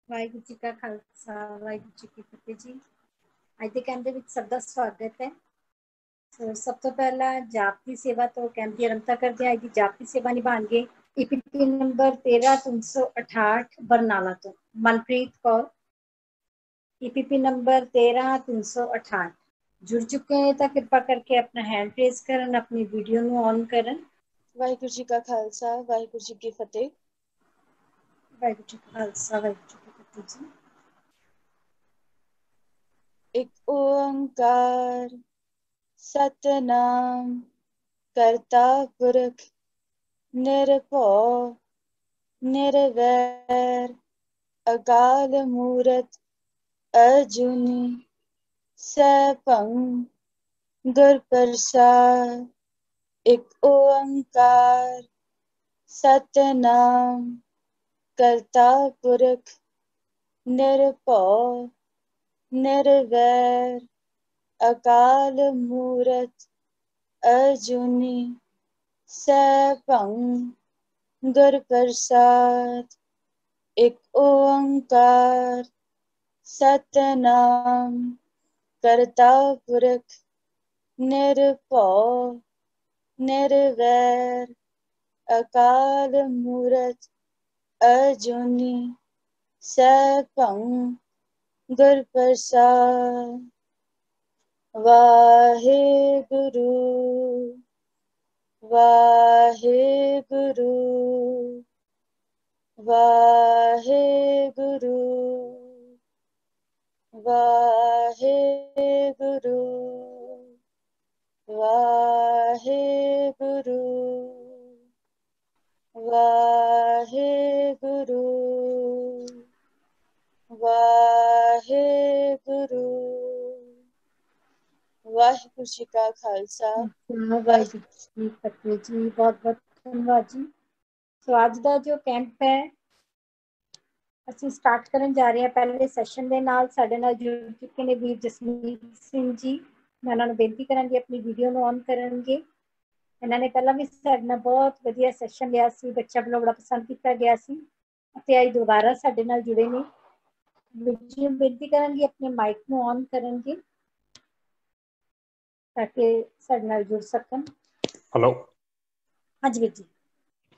ਵਾਹਿਗੁਰੂ ਜੀ ਕਾ ਖਾਲਸਾ ਵਾਹਿਗੁਰੂ ਜੀ ਕੀ ਫਤਿਹ ਜੀ। ਅੱਜ ਦੇ ਕੈਂਪ ਦੇ ਵਿੱਚ ਸਭ ਦਾ ਸਵਾਗਤ ਹੈ। ਸਭ ਤੋਂ ਪਹਿਲਾਂ ਜਾਪ ਦੀ ਸੇਵਾ ਤੋਂ ਕੈਂਪ ਦੀ ਆਰੰਭਤਾ ਕਰਦੇ ਹਾਂ। ਅੱਜ ਦੀ ਜਾਪ ਦੀ ਸੇਵਾ ਨਿਭਾਉਣਗੇ EPP ਨੰਬਰ 13368 ਬਰਨਾਲਾ ਤੋਂ ਮਨਪ੍ਰੀਤ ਕੌਰ। EPP ਨੰਬਰ 13368 जुड़ चुके हैं तो कृपा करके अपना हैंड रेज करन, अपनी वीडियो ਨੂੰ ऑन करन। ਵਾਹਿਗੁਰੂ ਜੀ ਕਾ ਖਾਲਸਾ ਵਾਹਿਗੁਰੂ ਜੀ ਕੀ ਫਤਿਹ। ਵਾਹਿਗੁਰੂ ਜੀ ਕਾ ਖਾਲਸਾ ਵਾਹਿਗੁਰੂ ਜੀ ਕੀ ਫਤਿਹ ਜੀ। ਇੱਕ ਓੰਕਾਰ ਸਤਨਾਮ ਕਰਤਾ ਪੁਰਖ ਨਿਰਭਉ ਨਿਰਵੈਰ ਅਕਾਲ ਮੂਰਤ ਅਜੂਨੀ ਸੈਭੰ ਗੁਰ ਪ੍ਰਸਾਦ। ਇੱਕ ਓੰਕਾਰ ਸਤਨਾਮ ਕਰਤਾ ਪੁਰਖ ਨਿਰਭਉ ਨਿਰਵੈਰ ਅਕਾਲ ਮੂਰਤ ਅਜੂਨੀ ਸੈਭੰ ਗੁਰ ਪ੍ਰਸਾਦ। ਇੱਕ ਓੰਕਾਰ ਸਤਨਾਮ ਕਰਤਾ ਪੁਰਖ ਨਿਰਭਉ ਨਿਰਵੈਰ ਅਕਾਲ ਮੂਰਤ ਅਜੂਨੀ ਸੈਭੰ ਗੁਰ ਪ੍ਰਸਾਦ। ਵਾਹਿਗੁਰੂ ਵਾਹਿਗੁਰੂ ਵਾਹਿਗੁਰੂ ਵਾਹਿਗੁਰੂ ਵਾਹਿਗੁਰੂ ਵਾਹਿਗੁਰੂ ਵਾਹਿਗੁਰੂ। ਵਾਹਿਗੁਰੂ ਜੀ ਕਾ ਖਾਲਸਾ ਵਾਹਿਗੁਰੂ ਜੀ ਕੀ ਫਤਿਹ ਜੀ। ਬਹੁਤ ਬਹੁਤ ਧੰਨਵਾਦ ਜੀ। ਸੋ ਅੱਜ ਦਾ ਜੋ ਕੈਂਪ ਹੈ ਅਸੀਂ ਸਟਾਰਟ ਕਰਨ ਜਾ ਰਹੇ ਹਾਂ ਪਹਿਲੇ ਸੈਸ਼ਨ ਦੇ ਨਾਲ। ਸਾਡੇ ਨਾਲ ਜੁੜ ਚੁੱਕੇ ਨੇ ਵੀਰ ਜਸਮੀਤ ਸਿੰਘ ਜੀ। ਮੈਂ ਉਹਨਾਂ ਨੂੰ ਬੇਨਤੀ ਕਰਾਂਗੀ ਆਪਣੀ ਵੀਡੀਓ ਨੂੰ ਔਨ ਕਰਨਗੇ। ਇਹਨਾਂ ਨੇ ਪਹਿਲਾਂ ਵੀ ਸਾਡੇ ਨਾਲ ਬਹੁਤ ਵਧੀਆ ਸੈਸ਼ਨ ਲਿਆ ਸੀ, ਬੱਚਾ ਵੱਲੋਂ ਬੜਾ ਪਸੰਦ ਕੀਤਾ ਗਿਆ ਸੀ ਅਤੇ ਅੱਜ ਦੁਬਾਰਾ ਸਾਡੇ ਨਾਲ ਜੁੜੇ ਨੇ। ਵੀਰ ਜੀ ਨੂੰ ਬੇਨਤੀ ਕਰਾਂਗੀ ਆਪਣੇ ਮਾਈਕ ਨੂੰ ਔਨ ਕਰਨਗੇ ਤਾਂ ਕਿ ਸਾਡੇ ਨਾਲ ਜੁੜ ਸਕਣ। ਹੈਲੋ, ਹਾਂਜੀ ਵੀਰ ਜੀ।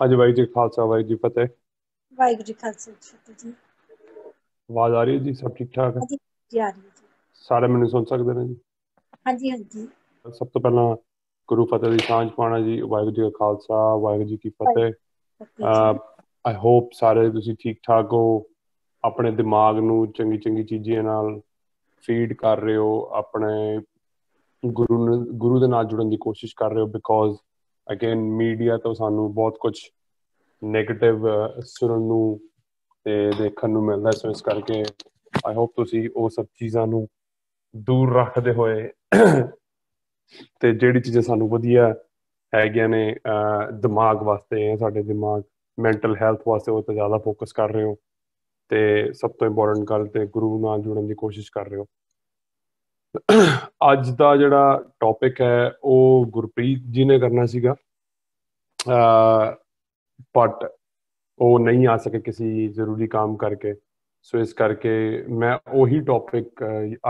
ਹਾਂਜੀ ਵਾਹਿਗੁਰੂ ਜੀ ਖਾਲਸਾ ਵਾਹਿਗੁਰੂ ਜੀ ਫਤਿਹ। ਵਾਹਿਗੁਰੂ ਜੀ ਖਾਲਸਾ ਫਤਿਹ ਜੀ। ਆਵਾਜ਼ ਆ ਰਹੀ ਹੈ ਜੀ? ਸਭ ਠੀਕ ਠਾਕ ਹੈ ਹਾਂਜੀ ਜੀ, ਆ ਰਹੀ ਹੈ ਜੀ। ਸਾਰੇ ਮੈਨੂੰ ਸੁਣ ਸਕਦੇ ਨੇ ਜੀ? ਹਾਂਜੀ ਹਾਂਜੀ। ਸਭ ਤੋਂ ਪਹਿਲਾਂ ਗੁਰੂ ਫਤਿਹ ਦੀ ਸਾਂਝ ਪਾਉਣਾ ਜੀ। ਵਾਹਿਗੁਰੂ ਜੀ ਕਾ ਖਾਲਸਾ ਵਾਹਿਗੁਰੂ ਜੀ ਕੀ ਫਤਿਹ। ਆਈ ਹੋਪ ਸਾਰੇ ਤੁਸੀਂ ਠੀਕ ਠਾਕ ਹੋ, ਆਪਣੇ ਦਿਮਾਗ ਨੂੰ ਚੰਗੀ ਚੰਗੀ ਚੀਜ਼ਾਂ ਨਾਲ ਫੀਡ ਕਰ ਰਹੇ ਹੋ, ਆਪਣੇ ਗੁਰੂ ਦੇ ਨਾਲ ਜੁੜਨ ਦੀ ਕੋਸ਼ਿਸ਼ ਕਰ ਰਹੇ ਹੋ। ਬਿਕੋਜ਼ ਅਗੇਨ ਮੀਡੀਆ ਤੋਂ ਸਾਨੂੰ ਬਹੁਤ ਕੁਛ ਨੈਗੇਟਿਵ ਸੁਣਨ ਨੂੰ ਤੇ ਦੇਖਣ ਨੂੰ ਮਿਲਦਾ। ਸੋ ਇਸ ਕਰਕੇ ਆਈ ਹੋਪ ਤੁਸੀਂ ਉਹ ਸਭ ਚੀਜ਼ਾਂ ਨੂੰ ਦੂਰ ਰੱਖਦੇ ਹੋਏ ਤੇ ਜਿਹੜੀ ਚੀਜ਼ਾਂ ਸਾਨੂੰ ਵਧੀਆ ਹੈਗੀਆਂ ਨੇ ਦਿਮਾਗ ਵਾਸਤੇ, ਸਾਡੇ ਦਿਮਾਗ ਮੈਂਟਲ ਹੈਲਥ ਵਾਸਤੇ, ਉਹ 'ਤੇ ਜ਼ਿਆਦਾ ਫੋਕਸ ਕਰ ਰਹੇ ਹੋ। ਤੇ ਸਭ ਤੋਂ ਇੰਪੋਰਟੈਂਟ ਗੱਲ ਤੇ ਗੁਰੂ ਨਾਲ ਜੁੜਨ ਦੀ ਕੋਸ਼ਿਸ਼ ਕਰ ਰਹੇ ਹੋ। ਅੱਜ ਦਾ ਜਿਹੜਾ ਟੌਪਿਕ ਹੈ ਉਹ ਗੁਰਪ੍ਰੀਤ ਜੀ ਨੇ ਕਰਨਾ ਸੀਗਾ, ਬਟ ਉਹ ਨਹੀਂ ਆ ਸਕੇ ਕਿਸੇ ਜ਼ਰੂਰੀ ਕੰਮ ਕਰਕੇ। ਸੋ ਇਸ ਕਰਕੇ ਮੈਂ ਉਹੀ ਟੌਪਿਕ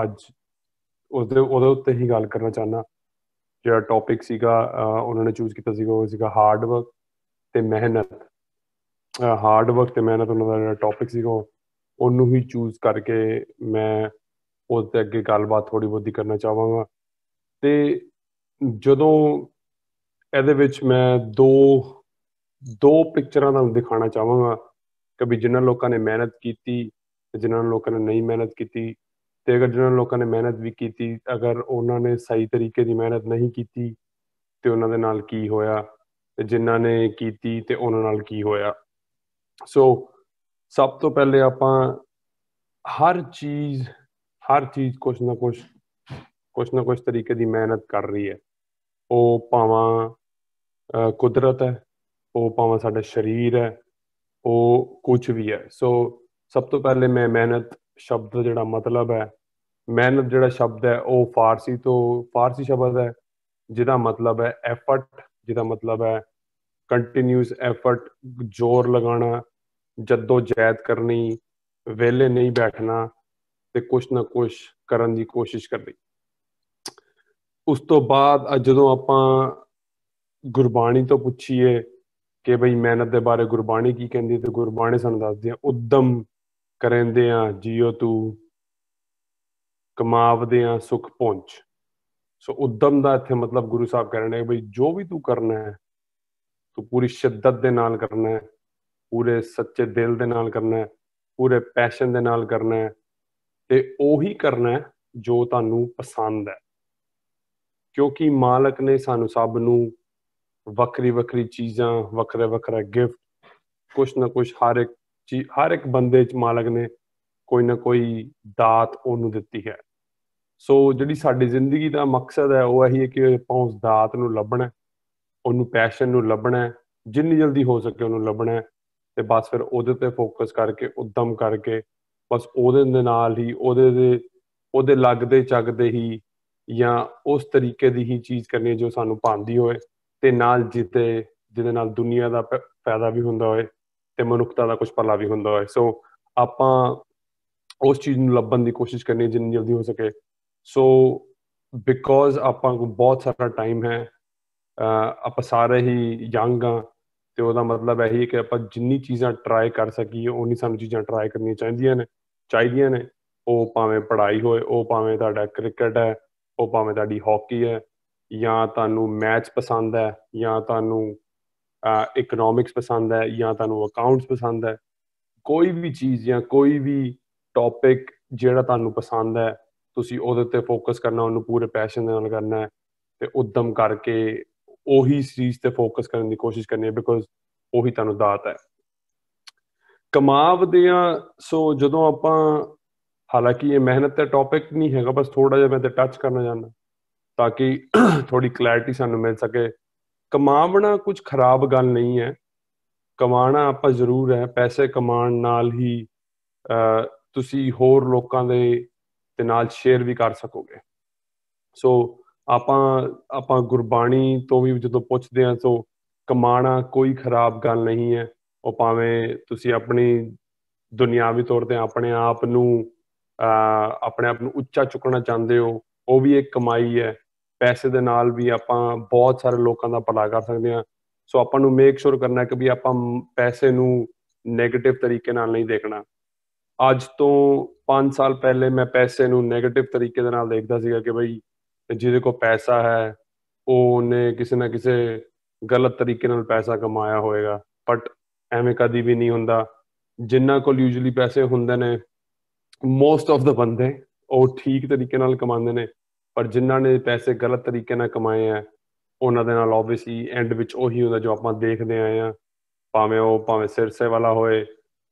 ਅੱਜ ਉਹਦੇ ਉੱਤੇ ਹੀ ਗੱਲ ਕਰਨਾ ਚਾਹੁੰਦਾ। ਜਿਹੜਾ ਟੌਪਿਕ ਸੀਗਾ ਉਹਨਾਂ ਨੇ ਚੂਜ਼ ਕੀਤਾ ਸੀਗਾ ਉਹ ਸੀਗਾ ਹਾਰਡ ਵਰਕ ਅਤੇ ਮਿਹਨਤ। ਹਾਰਡ ਵਰਕ ਅਤੇ ਮਿਹਨਤ ਉਹਨਾਂ ਦਾ ਜਿਹੜਾ ਟੌਪਿਕ ਸੀਗਾ ਉਹਨੂੰ ਹੀ ਚੂਜ਼ ਕਰਕੇ ਮੈਂ ਉਸ 'ਤੇ ਅੱਗੇ ਗੱਲਬਾਤ ਥੋੜ੍ਹੀ ਬਹੁਤੀ ਕਰਨਾ ਚਾਹਾਂਗਾ। ਅਤੇ ਜਦੋਂ ਇਹਦੇ ਵਿੱਚ ਮੈਂ ਦੋ ਪਿਕਚਰਾਂ ਤੁਹਾਨੂੰ ਦਿਖਾਉਣਾ ਚਾਹਾਂਗਾ ਕਿ ਵੀ ਜਿਨ੍ਹਾਂ ਲੋਕਾਂ ਨੇ ਮਿਹਨਤ ਕੀਤੀ ਅਤੇ ਜਿਨ੍ਹਾਂ ਲੋਕਾਂ ਨੇ ਨਹੀਂ ਮਿਹਨਤ ਕੀਤੀ। ਅਤੇ ਅਗਰ ਜਿਨ੍ਹਾਂ ਲੋਕਾਂ ਨੇ ਮਿਹਨਤ ਵੀ ਕੀਤੀ, ਅਗਰ ਉਹਨਾਂ ਨੇ ਸਹੀ ਤਰੀਕੇ ਦੀ ਮਿਹਨਤ ਨਹੀਂ ਕੀਤੀ ਅਤੇ ਉਹਨਾਂ ਦੇ ਨਾਲ ਕੀ ਹੋਇਆ, ਅਤੇ ਜਿਨ੍ਹਾਂ ਨੇ ਕੀਤੀ ਅਤੇ ਉਹਨਾਂ ਨਾਲ ਕੀ ਹੋਇਆ। ਸੋ ਸਭ ਤੋਂ ਪਹਿਲੇ ਆਪਾਂ ਹਰ ਚੀਜ਼ ਕੁਛ ਨਾ ਕੁਛ ਤਰੀਕੇ ਦੀ ਮਿਹਨਤ ਕਰ ਰਹੀ ਹੈ। ਉਹ ਭਾਵਾਂ ਕੁਦਰਤ ਹੈ, ਉਹ ਭਾਵਾਂ ਸਾਡਾ ਸਰੀਰ ਹੈ, ਉਹ ਕੁਛ ਵੀ ਹੈ। ਸੋ ਸਭ ਤੋਂ ਪਹਿਲੇ ਮੈਂ ਮਿਹਨਤ ਸ਼ਬਦ ਦਾ ਜਿਹੜਾ ਮਤਲਬ ਹੈ, ਮਿਹਨਤ ਜਿਹੜਾ ਸ਼ਬਦ ਹੈ ਉਹ ਫਾਰਸੀ ਸ਼ਬਦ ਹੈ ਜਿਹਦਾ ਮਤਲਬ ਹੈ ਐਫਰਟ, ਜਿਹਦਾ ਮਤਲਬ ਹੈ ਕੰਟੀਨਿਊਸ ਐਫਰਟ, ਜ਼ੋਰ ਲਗਾਉਣਾ, ਜੱਦੋ ਜਹਿਦ ਕਰਨੀ, ਵਿਹਲੇ ਨਹੀਂ ਬੈਠਣਾ ਤੇ ਕੁਛ ਨਾ ਕੁਛ ਕਰਨ ਦੀ ਕੋਸ਼ਿਸ਼ ਕਰਨੀ। ਉਸ ਤੋਂ ਬਾਅਦ ਜਦੋਂ ਆਪਾਂ ਗੁਰਬਾਣੀ ਤੋਂ ਪੁੱਛੀਏ ਕਿ ਬਈ ਮਿਹਨਤ ਦੇ ਬਾਰੇ ਗੁਰਬਾਣੀ ਕੀ ਕਹਿੰਦੀ, ਤੇ ਗੁਰਬਾਣੀ ਸਾਨੂੰ ਦੱਸਦੀ ਆ ਉਦਮ ਕਰੇਂਦਿਆਂ ਜੀਓ ਤੂੰ ਕਮਾਵਦਿਆਂ ਸੁਖ ਪਹੁੰਚ। ਸੋ ਉਦਮ ਦਾ ਇੱਥੇ ਮਤਲਬ ਗੁਰੂ ਸਾਹਿਬ ਕਹਿ ਰਹੇ ਨੇ ਬਈ ਜੋ ਵੀ ਤੂੰ ਕਰਨਾ ਹੈ ਤੂੰ ਪੂਰੀ ਸ਼ਿੱਦਤ ਦੇ ਨਾਲ ਕਰਨਾ ਹੈ, ਪੂਰੇ ਸੱਚੇ ਦਿਲ ਦੇ ਨਾਲ ਕਰਨਾ ਹੈ, ਪੂਰੇ ਪੈਸ਼ਨ ਦੇ ਨਾਲ ਕਰਨਾ ਹੈ, ਤੇ ਉਹੀ ਕਰਨਾ ਹੈ ਜੋ ਤੁਹਾਨੂੰ ਪਸੰਦ ਹੈ। ਕਿਉਂਕਿ ਮਾਲਕ ਨੇ ਸਾਨੂੰ ਸਭ ਨੂੰ ਵੱਖਰੀ ਵੱਖਰੀ ਚੀਜ਼ਾਂ, ਵੱਖਰਾ ਵੱਖਰਾ ਗਿਫਟ, ਕੁਛ ਨਾ ਕੁਛ ਹਰ ਇੱਕ ਬੰਦੇ 'ਚ ਮਾਲਕ ਨੇ ਕੋਈ ਨਾ ਕੋਈ ਦਾਤ ਉਹਨੂੰ ਦਿੱਤੀ ਹੈ। ਸੋ ਜਿਹੜੀ ਸਾਡੀ ਜ਼ਿੰਦਗੀ ਦਾ ਮਕਸਦ ਹੈ ਉਹ ਇਹੀ ਹੈ ਕਿ ਆਪਾਂ ਉਸ ਦਾਤ ਨੂੰ ਲੱਭਣਾ, ਉਹਨੂੰ ਪੈਸ਼ਨ ਨੂੰ ਲੱਭਣਾ, ਜਿੰਨੀ ਜਲਦੀ ਹੋ ਸਕੇ ਉਹਨੂੰ ਲੱਭਣਾ, ਤੇ ਬਸ ਫਿਰ ਉਹਦੇ ਤੇ ਫੋਕਸ ਕਰਕੇ ਉਦਮ ਕਰਕੇ ਬਸ ਉਹਦੇ ਦੇ ਨਾਲ ਹੀ ਉਹਦੇ ਲੱਗਦੇ ਚੱਗਦੇ ਹੀ ਜਾਂ ਉਸ ਤਰੀਕੇ ਦੀ ਹੀ ਚੀਜ਼ ਕਰਨੀ ਜੋ ਸਾਨੂੰ ਭਾਉਂਦੀ ਹੋਏ, ਤੇ ਨਾਲ ਜਿਹਦੇ ਨਾਲ ਦੁਨੀਆ ਦਾ ਫਾਇਦਾ ਵੀ ਹੁੰਦਾ ਹੋਏ ਤੇ ਮਨੁੱਖਤਾ ਦਾ ਕੁਛ ਭਲਾ ਵੀ ਹੁੰਦਾ ਹੋਏ। ਸੋ ਆਪਾਂ ਉਸ ਚੀਜ਼ ਨੂੰ ਲੱਭਣ ਦੀ ਕੋਸ਼ਿਸ਼ ਕਰਨੀ ਜਿੰਨੀ ਜਲਦੀ ਹੋ ਸਕੇ। ਸੋ ਬਿਕੋਜ਼ ਆਪਾਂ ਕੋਲ ਬਹੁਤ ਸਾਰਾ ਟਾਈਮ ਹੈ, ਆਪਾਂ ਸਾਰੇ ਹੀ ਯੰਗ ਹਾਂ, ਤੇ ਉਹਦਾ ਮਤਲਬ ਇਹੀ ਹੈ ਕਿ ਆਪਾਂ ਜਿੰਨੀ ਚੀਜ਼ਾਂ ਟਰਾਈ ਕਰ ਸਕੀਏ ਉਨੀ ਸਾਨੂੰ ਚੀਜ਼ਾਂ ਟਰਾਈ ਕਰਨੀਆਂ ਚਾਹੀਦੀਆਂ ਨੇ। ਉਹ ਭਾਵੇਂ ਪੜ੍ਹਾਈ ਹੋਏ, ਉਹ ਭਾਵੇਂ ਤੁਹਾਡਾ ਕ੍ਰਿਕਟ ਹੈ, ਉਹ ਭਾਵੇਂ ਤੁਹਾਡੀ ਹਾਕੀ ਹੈ, ਜਾਂ ਤੁਹਾਨੂੰ ਮੈਥਸ ਪਸੰਦ ਹੈ, ਜਾਂ ਤੁਹਾਨੂੰ ਇਕਨੋਮਿਕਸ ਪਸੰਦ ਹੈ, ਜਾਂ ਤੁਹਾਨੂੰ ਅਕਾਊਂਟਸ ਪਸੰਦ ਹੈ। ਕੋਈ ਵੀ ਚੀਜ਼ ਜਾਂ ਕੋਈ ਵੀ ਟੌਪਿਕ ਜਿਹੜਾ ਤੁਹਾਨੂੰ ਪਸੰਦ ਹੈ, ਤੁਸੀਂ ਉਹਦੇ ਉੱਤੇ ਫੋਕਸ ਕਰਨਾ, ਉਹਨੂੰ ਪੂਰੇ ਪੈਸ਼ਨ ਦੇ ਨਾਲ ਕਰਨਾ ਹੈ, ਤੇ ਉਦਮ ਕਰਕੇ ਉਹੀ ਚੀਜ਼ ਤੇ ਫੋਕਸ ਕਰਨ ਦੀ ਕੋਸ਼ਿਸ਼ ਕਰਨੀ ਹੈ, ਬਿਕੋਜ਼ ਉਹੀ ਤੁਹਾਨੂੰ ਦਾਤ ਹੈ। ਕਮਾਵਦਿਆਂ, ਸੋ ਜਦੋਂ ਆਪਾਂ, ਹਾਲਾਂਕਿ ਇਹ ਮਿਹਨਤ ਦਾ ਟੌਪਿਕ ਨਹੀਂ ਹੈਗਾ, ਬਸ ਥੋੜਾ ਜਿਹਾ ਮੈਂ ਤੇ ਟੱਚ ਕਰਨਾ ਚਾਹੁੰਦਾ ਤਾਂ ਕਿ ਥੋੜੀ ਕਲੈਰਿਟੀ ਸਾਨੂੰ ਮਿਲ ਸਕੇ। ਕਮਾਉਣਾ ਕੁਝ ਖਰਾਬ ਗੱਲ ਨਹੀਂ ਹੈ, ਕਮਾਉਣਾ ਆਪਾਂ ਜ਼ਰੂਰ ਹੈ। ਪੈਸੇ ਕਮਾਉਣ ਨਾਲ ਹੀ ਤੁਸੀਂ ਹੋਰ ਲੋਕਾਂ ਦੇ ਨਾਲ ਸ਼ੇਅਰ ਵੀ ਕਰ ਸਕੋਗੇ। ਸੋ ਆਪਾਂ ਗੁਰਬਾਣੀ ਤੋਂ ਵੀ ਜਦੋਂ ਪੁੱਛਦੇ ਹਾਂ, ਸੋ ਕਮਾਉਣਾ ਕੋਈ ਖਰਾਬ ਗੱਲ ਨਹੀਂ ਹੈ। ਉਹ ਭਾਵੇਂ ਤੁਸੀਂ ਆਪਣੀ ਦੁਨਿਆਵੀ ਤੌਰ ਤੇ ਆਪਣੇ ਆਪ ਨੂੰ ਉੱਚਾ ਚੁੱਕਣਾ ਚਾਹੁੰਦੇ ਹੋ, ਉਹ ਵੀ ਇੱਕ ਕਮਾਈ ਹੈ। ਪੈਸੇ ਦੇ ਨਾਲ ਵੀ ਆਪਾਂ ਬਹੁਤ ਸਾਰੇ ਲੋਕਾਂ ਦਾ ਭਲਾ ਕਰ ਸਕਦੇ ਹਾਂ। ਸੋ ਆਪਾਂ ਨੂੰ ਮੇਕ ਸ਼ੋਰ ਕਰਨਾ ਕਿ ਵੀ ਆਪਾਂ ਪੈਸੇ ਨੂੰ ਨੈਗੇਟਿਵ ਤਰੀਕੇ ਨਾਲ ਨਹੀਂ ਦੇਖਣਾ। ਅੱਜ ਤੋਂ 5 ਸਾਲ ਪਹਿਲੇ ਮੈਂ ਪੈਸੇ ਨੂੰ ਨੈਗੇਟਿਵ ਤਰੀਕੇ ਦੇ ਨਾਲ ਦੇਖਦਾ ਸੀਗਾ ਕਿ ਬਈ ਜਿਹਦੇ ਕੋਲ ਪੈਸਾ ਹੈ ਉਹਨੇ ਕਿਸੇ ਨਾ ਕਿਸੇ ਗਲਤ ਤਰੀਕੇ ਨਾਲ ਪੈਸਾ ਕਮਾਇਆ ਹੋਏਗਾ, ਬਟ ਐਵੇਂ ਕਦੀ ਵੀ ਨਹੀਂ ਹੁੰਦਾ। ਜਿਨ੍ਹਾਂ ਕੋਲ ਯੂਜੂਅਲੀ ਪੈਸੇ ਹੁੰਦੇ ਨੇ, ਮੋਸਟ ਆਫ ਦਾ ਬੰਦੇ ਉਹ ਠੀਕ ਤਰੀਕੇ ਨਾਲ ਕਮਾਉਂਦੇ ਨੇ, ਪਰ ਜਿਨ੍ਹਾਂ ਨੇ ਪੈਸੇ ਗਲਤ ਤਰੀਕੇ ਨਾਲ ਕਮਾਏ ਆ ਉਹਨਾਂ ਦੇ ਨਾਲ ਓਬਵੀਅਸਲੀ ਐਂਡ ਵਿੱਚ ਉਹੀ ਹੁੰਦਾ ਜੋ ਆਪਾਂ ਦੇਖਦੇ ਆਏ ਹਾਂ। ਭਾਵੇਂ ਸਿਰਸੇ ਵਾਲਾ ਹੋਏ,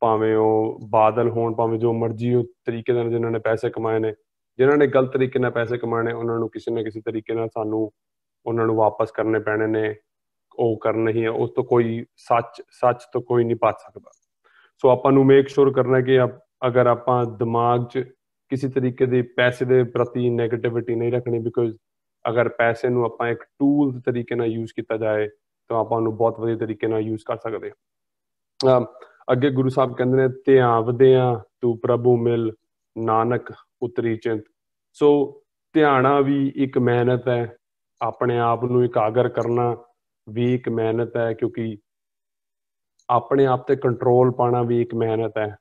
ਭਾਵੇਂ ਉਹ ਬਾਦਲ ਹੋਣ, ਭਾਵੇਂ ਜੋ ਮਰਜ਼ੀ ਉਹ ਤਰੀਕੇ ਨਾਲ ਜਿਨ੍ਹਾਂ ਨੇ ਪੈਸੇ ਕਮਾਏ ਨੇ, ਜਿਨ੍ਹਾਂ ਨੇ ਗਲਤ ਤਰੀਕੇ ਨਾਲ ਪੈਸੇ ਕਮਾਣੇ, ਉਹਨਾਂ ਨੂੰ ਕਿਸੇ ਨਾ ਕਿਸੇ ਤਰੀਕੇ ਨਾਲ ਸਾਨੂੰ ਉਹਨਾਂ ਨੂੰ ਵਾਪਸ ਕਰਨੇ ਪੈਣੇ ਨੇ। ਉਹ ਕਰਨੇ ਹੀ ਹੈ, ਉਸ ਤੋਂ ਕੋਈ ਸੱਚ ਤੋਂ ਕੋਈ ਨਹੀਂ ਭੱਜ ਸਕਦਾ। ਸੋ ਆਪਾਂ ਨੂੰ ਮੇਕ ਸ਼ੋਰ ਕਰਨਾ ਕਿ ਅਗਰ ਆਪਾਂ ਦਿਮਾਗ 'ਚ ਕਿਸੇ ਤਰੀਕੇ ਦੀ ਪੈਸੇ ਦੇ ਪ੍ਰਤੀ ਨੈਗੇਟਿਵਿਟੀ ਨਹੀਂ ਰੱਖਣੀ, ਬਿਕੋਜ਼ ਅਗਰ ਪੈਸੇ ਨੂੰ ਆਪਾਂ ਇੱਕ ਟੂਲ ਤਰੀਕੇ ਨਾਲ ਯੂਜ਼ ਕੀਤਾ ਜਾਏ ਤਾਂ ਆਪਾਂ ਉਹਨੂੰ ਬਹੁਤ ਵਧੀਆ ਤਰੀਕੇ ਨਾਲ ਯੂਜ਼ ਕਰ ਸਕਦੇ। ਅੱਗੇ ਗੁਰੂ ਸਾਹਿਬ ਕਹਿੰਦੇ ਨੇ, ਧਿਆਵਦਿਆਂ ਤੂੰ ਪ੍ਰਭੂ ਮਿਲ ਨਾਨਕ ਉਤਰੀ ਚਿੰਤ। ਸੋ ਧਿਆਣਾ ਵੀ ਇੱਕ ਮਿਹਨਤ ਹੈ, ਆਪਣੇ ਆਪ ਨੂੰ ਇਕਾਗਰ ਕਰਨਾ ਵੀ ਇੱਕ ਮਿਹਨਤ ਹੈ, ਕਿਉਂਕਿ ਆਪਣੇ ਆਪ ਤੇ ਕੰਟਰੋਲ ਪਾਉਣਾ ਵੀ ਇੱਕ ਮਿਹਨਤ ਹੈ।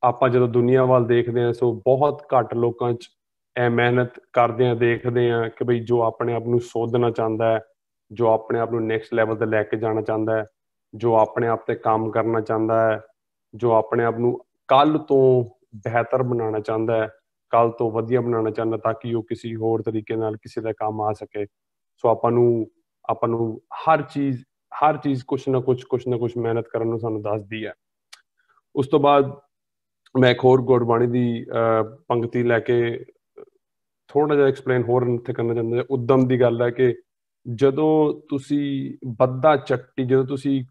ਆਪਾਂ ਜਦੋਂ ਦੁਨੀਆ ਵੱਲ ਦੇਖਦੇ ਹਾਂ, ਸੋ ਬਹੁਤ ਘੱਟ ਲੋਕਾਂ 'ਚ ਇਹ ਮਿਹਨਤ ਕਰਦਿਆਂ ਦੇਖਦੇ ਹਾਂ ਕਿ ਬਈ ਜੋ ਆਪਣੇ ਆਪ ਨੂੰ ਸੋਧਣਾ ਚਾਹੁੰਦਾ ਹੈ, ਜੋ ਆਪਣੇ ਆਪ ਨੂੰ ਨੈਕਸਟ ਲੈਵਲ ਤੇ ਲੈ ਕੇ ਜਾਣਾ ਚਾਹੁੰਦਾ ਹੈ, ਜੋ ਆਪਣੇ ਆਪ ਤੇ ਕੰਮ ਕਰਨਾ ਚਾਹੁੰਦਾ ਹੈ, ਜੋ ਆਪਣੇ ਆਪ ਨੂੰ ਕੱਲ ਤੋਂ ਬਿਹਤਰ ਬਣਾਉਣਾ ਚਾਹੁੰਦਾ ਹੈ, ਕੱਲ ਤੋਂ ਵਧੀਆ ਬਣਾਉਣਾ ਚਾਹੁੰਦਾ, ਤਾਂ ਕਿ ਉਹ ਕਿਸੇ ਹੋਰ ਤਰੀਕੇ ਨਾਲ ਕਿਸੇ ਦਾ ਕੰਮ ਆ ਸਕੇ। ਸੋ ਆਪਾਂ ਨੂੰ ਹਰ ਚੀਜ਼ ਕੁਛ ਨਾ ਕੁਛ ਮਿਹਨਤ ਕਰਨ ਨੂੰ ਸਾਨੂੰ ਦੱਸਦੀ ਹੈ। ਉਸ ਤੋਂ ਬਾਅਦ ਮੈਂ ਇੱਕ ਹੋਰ ਗੁਰਬਾਣੀ ਦੀ ਪੰਕਤੀ ਲੈ ਕੇ ਥੋੜਾ ਜਿਹਾ ਐਕਸਪਲੇਨ ਹੋਰ ਇੱਥੇ ਕਰਨਾ ਚਾਹੁੰਦਾ। ਉਦਮ ਦੀ ਗੱਲ ਹੈ ਕਿ ਜਦੋਂ ਤੁਸੀਂ ਬੱਧਾ ਚੱਟੀ, ਜਦੋਂ ਤੁਸੀਂ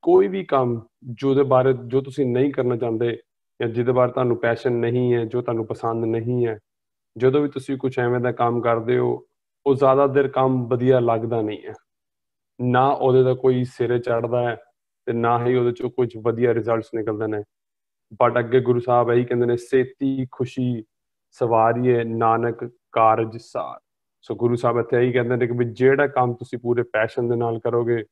ਕੋਈ ਵੀ ਕੰਮ ਜੋ ਤੁਸੀਂ ਨਹੀਂ ਕਰਨਾ ਚਾਹੁੰਦੇ ਜਾਂ ਜਿਹਦੇ ਬਾਰੇ ਤੁਹਾਨੂੰ ਪੈਸ਼ਨ ਨਹੀਂ ਹੈ, ਜੋ ਤੁਹਾਨੂੰ ਪਸੰਦ ਨਹੀਂ ਹੈ, ਜਦੋਂ ਵੀ ਤੁਸੀਂ ਕੁਛ ਐਵੇਂ ਦਾ ਕੰਮ ਕਰਦੇ ਹੋ, ਉਹ ਜ਼ਿਆਦਾ ਦੇਰ ਕੰਮ ਵਧੀਆ ਲੱਗਦਾ ਨਹੀਂ ਹੈ, ਨਾ ਉਹਦੇ ਦਾ ਕੋਈ ਸਿਰੇ ਚੜ੍ਹਦਾ ਹੈ, ਤੇ ਨਾ ਹੀ ਉਹਦੇ 'ਚੋਂ ਕੁਝ ਵਧੀਆ ਰਿਜ਼ਲਟਸ ਨਿਕਲਦੇ ਨੇ। ਬਟ ਅੱਗੇ ਗੁਰੂ ਸਾਹਿਬ ਇਹੀ ਕਹਿੰਦੇ ਨੇ, ਸੇਤੀ ਖੁਸ਼ੀ ਸਵਾਰੀਏ ਨਾਨਕ ਕਾਰਜ ਸਾਰ। ਸੋ ਗੁਰੂ ਸਾਹਿਬ ਇੱਥੇ ਇਹੀ ਕਹਿੰਦੇ ਨੇ ਕਿ ਵੀ ਜਿਹੜਾ ਕੰਮ ਤੁਸੀਂ ਪੂਰੇ ਪੈਸ਼ਨ ਦੇ ਨਾਲ ਕਰੋਗੇ,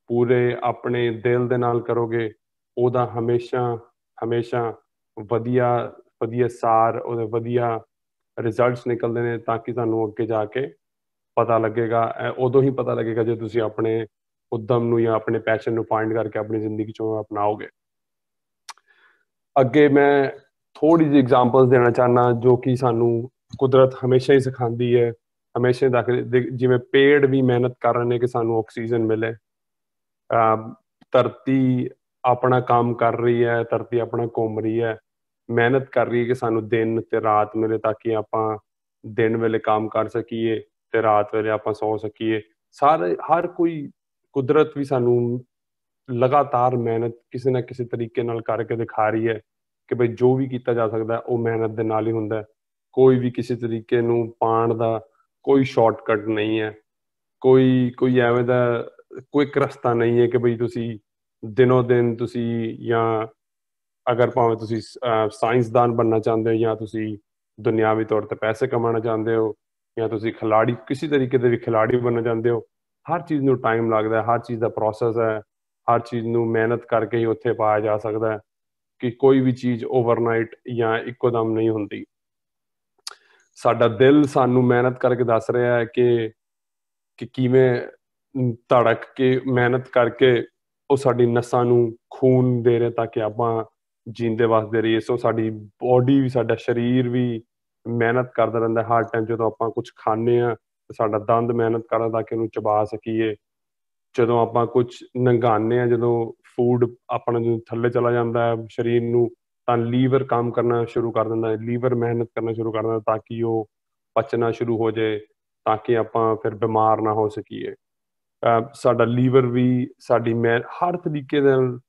ਪੂਰੇ ਆਪਣੇ ਦਿਲ ਦੇ ਨਾਲ ਕਰੋਗੇ, ਉਹਦਾ ਹਮੇਸ਼ਾ ਵਧੀਆ ਸਾਰ, ਉਹਦੇ ਵਧੀਆ ਰਿਜ਼ਲਟਸ ਨਿਕਲਦੇ ਨੇ, ਤਾਂ ਕਿ ਤੁਹਾਨੂੰ ਅੱਗੇ ਜਾ ਕੇ ਪਤਾ ਲੱਗੇਗਾ। ਉਦੋਂ ਹੀ ਪਤਾ ਲੱਗੇਗਾ ਜੇ ਤੁਸੀਂ ਆਪਣੇ ਉਦਮ ਨੂੰ ਜਾਂ ਆਪਣੇ ਪੈਸ਼ਨ ਨੂੰ ਫਾਈਂਡ ਕਰਕੇ ਆਪਣੀ ਜ਼ਿੰਦਗੀ 'ਚੋਂ ਅਪਣਾਓਗੇ। ਅੱਗੇ ਮੈਂ ਥੋੜੀ ਜਿਹੀ ਐਗਜ਼ਾਮਪਲਸ ਦੇਣਾ ਚਾਹੁੰਦਾ ਜੋ ਕਿ ਸਾਨੂੰ ਕੁਦਰਤ ਹਮੇਸ਼ਾ ਹੀ ਸਿਖਾਉਂਦੀ ਹੈ, ਹਮੇਸ਼ਾ ਜਿਵੇਂ ਪੇੜ ਵੀ ਮਿਹਨਤ ਕਰ ਰਹੇ ਨੇ ਕਿ ਸਾਨੂੰ ਆਕਸੀਜਨ ਮਿਲੇ, ਧਰਤੀ ਆਪਣਾ ਕੰਮ ਕਰ ਰਹੀ ਹੈ, ਧਰਤੀ ਆਪਣਾ ਘੁੰਮ ਰਹੀ ਹੈ, ਮਿਹਨਤ ਕਰ ਰਹੀ ਹੈ ਕਿ ਸਾਨੂੰ ਦਿਨ ਤੇ ਰਾਤ ਮਿਲੇ ਤਾਂ ਕਿ ਆਪਾਂ ਦਿਨ ਵੇਲੇ ਕੰਮ ਕਰ ਸਕੀਏ ਤੇ ਰਾਤ ਵੇਲੇ ਆਪਾਂ ਸੌ ਸਕੀਏ। ਹਰ ਕੋਈ ਕੁਦਰਤ ਵੀ ਸਾਨੂੰ ਲਗਾਤਾਰ ਮਿਹਨਤ ਕਿਸੇ ਨਾ ਕਿਸੇ ਤਰੀਕੇ ਨਾਲ ਕਰਕੇ ਦਿਖਾ ਰਹੀ ਹੈ ਕਿ ਬਈ ਜੋ ਵੀ ਕੀਤਾ ਜਾ ਸਕਦਾ ਉਹ ਮਿਹਨਤ ਦੇ ਨਾਲ ਹੀ ਹੁੰਦਾ। ਕੋਈ ਵੀ ਕਿਸੇ ਤਰੀਕੇ ਨੂੰ ਪਾਉਣ ਦਾ ਕੋਈ ਸ਼ਾਰਟਕਟ ਨਹੀਂ ਹੈ, ਕੋਈ ਐਵੇਂ ਦਾ ਕੋਈ ਰਸਤਾ ਨਹੀਂ ਹੈ ਕਿ ਬਈ ਤੁਸੀਂ ਦਿਨੋਂ ਦਿਨ ਤੁਸੀਂ, ਜਾਂ ਅਗਰ ਭਾਵੇਂ ਤੁਸੀਂ ਸਾਇੰਸਦਾਨ ਬਣਨਾ ਚਾਹੁੰਦੇ ਹੋ, ਜਾਂ ਤੁਸੀਂ ਦੁਨਿਆਵੀ ਤੌਰ ਤੇ ਪੈਸੇ ਕਮਾਉਣਾ ਚਾਹੁੰਦੇ ਹੋ, ਜਾਂ ਤੁਸੀਂ ਖਿਲਾੜੀ ਕਿਸੇ ਤਰੀਕੇ ਦੇ ਵੀ ਖਿਲਾੜੀ ਬਣਨਾ ਚਾਹੁੰਦੇ ਹੋ, ਹਰ ਚੀਜ਼ ਨੂੰ ਟਾਈਮ ਲੱਗਦਾ, ਹਰ ਚੀਜ਼ ਦਾ ਪ੍ਰੋਸੈਸ ਹੈ, ਹਰ ਚੀਜ਼ ਨੂੰ ਮਿਹਨਤ ਕਰਕੇ ਹੀ ਉੱਥੇ ਪਾਇਆ ਜਾ ਸਕਦਾ ਹੈ ਕਿ ਕੋਈ ਵੀ ਚੀਜ਼ ਓਵਰਨਾਈਟ ਜਾਂ ਇੱਕੋ ਦਮ ਨਹੀਂ ਹੁੰਦੀ। ਸਾਡਾ ਦਿਲ ਸਾਨੂੰ ਮਿਹਨਤ ਕਰਕੇ ਦੱਸ ਰਿਹਾ ਹੈ ਕਿ ਕਿਵੇਂ ਧੜਕ ਕੇ ਮਿਹਨਤ ਕਰਕੇ ਉਹ ਸਾਡੀ ਨਸਾਂ ਨੂੰ ਖੂਨ ਦੇ ਰਿਹਾ ਤਾਂ ਕਿ ਆਪਾਂ ਜੀਂਦੇ ਵਸਦੇ ਰਹੀਏ। ਸੋ ਸਾਡੀ ਬੋਡੀ ਵੀ, ਸਾਡਾ ਸਰੀਰ ਵੀ ਮਿਹਨਤ ਕਰਦਾ ਰਹਿੰਦਾ ਹਰ ਟਾਈਮ। ਜਦੋਂ ਆਪਾਂ ਕੁਝ ਖਾਂਦੇ ਹਾਂ ਤਾਂ ਸਾਡਾ ਦੰਦ ਮਿਹਨਤ ਕਰਦਾ ਤਾਂ ਕਿ ਉਹਨੂੰ ਚਬਾ ਸਕੀਏ। ਜਦੋਂ ਆਪਾਂ ਕੁਝ ਨੰਗਾਉਂਦੇ ਹਾਂ, ਜਦੋਂ ਫੂਡ ਆਪਣਾ ਜਦੋਂ ਥੱਲੇ ਚਲਾ ਜਾਂਦਾ ਹੈ ਸਰੀਰ ਨੂੰ, ਤਾਂ ਲੀਵਰ ਕੰਮ ਕਰਨਾ ਸ਼ੁਰੂ ਕਰ ਦਿੰਦਾ ਹੈ, ਲੀਵਰ ਮਿਹਨਤ ਕਰਨਾ ਸ਼ੁਰੂ ਕਰ ਦਿੰਦਾ ਤਾਂ ਕਿ ਉਹ ਪਚਣਾ ਸ਼ੁਰੂ ਹੋ ਜਾਏ, ਤਾਂ ਕਿ ਆਪਾਂ ਫਿਰ ਬਿਮਾਰ ਨਾ ਹੋ ਸਕੀਏ। ਸਾਡਾ ਲੀਵਰ ਵੀ ਸਾਡੀ ਹਰ ਤਰੀਕੇ ਨਾਲ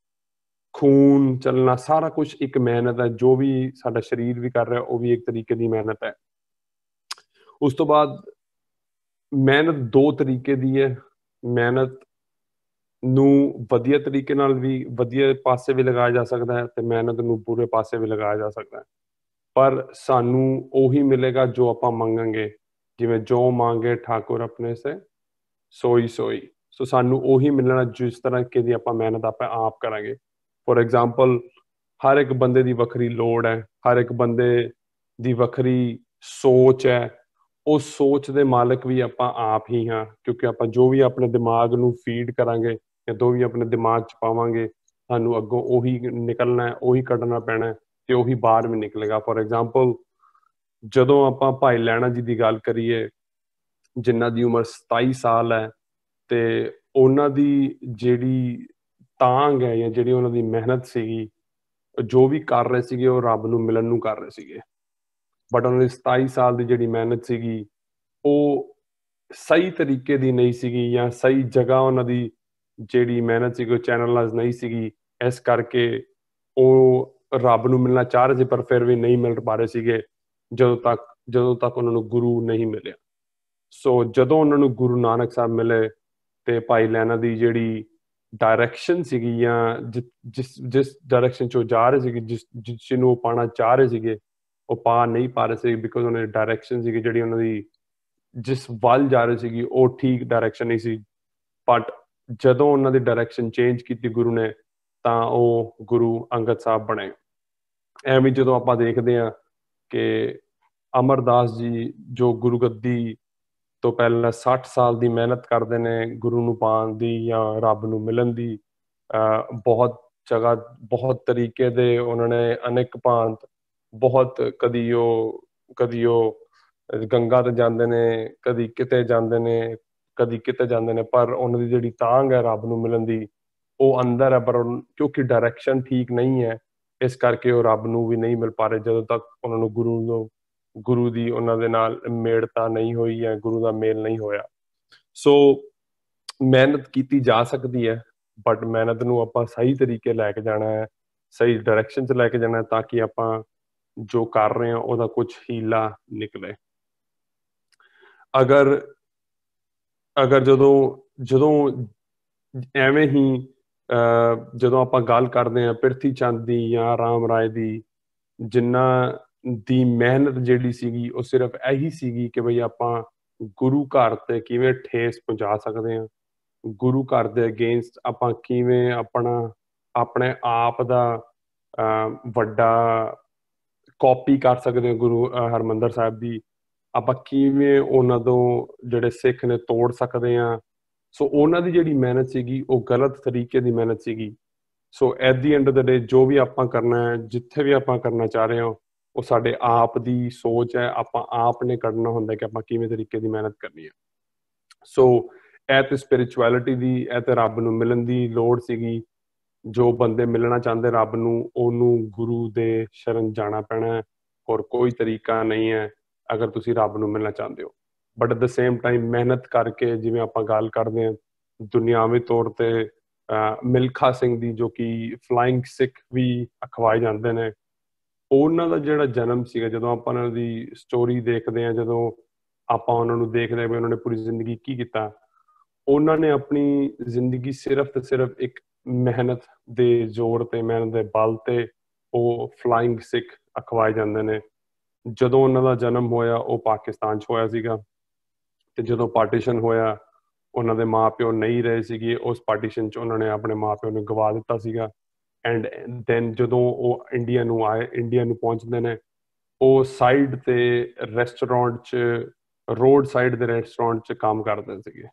ਖੂਨ ਚੱਲਣਾ, ਸਾਰਾ ਕੁਝ ਇੱਕ ਮਿਹਨਤ ਹੈ। ਜੋ ਵੀ ਸਾਡਾ ਸਰੀਰ ਵੀ ਕਰ ਰਿਹਾ ਉਹ ਵੀ ਇੱਕ ਤਰੀਕੇ ਦੀ ਮਿਹਨਤ ਹੈ। ਉਸ ਤੋਂ ਬਾਅਦ ਮਿਹਨਤ ਦੋ ਤਰੀਕੇ ਦੀ ਹੈ। ਮਿਹਨਤ ਨੂੰ ਵਧੀਆ ਤਰੀਕੇ ਨਾਲ ਵੀ, ਵਧੀਆ ਪਾਸੇ ਵੀ ਲਗਾਇਆ ਜਾ ਸਕਦਾ ਹੈ ਤੇ ਮਿਹਨਤ ਨੂੰ ਬੁਰੇ ਪਾਸੇ ਵੀ ਲਗਾਇਆ ਜਾ ਸਕਦਾ ਹੈ। ਪਰ ਸਾਨੂੰ ਉਹੀ ਮਿਲੇਗਾ ਜੋ ਆਪਾਂ ਮੰਗਾਂਗੇ। ਜਿਵੇਂ ਜੋ ਮੰਗੇ ਠਾਕੁਰ ਆਪਣੇ ਸੇ ਸੋਈ। ਸੋ ਸਾਨੂੰ ਉਹੀ ਮਿਲਣਾ ਜਿਸ ਤਰ੍ਹਾਂ ਦੀ ਆਪਾਂ ਮਿਹਨਤ ਆਪਾਂ ਆਪ ਕਰਾਂਗੇ। ਫੋਰ ਐਗਜ਼ਾਮਪਲ, ਹਰ ਇੱਕ ਬੰਦੇ ਦੀ ਵੱਖਰੀ ਲੋੜ ਹੈ, ਹਰ ਇੱਕ ਬੰਦੇ ਦੀ ਵੱਖਰੀ ਸੋਚ ਹੈ। ਉਸ ਸੋਚ ਦੇ ਮਾਲਕ ਵੀ ਆਪਾਂ ਆਪ ਹੀ ਹਾਂ, ਕਿਉਂਕਿ ਆਪਾਂ ਜੋ ਵੀ ਆਪਣੇ ਦਿਮਾਗ ਨੂੰ ਫੀਡ ਕਰਾਂਗੇ ਜਾਂ ਜੋ ਵੀ ਆਪਣੇ ਦਿਮਾਗ 'ਚ ਪਾਵਾਂਗੇ, ਸਾਨੂੰ ਅੱਗੋਂ ਉਹੀ ਨਿਕਲਣਾ, ਉਹੀ ਕੱਢਣਾ ਪੈਣਾ ਤੇ ਉਹੀ ਬਾਹਰ ਵੀ ਨਿਕਲੇਗਾ। ਫੋਰ ਐਗਜ਼ਾਮਪਲ, ਜਦੋਂ ਆਪਾਂ ਭਾਈ ਲਹਿਣਾ ਜੀ ਦੀ ਗੱਲ ਕਰੀਏ, ਜਿਨ੍ਹਾਂ ਦੀ ਉਮਰ 27 ਸਾਲ ਹੈ, ਤੇ ਉਹਨਾਂ ਦੀ ਜਿਹੜੀ ਤਾਂਘ ਹੈ ਜਾਂ ਜਿਹੜੀ ਉਹਨਾਂ ਦੀ ਮਿਹਨਤ ਸੀਗੀ, ਜੋ ਵੀ ਕਰ ਰਹੇ ਸੀਗੇ ਉਹ ਰੱਬ ਨੂੰ ਮਿਲਣ ਨੂੰ ਕਰ ਰਹੇ ਸੀਗੇ। ਬਟ ਉਹਨਾਂ ਦੀ 27 ਸਾਲ ਦੀ ਜਿਹੜੀ ਮਿਹਨਤ ਸੀਗੀ ਉਹ ਸਹੀ ਤਰੀਕੇ ਦੀ ਨਹੀਂ ਸੀਗੀ, ਜਾਂ ਸਹੀ ਜਗ੍ਹਾ ਉਹਨਾਂ ਦੀ ਜਿਹੜੀ ਮਿਹਨਤ ਸੀਗੀ ਉਹ ਚੈਨਲਾਈਜ਼ ਨਹੀਂ ਸੀਗੀ। ਇਸ ਕਰਕੇ ਉਹ ਰੱਬ ਨੂੰ ਮਿਲਣਾ ਚਾਹ ਰਹੇ ਸੀ ਪਰ ਫਿਰ ਵੀ ਨਹੀਂ ਮਿਲ ਪਾ ਰਹੇ ਸੀਗੇ, ਜਦੋਂ ਤੱਕ ਉਹਨਾਂ ਨੂੰ ਗੁਰੂ ਨਹੀਂ ਮਿਲਿਆ। ਸੋ ਜਦੋਂ ਉਹਨਾਂ ਨੂੰ ਗੁਰੂ ਨਾਨਕ ਸਾਹਿਬ ਮਿਲੇ ਤੇ ਭਾਈ ਲਹਿਣਾ ਦੀ ਜਿਹੜੀ ਡਾਇਰੈਕਸ਼ਨ ਸੀਗੀ, ਜਾਂ ਜਿਸ ਡਾਇਰੈਕਸ਼ਨ 'ਚ ਉਹ ਜਾ ਰਹੇ ਸੀਗੇ, ਜਿਸ ਨੂੰ ਉਹ ਪਾਉਣਾ ਚਾਹ ਰਹੇ ਸੀਗੇ, ਉਹ ਪਾ ਨਹੀਂ ਪਾ ਰਹੇ ਸੀ। ਬਿਕੋਜ਼ ਉਹਨਾਂ ਦੀ ਡਾਇਰੈਕਸ਼ਨ ਸੀਗੀ, ਜਿਹੜੀ ਉਹਨਾਂ ਦੀ ਜਿਸ ਵੱਲ ਜਾ ਰਹੀ ਸੀਗੀ, ਉਹ ਠੀਕ ਡਾਇਰੈਕਸ਼ਨ ਨਹੀਂ ਸੀ। ਬਟ ਜਦੋਂ ਉਹਨਾਂ ਦੀ ਡਾਇਰੈਕਸ਼ਨ ਚੇਂਜ ਕੀਤੀ ਗੁਰੂ ਨੇ, ਤਾਂ ਉਹ ਗੁਰੂ ਅੰਗਦ ਸਾਹਿਬ ਬਣੇ। ਐਵੇਂ ਜਦੋਂ ਆਪਾਂ ਦੇਖਦੇ ਹਾਂ ਕਿ ਅਮਰਦਾਸ ਜੀ ਜੋ ਗੁਰੂ ਗੱਦੀ ਤੋਂ ਪਹਿਲਾਂ 60 ਸਾਲ ਦੀ ਮਿਹਨਤ ਕਰਦੇ ਨੇ ਗੁਰੂ ਨੂੰ ਪਾਉਣ ਦੀ ਜਾਂ ਰੱਬ ਨੂੰ ਮਿਲਣ ਦੀ, ਬਹੁਤ ਜਗ੍ਹਾ, ਬਹੁਤ ਤਰੀਕੇ ਦੇ ਉਹਨਾਂ ਨੇ ਅਨੇਕ ਭਾਂਤ, ਬਹੁਤ ਕਦੀ ਉਹ ਗੰਗਾ ਤੇ ਜਾਂਦੇ ਨੇ, ਕਦੀ ਕਿਤੇ ਜਾਂਦੇ ਨੇ, ਕਦੀ ਕਿਤੇ ਜਾਂਦੇ ਨੇ, ਪਰ ਉਹਨਾਂ ਦੀ ਜਿਹੜੀ ਤਾਂਘ ਹੈ ਰੱਬ ਨੂੰ ਮਿਲਣ ਦੀ ਉਹ ਅੰਦਰ ਹੈ। ਪਰ ਕਿਉਂਕਿ ਡਾਇਰੈਕਸ਼ਨ ਠੀਕ ਨਹੀਂ ਹੈ, ਇਸ ਕਰਕੇ ਉਹ ਰੱਬ ਨੂੰ ਵੀ ਨਹੀਂ ਮਿਲ ਪਾ ਰਹੇ ਜਦੋਂ ਤੱਕ ਉਹਨਾਂ ਨੂੰ ਗੁਰੂ ਦੀ ਉਹਨਾਂ ਦੇ ਨਾਲ ਮੇੜਤਾ ਨਹੀਂ ਹੋਈ ਹੈ, ਗੁਰੂ ਦਾ ਮੇਲ ਨਹੀਂ ਹੋਇਆ। ਸੋ ਮਿਹਨਤ ਕੀਤੀ ਜਾ ਸਕਦੀ ਹੈ, ਬਟ ਮਿਹਨਤ ਨੂੰ ਆਪਾਂ ਸਹੀ ਤਰੀਕੇ ਲੈ ਕੇ ਜਾਣਾ ਹੈ, ਸਹੀ ਡਾਇਰੈਕਸ਼ਨ 'ਚ ਲੈ ਕੇ ਜਾਣਾ, ਤਾਂ ਕਿ ਆਪਾਂ ਜੋ ਕਰ ਰਹੇ ਹਾਂ ਉਹਦਾ ਕੁਝ ਹੀਲਾ ਨਿਕਲੇ। ਅਗਰ ਜਦੋਂ ਐਵੇਂ ਹੀ ਜਦੋਂ ਆਪਾਂ ਗੱਲ ਕਰਦੇ ਹਾਂ ਪ੍ਰਿਥੀ ਚੰਦ ਦੀ ਜਾਂ ਰਾਮ ਰਾਏ ਦੀ, ਜਿਨ੍ਹਾਂ ਦੀ ਮਿਹਨਤ ਜਿਹੜੀ ਸੀਗੀ ਉਹ ਸਿਰਫ ਇਹੀ ਸੀਗੀ ਕਿ ਬਈ ਆਪਾਂ ਗੁਰੂ ਘਰ ਤੇ ਕਿਵੇਂ ਠੇਸ ਪਹੁੰਚਾ ਸਕਦੇ ਹਾਂ, ਗੁਰੂ ਘਰ ਦੇ ਅਗੇਂਸਟ ਆਪਾਂ ਕਿਵੇਂ ਆਪਣੇ ਆਪ ਦਾ ਵੱਡਾ ਕਾਪੀ ਕਰ ਸਕਦੇ ਹਾਂ ਗੁਰੂ ਹਰਿਮੰਦਰ ਸਾਹਿਬ ਦੀ, ਆਪਾਂ ਕਿਵੇਂ ਉਹਨਾਂ ਤੋਂ ਜਿਹੜੇ ਸਿੱਖ ਨੇ ਤੋੜ ਸਕਦੇ ਹਾਂ। ਸੋ ਉਹਨਾਂ ਦੀ ਜਿਹੜੀ ਮਿਹਨਤ ਸੀਗੀ ਉਹ ਗਲਤ ਤਰੀਕੇ ਦੀ ਮਿਹਨਤ ਸੀਗੀ। So at the end of the day ਜੋ ਵੀ ਆਪਾਂ ਕਰਨਾ ਹੈ, ਜਿੱਥੇ ਵੀ ਆਪਾਂ ਕਰਨਾ ਚਾਹ ਰਹੇ ਹਾਂ, ਉਹ ਸਾਡੇ ਆਪ ਦੀ ਸੋਚ ਹੈ, ਆਪਾਂ ਆਪ ਨੇ ਕੱਢਣਾ ਹੁੰਦਾ ਕਿ ਆਪਾਂ ਕਿਵੇਂ ਤਰੀਕੇ ਦੀ ਮਿਹਨਤ ਕਰਨੀ ਹੈ। ਸੋ ਇਹ ਤੇ ਸਪਿਰਿਚੁਅਲਿਟੀ ਦੀ, ਇਹ ਤੇ ਰੱਬ ਨੂੰ ਮਿਲਣ ਦੀ ਲੋੜ ਸੀਗੀ। ਜੋ ਬੰਦੇ ਮਿਲਣਾ ਚਾਹੁੰਦੇ ਰੱਬ ਨੂੰ, ਉਹਨੂੰ ਗੁਰੂ ਦੇ ਸ਼ਰਨ ਜਾਣਾ ਪੈਣਾ ਹੈ, ਹੋਰ ਕੋਈ ਤਰੀਕਾ ਨਹੀਂ ਹੈ ਅਗਰ ਤੁਸੀਂ ਰੱਬ ਨੂੰ ਮਿਲਣਾ ਚਾਹੁੰਦੇ ਹੋ। But at the same time ਮਿਹਨਤ ਕਰਕੇ, ਜਿਵੇਂ ਆਪਾਂ ਗੱਲ ਕਰਦੇ ਹਾਂ ਦੁਨਿਆਵੀ ਤੌਰ ਤੇ ਮਿਲਖਾ ਸਿੰਘ ਦੀ, ਜੋ ਕਿ ਫਲਾਇੰਗ ਸਿੱਖ ਵੀ ਅਖਵਾਏ ਜਾਂਦੇ ਨੇ, ਉਹਨਾਂ ਦਾ ਜਿਹੜਾ ਜਨਮ ਸੀਗਾ, ਜਦੋਂ ਆਪਾਂ ਉਹਨਾਂ ਦੀ ਸਟੋਰੀ ਦੇਖਦੇ ਹਾਂ, ਜਦੋਂ ਆਪਾਂ ਉਹਨਾਂ ਨੂੰ ਦੇਖਦੇ ਹਾਂ ਵੀ ਉਹਨਾਂ ਨੇ ਪੂਰੀ ਜ਼ਿੰਦਗੀ ਕੀ ਕੀਤਾ, ਉਹਨਾਂ ਨੇ ਆਪਣੀ ਜ਼ਿੰਦਗੀ ਸਿਰਫ ਤੇ ਸਿਰਫ ਇੱਕ ਮਿਹਨਤ ਦੇ ਜ਼ੋਰ ਤੇ, ਮਿਹਨਤ ਦੇ ਬਲ ਤੇ ਉਹ ਫਲਾਇੰਗ ਸਿੱਖ ਅਖਵਾਏ ਜਾਂਦੇ ਨੇ। ਜਦੋਂ ਉਹਨਾਂ ਦਾ ਜਨਮ ਹੋਇਆ ਉਹ ਪਾਕਿਸਤਾਨ 'ਚ ਹੋਇਆ ਸੀਗਾ, ਤੇ ਜਦੋਂ ਪਾਰਟੀਸ਼ਨ ਹੋਇਆ ਉਹਨਾਂ ਦੇ ਮਾਂ-ਪਿਓ ਨਹੀਂ ਰਹੇ ਸੀਗੇ ਉਸ ਪਾਰਟੀਸ਼ਨ 'ਚ, ਉਹਨਾਂ ਨੇ ਆਪਣੇ ਮਾਂ-ਪਿਓ ਨੂੰ ਗਵਾ ਦਿੱਤਾ ਸੀਗਾ। ਐਂਡ ਦੈਨ ਜਦੋਂ ਉਹ ਇੰਡੀਆ ਨੂੰ ਆਏ, ਇੰਡੀਆ ਨੂੰ ਪਹੁੰਚਦੇ ਨੇ, ਉਹ ਸਾਈਡ ਤੇ ਰੈਸਟੋਰੈਂਟ 'ਚ, ਰੋਡ ਸਾਈਡ ਦੇ ਰੈਸਟੋਰੈਂਟ 'ਚ ਕੰਮ ਕਰਦੇ ਸੀਗੇ।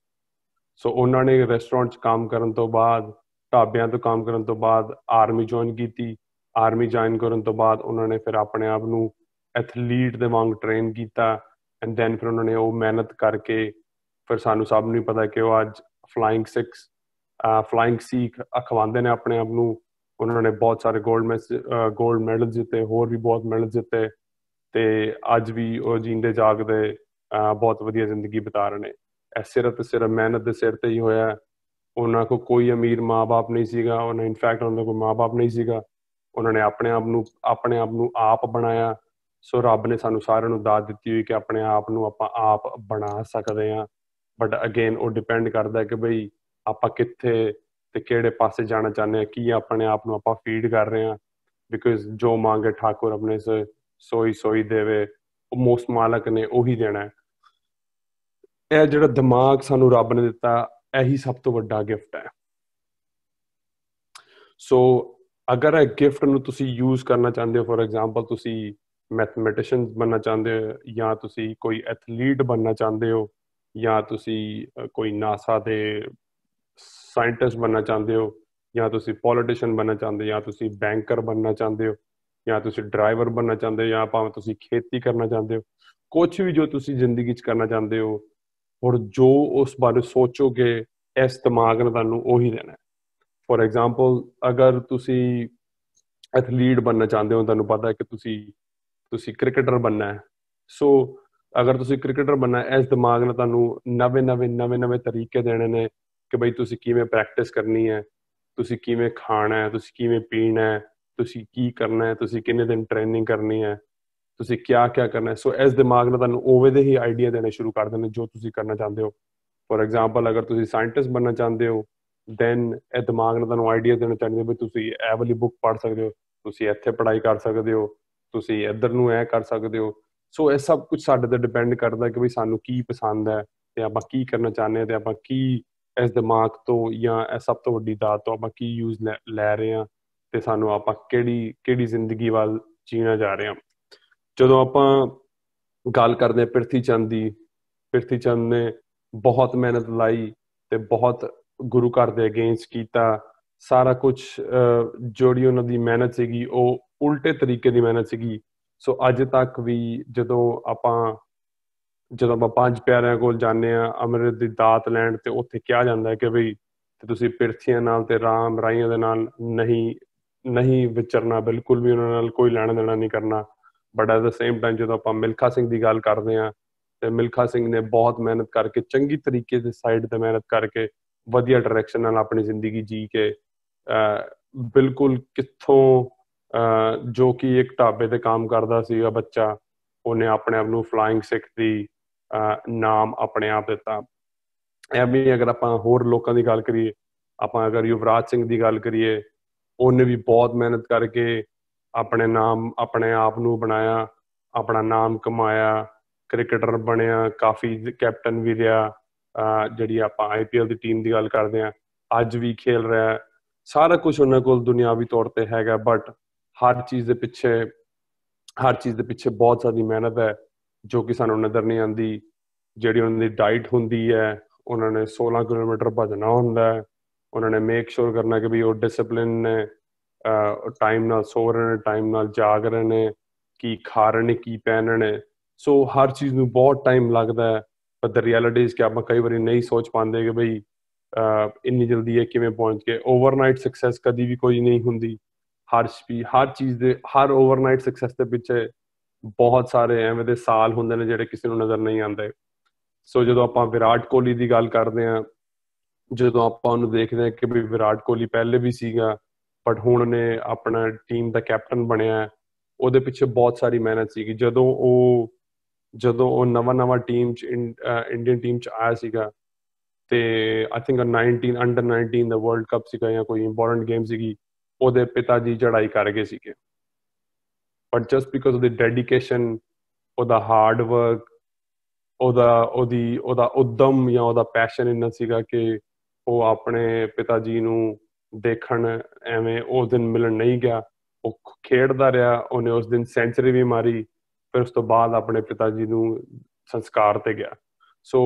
ਸੋ ਉਹਨਾਂ ਨੇ ਰੈਸਟੋਰੈਂਟ 'ਚ ਕੰਮ ਕਰਨ ਤੋਂ ਬਾਅਦ, ਢਾਬਿਆਂ ਤੋਂ ਕੰਮ ਕਰਨ ਤੋਂ ਬਾਅਦ ਆਰਮੀ ਜੁਆਇਨ ਕੀਤੀ। ਆਰਮੀ ਜੁਆਇਨ ਕਰਨ ਤੋਂ ਬਾਅਦ ਉਹਨਾਂ ਨੇ ਫਿਰ ਆਪਣੇ ਆਪ ਨੂੰ ਐਥਲੀਟ ਦੇ ਵਾਂਗ ਟ੍ਰੇਨ ਕੀਤਾ। ਐਂਡ ਦੈਨ ਫਿਰ ਉਹਨਾਂ ਨੇ ਉਹ ਮਿਹਨਤ ਕਰਕੇ, ਫਿਰ ਸਾਨੂੰ ਸਭ ਨੂੰ ਪਤਾ ਕਿ ਉਹ ਅੱਜ ਫਲਾਇੰਗ ਸਿੱਖ ਅਖਵਾਉਂਦੇ ਨੇ ਆਪਣੇ ਆਪ ਨੂੰ। ਉਹਨਾਂ ਨੇ ਬਹੁਤ ਸਾਰੇ ਗੋਲਡ ਮੈਡਲ ਜਿੱਤੇ, ਹੋਰ ਵੀ ਬਹੁਤ ਮੈਡਲ ਜਿੱਤੇ, ਤੇ ਅੱਜ ਵੀ ਉਹ ਜੀਂਦੇ ਜਾਗਦੇ ਬਹੁਤ ਵਧੀਆ ਜ਼ਿੰਦਗੀ ਬਿਤਾ ਰਹੇ ਨੇ। ਇਹ ਸਿਰਫ ਤੇ ਸਿਰਫ ਮਿਹਨਤ ਦੇ ਸਿਰ ਤੇ ਹੀ ਹੋਇਆ। ਉਹਨਾਂ ਕੋਲ ਕੋਈ ਅਮੀਰ ਮਾਂ-ਬਾਪ ਨਹੀਂ ਸੀਗਾ, ਉਹਨਾਂ ਇਨਫੈਕਟ ਉਹਨਾਂ ਦਾ ਕੋਈ ਮਾਂ-ਬਾਪ ਨਹੀਂ ਸੀਗਾ। ਉਹਨਾਂ ਨੇ ਆਪਣੇ ਆਪ ਨੂੰ ਆਪ ਬਣਾਇਆ। ਸੋ ਰੱਬ ਨੇ ਸਾਨੂੰ ਸਾਰਿਆਂ ਨੂੰ ਦਾਤ ਦਿੱਤੀ ਹੋਈ ਕਿ ਆਪਣੇ ਆਪ ਨੂੰ ਆਪਾਂ ਆਪ ਬਣਾ ਸਕਦੇ ਹਾਂ। ਬਟ ਅਗੇਨ ਉਹ ਡਿਪੈਂਡ ਕਰਦਾ ਕਿ ਬਈ ਆਪਾਂ ਕਿੱਥੇ ਤੇ ਕਿਹੜੇ ਪਾਸੇ ਜਾਣਾ ਚਾਹੁੰਦੇ ਹਾਂ, ਕੀ ਆਪਣੇ ਆਪ ਨੂੰ ਆਪਾਂ ਫੀਡ ਕਰ ਰਹੇ ਹਾਂ। ਬਿਕੋਜ਼ ਜੋ ਮੰਗੇ ਠਾਕੁਰ ਆਪਣੇ ਸੋਈ ਦੇਵੇ, ਉਹ ਮੋਸਟ ਮਾਲਕ ਨੇ ਉਹੀ ਦੇਣਾ ਹੈ। ਇਹ ਜਿਹੜਾ ਦਿਮਾਗ ਸਾਨੂੰ ਰੱਬ ਨੇ ਦਿੱਤਾ, ਇਹੀ ਸਭ ਤੋਂ ਵੱਡਾ ਗਿਫਟ ਹੈ। ਸੋ ਅਗਰ ਇਹ ਗਿਫਟ ਨੂੰ ਤੁਸੀਂ ਯੂਜ਼ ਕਰਨਾ ਚਾਹੁੰਦੇ ਹੋ, ਫੋਰ ਐਗਜ਼ਾਮਪਲ ਤੁਸੀਂ ਮੈਥਮੈਟੀਸ਼ੀਅਨ ਬਣਨਾ ਚਾਹੁੰਦੇ ਹੋ, ਜਾਂ ਤੁਸੀਂ ਕੋਈ ਐਥਲੀਟ ਬਣਨਾ ਚਾਹੁੰਦੇ ਹੋ, ਜਾਂ ਤੁਸੀਂ ਕੋਈ ਨਾਸਾ ਦੇ ਸਾਇੰਟਿਸਟ ਬਣਨਾ ਚਾਹੁੰਦੇ ਹੋ, ਜਾਂ ਤੁਸੀਂ ਪੋਲੀਟੀਸ਼ੀਅਨ ਬਣਨਾ ਚਾਹੁੰਦੇ ਹੋ, ਜਾਂ ਤੁਸੀਂ ਬੈਂਕਰ ਬਣਨਾ ਚਾਹੁੰਦੇ ਹੋ, ਜਾਂ ਤੁਸੀਂ ਡਰਾਈਵਰ ਬਣਨਾ ਚਾਹੁੰਦੇ ਹੋ, ਜਾਂ ਭਾਵੇਂ ਤੁਸੀਂ ਖੇਤੀ ਕਰਨਾ ਚਾਹੁੰਦੇ ਹੋ, ਕੁਛ ਵੀ ਜੋ ਤੁਸੀਂ ਜ਼ਿੰਦਗੀ 'ਚ ਕਰਨਾ ਚਾਹੁੰਦੇ ਹੋ, ਔਰ ਜੋ ਉਸ ਬਾਰੇ ਸੋਚੋਗੇ, ਇਸ ਦਿਮਾਗ ਨੇ ਤੁਹਾਨੂੰ ਉਹੀ ਦੇਣਾ। ਫੋਰ ਐਗਜ਼ਾਮਪਲ ਅਗਰ ਤੁਸੀਂ ਐਥਲੀਟ ਬਣਨਾ ਚਾਹੁੰਦੇ ਹੋ, ਤੁਹਾਨੂੰ ਪਤਾ ਹੈ ਕਿ ਤੁਸੀਂ ਕ੍ਰਿਕਟਰ ਬਣਨਾ ਹੈ। ਸੋ ਅਗਰ ਤੁਸੀਂ ਕ੍ਰਿਕਟਰ ਬਣਨਾ ਹੈ, ਇਸ ਦਿਮਾਗ ਨੇ ਤੁਹਾਨੂੰ ਨਵੇਂ ਤਰੀਕੇ ਦੇਣੇ ਨੇ ਕਿ ਬਈ ਤੁਸੀਂ ਕਿਵੇਂ ਪ੍ਰੈਕਟਿਸ ਕਰਨੀ ਹੈ, ਤੁਸੀਂ ਕਿਵੇਂ ਖਾਣਾ ਹੈ, ਤੁਸੀਂ ਕਿਵੇਂ ਪੀਣਾ ਹੈ, ਤੁਸੀਂ ਕੀ ਕਰਨਾ ਹੈ, ਤੁਸੀਂ ਕਿੰਨੇ ਦਿਨ ਟ੍ਰੇਨਿੰਗ ਕਰਨੀ ਹੈ, ਤੁਸੀਂ ਕਿਆ ਕਰਨਾ ਹੈ। ਸੋ ਇਸ ਦਿਮਾਗ ਨੇ ਤੁਹਾਨੂੰ ਉਵੇਂ ਦੇ ਹੀ ਆਈਡੀਆ ਦੇਣੇ ਸ਼ੁਰੂ ਕਰ ਦੇਣੇ ਜੋ ਤੁਸੀਂ ਕਰਨਾ ਚਾਹੁੰਦੇ ਹੋ। ਫੋਰ ਐਗਜ਼ਾਮਪਲ ਅਗਰ ਤੁਸੀਂ ਸਾਇੰਟਿਸਟ ਬਣਨਾ ਚਾਹੁੰਦੇ ਹੋ, ਦੈਨ ਇਹ ਦਿਮਾਗ ਨੇ ਤੁਹਾਨੂੰ ਆਈਡੀਆ ਦੇਣਾ ਚਾਹੁੰਦੇ ਹੋ ਵੀ ਤੁਸੀਂ ਇਹ ਵਾਲੀ ਬੁੱਕ ਪੜ੍ਹ ਸਕਦੇ ਹੋ, ਤੁਸੀਂ ਇੱਥੇ ਪੜ੍ਹਾਈ ਕਰ ਸਕਦੇ ਹੋ, ਤੁਸੀਂ ਇੱਧਰ ਨੂੰ ਇਹ ਕਰ ਸਕਦੇ ਹੋ। ਸੋ ਇਹ ਸਭ ਕੁਝ ਸਾਡੇ 'ਤੇ ਡਿਪੈਂਡ ਕਰਦਾ ਕਿ ਵੀ ਸਾਨੂੰ ਕੀ ਪਸੰਦ ਹੈ ਤੇ ਆਪਾਂ ਕੀ ਕਰਨਾ ਚਾਹੁੰਦੇ ਹਾਂ, ਤੇ ਆਪਾਂ ਕੀ ਇਸ ਦਿਮਾਗ ਤੋਂ ਜਾਂ ਇਹ ਸਭ ਤੋਂ ਵੱਡੀ ਦਾਤ ਤੋਂ ਆਪਾਂ ਕੀ ਯੂਜ਼ ਲੈ ਰਹੇ ਹਾਂ, ਤੇ ਸਾਨੂੰ ਆਪਾਂ ਕਿਹੜੀ ਜ਼ਿੰਦਗੀ ਵੱਲ ਜੀਣਾ ਜਾ ਰਹੇ ਹਾਂ। ਜਦੋਂ ਆਪਾਂ ਗੱਲ ਕਰਦੇ ਹਾਂ ਪ੍ਰਿਥੀ ਚੰਦ ਦੀ, ਪ੍ਰਿਥੀ ਚੰਦ ਨੇ ਬਹੁਤ ਮਿਹਨਤ ਲਾਈ ਤੇ ਬਹੁਤ ਗੁਰੂ ਘਰ ਦੇ ਅਗੇਂਸਟ ਕੀਤਾ। ਸਾਰਾ ਕੁਛ ਜਿਹੜੀ ਉਹਨਾਂ ਦੀ ਮਿਹਨਤ ਸੀਗੀ ਉਹ ਉਲਟੇ ਤਰੀਕੇ ਦੀ ਮਿਹਨਤ ਸੀਗੀ। ਸੋ ਅੱਜ ਤੱਕ ਵੀ ਜਦੋਂ ਆਪਾਂ ਪੰਜ ਪਿਆਰਿਆਂ ਕੋਲ ਜਾਂਦੇ ਹਾਂ ਅੰਮ੍ਰਿਤ ਦੀ ਦਾਤ ਲੈਣ, ਤੇ ਉੱਥੇ ਕਿਹਾ ਜਾਂਦਾ ਹੈ ਕਿ ਬਈ ਤੇ ਤੁਸੀਂ ਪਿਰਥੀਆਂ ਨਾਲ ਤੇ ਰਾਮ ਰਾਈਆਂ ਦੇ ਨਾਲ ਨਹੀਂ ਵਿਚਰਨਾ, ਬਿਲਕੁਲ ਵੀ ਉਹਨਾਂ ਨਾਲ ਕੋਈ ਲੈਣਾ ਦੇਣਾ ਨਹੀਂ ਕਰਨਾ। But at the same time ਜਦੋਂ ਆਪਾਂ ਮਿਲਖਾ ਸਿੰਘ ਦੀ ਗੱਲ ਕਰਦੇ ਹਾਂ, ਤੇ ਮਿਲਖਾ ਸਿੰਘ ਨੇ ਬਹੁਤ ਮਿਹਨਤ ਕਰਕੇ, ਚੰਗੀ ਤਰੀਕੇ ਦੇ ਸਾਈਡ ਤੇ ਮਿਹਨਤ ਕਰਕੇ, ਵਧੀਆ ਡਾਇਰੈਕਸ਼ਨ ਨਾਲ ਆਪਣੀ ਜ਼ਿੰਦਗੀ ਜੀ ਕੇ, ਬਿਲਕੁਲ ਕਿੱਥੋਂ ਜੋ ਕਿ ਇੱਕ ਢਾਬੇ ਤੇ ਕੰਮ ਕਰਦਾ ਸੀਗਾ ਬੱਚਾ, ਉਹਨੇ ਆਪਣੇ ਆਪ ਨੂੰ ਫਲਾਇੰਗ ਸਿੱਖ ਦੀ ਨਾਮ ਆਪਣੇ ਆਪ ਦਿੱਤਾ। ਐਵੇਂ ਅਗਰ ਆਪਾਂ ਹੋਰ ਲੋਕਾਂ ਦੀ ਗੱਲ ਕਰੀਏ, ਆਪਾਂ ਅਗਰ ਯੁਵਰਾਜ ਸਿੰਘ ਦੀ ਗੱਲ ਕਰੀਏ, ਉਹਨੇ ਵੀ ਬਹੁਤ ਮਿਹਨਤ ਕਰਕੇ ਆਪਣੇ ਆਪ ਨੂੰ ਬਣਾਇਆ, ਆਪਣਾ ਨਾਮ ਕਮਾਇਆ, ਕ੍ਰਿਕਟਰ ਬਣਿਆ, ਕਾਫੀ ਕੈਪਟਨ ਵੀ ਰਿਹਾ। ਜਿਹੜੀ ਆਪਾਂ IPL ਦੀ ਟੀਮ ਦੀ ਗੱਲ ਕਰਦੇ ਹਾਂ, ਅੱਜ ਵੀ ਖੇਲ ਰਿਹਾ। ਸਾਰਾ ਕੁਝ ਉਹਨਾਂ ਕੋਲ ਦੁਨਿਆਵੀ ਤੌਰ ਤੇ ਹੈਗਾ, ਬਟ ਹਰ ਚੀਜ਼ ਦੇ ਪਿੱਛੇ ਬਹੁਤ ਸਾਰੀ ਮਿਹਨਤ ਹੈ ਜੋ ਕਿ ਸਾਨੂੰ ਨਜ਼ਰ ਨਹੀਂ ਆਉਂਦੀ। ਜਿਹੜੀ ਉਹਨਾਂ ਦੀ ਡਾਈਟ ਹੁੰਦੀ ਹੈ, ਉਹਨਾਂ ਨੇ 16 ਕਿਲੋਮੀਟਰ ਭੱਜਣਾ ਹੁੰਦਾ ਹੈ, ਉਹਨਾਂ ਨੇ ਮੇਕ ਸ਼ੋਰ ਕਰਨਾ ਕਿ ਵੀ ਉਹ ਡਿਸਪਲਿਨ ਨੇ, ਟਾਈਮ ਨਾਲ ਸੋ ਰਹੇ ਨੇ, ਟਾਈਮ ਨਾਲ ਜਾਗ ਰਹੇ ਨੇ, ਕੀ ਖਾ ਰਹੇ ਨੇ, ਕੀ ਪਹਿਨ ਰਹੇ ਨੇ। ਸੋ ਹਰ ਚੀਜ਼ ਨੂੰ ਬਹੁਤ ਟਾਈਮ ਲੱਗਦਾ ਹੈ। ਪਰ ਦ ਰਿਐਲਿਟੀ ਇਸ ਕਿ ਆਪਾਂ ਕਈ ਵਾਰੀ ਨਹੀਂ ਸੋਚ ਪਾਉਂਦੇ ਕਿ ਬਈ ਇੰਨੀ ਜਲਦੀ ਇਹ ਕਿਵੇਂ ਪਹੁੰਚ ਗਏ। ਓਵਰਨਾਈਟ ਸਕਸੈਸ ਕਦੀ ਵੀ ਕੋਈ ਨਹੀਂ ਹੁੰਦੀ। ਹਰ ਓਵਰਨਾਈਟ ਸਕਸੈਸ ਦੇ ਪਿੱਛੇ ਬਹੁਤ ਸਾਰੇ ਐਵੇਂ ਦੇ ਸਾਲ ਹੁੰਦੇ ਨੇ ਜਿਹੜੇ ਕਿਸੇ ਨੂੰ ਨਜ਼ਰ ਨਹੀਂ ਆਉਂਦੇ। ਸੋ ਜਦੋਂ ਆਪਾਂ ਵਿਰਾਟ ਕੋਹਲੀ ਦੀ ਗੱਲ ਕਰਦੇ ਹਾਂ, ਜਦੋਂ ਆਪਾਂ ਉਹਨੂੰ ਦੇਖਦੇ ਹਾਂ ਕਿ ਵੀ ਵਿਰਾਟ ਕੋਹਲੀ ਪਹਿਲੇ ਵੀ ਸੀਗਾ, ਬਟ ਹੁਣ ਉਹਨੇ ਆਪਣਾ ਟੀਮ ਦਾ ਕੈਪਟਨ ਬਣਿਆ, ਉਹਦੇ ਪਿੱਛੇ ਬਹੁਤ ਸਾਰੀ ਮਿਹਨਤ ਸੀਗੀ। ਜਦੋਂ ਉਹ ਨਵਾਂ ਟੀਮ 'ਚ ਇੰਡੀਅਨ ਟੀਮ 'ਚ ਆਇਆ ਸੀਗਾ, ਤੇ I think under 19 the world cup ਸੀਗਾ ਜਾਂ ਕੋਈ ਇੰਪੋਰਟੈਂਟ ਗੇਮ ਸੀਗੀ, ਉਹਦੇ ਪਿਤਾ ਜੀ ਚੜ੍ਹਾਈ ਕਰ ਗਏ ਸੀਗੇ। ਬਟ ਜਸਟ ਬਿਕੋਜ਼ ਉਹਦੀ ਡੈਡੀਕੇਸ਼ਨ, ਉਹਦਾ ਹਾਰਡ ਵਰਕ, ਉਹਦਾ ਉਦਮ ਜਾਂ ਉਹਦਾ ਪੈਸ਼ਨ ਇੰਨਾ ਸੀਗਾ ਕਿ ਉਹ ਆਪਣੇ ਪਿਤਾ ਜੀ ਨੂੰ ਦੇਖਣ ਐਵੇਂ ਉਸ ਦਿਨ ਮਿਲਣ ਨਹੀਂ ਗਿਆ। ਉਹ ਖੇਡਦਾ ਰਿਹਾ, ਉਹਨੇ ਉਸ ਦਿਨ ਸੈਂਚੁਰੀ ਵੀ ਮਾਰੀ, ਫਿਰ ਉਸ ਤੋਂ ਬਾਅਦ ਆਪਣੇ ਪਿਤਾ ਜੀ ਨੂੰ ਸੰਸਕਾਰ ਤੇ ਗਿਆ। ਸੋ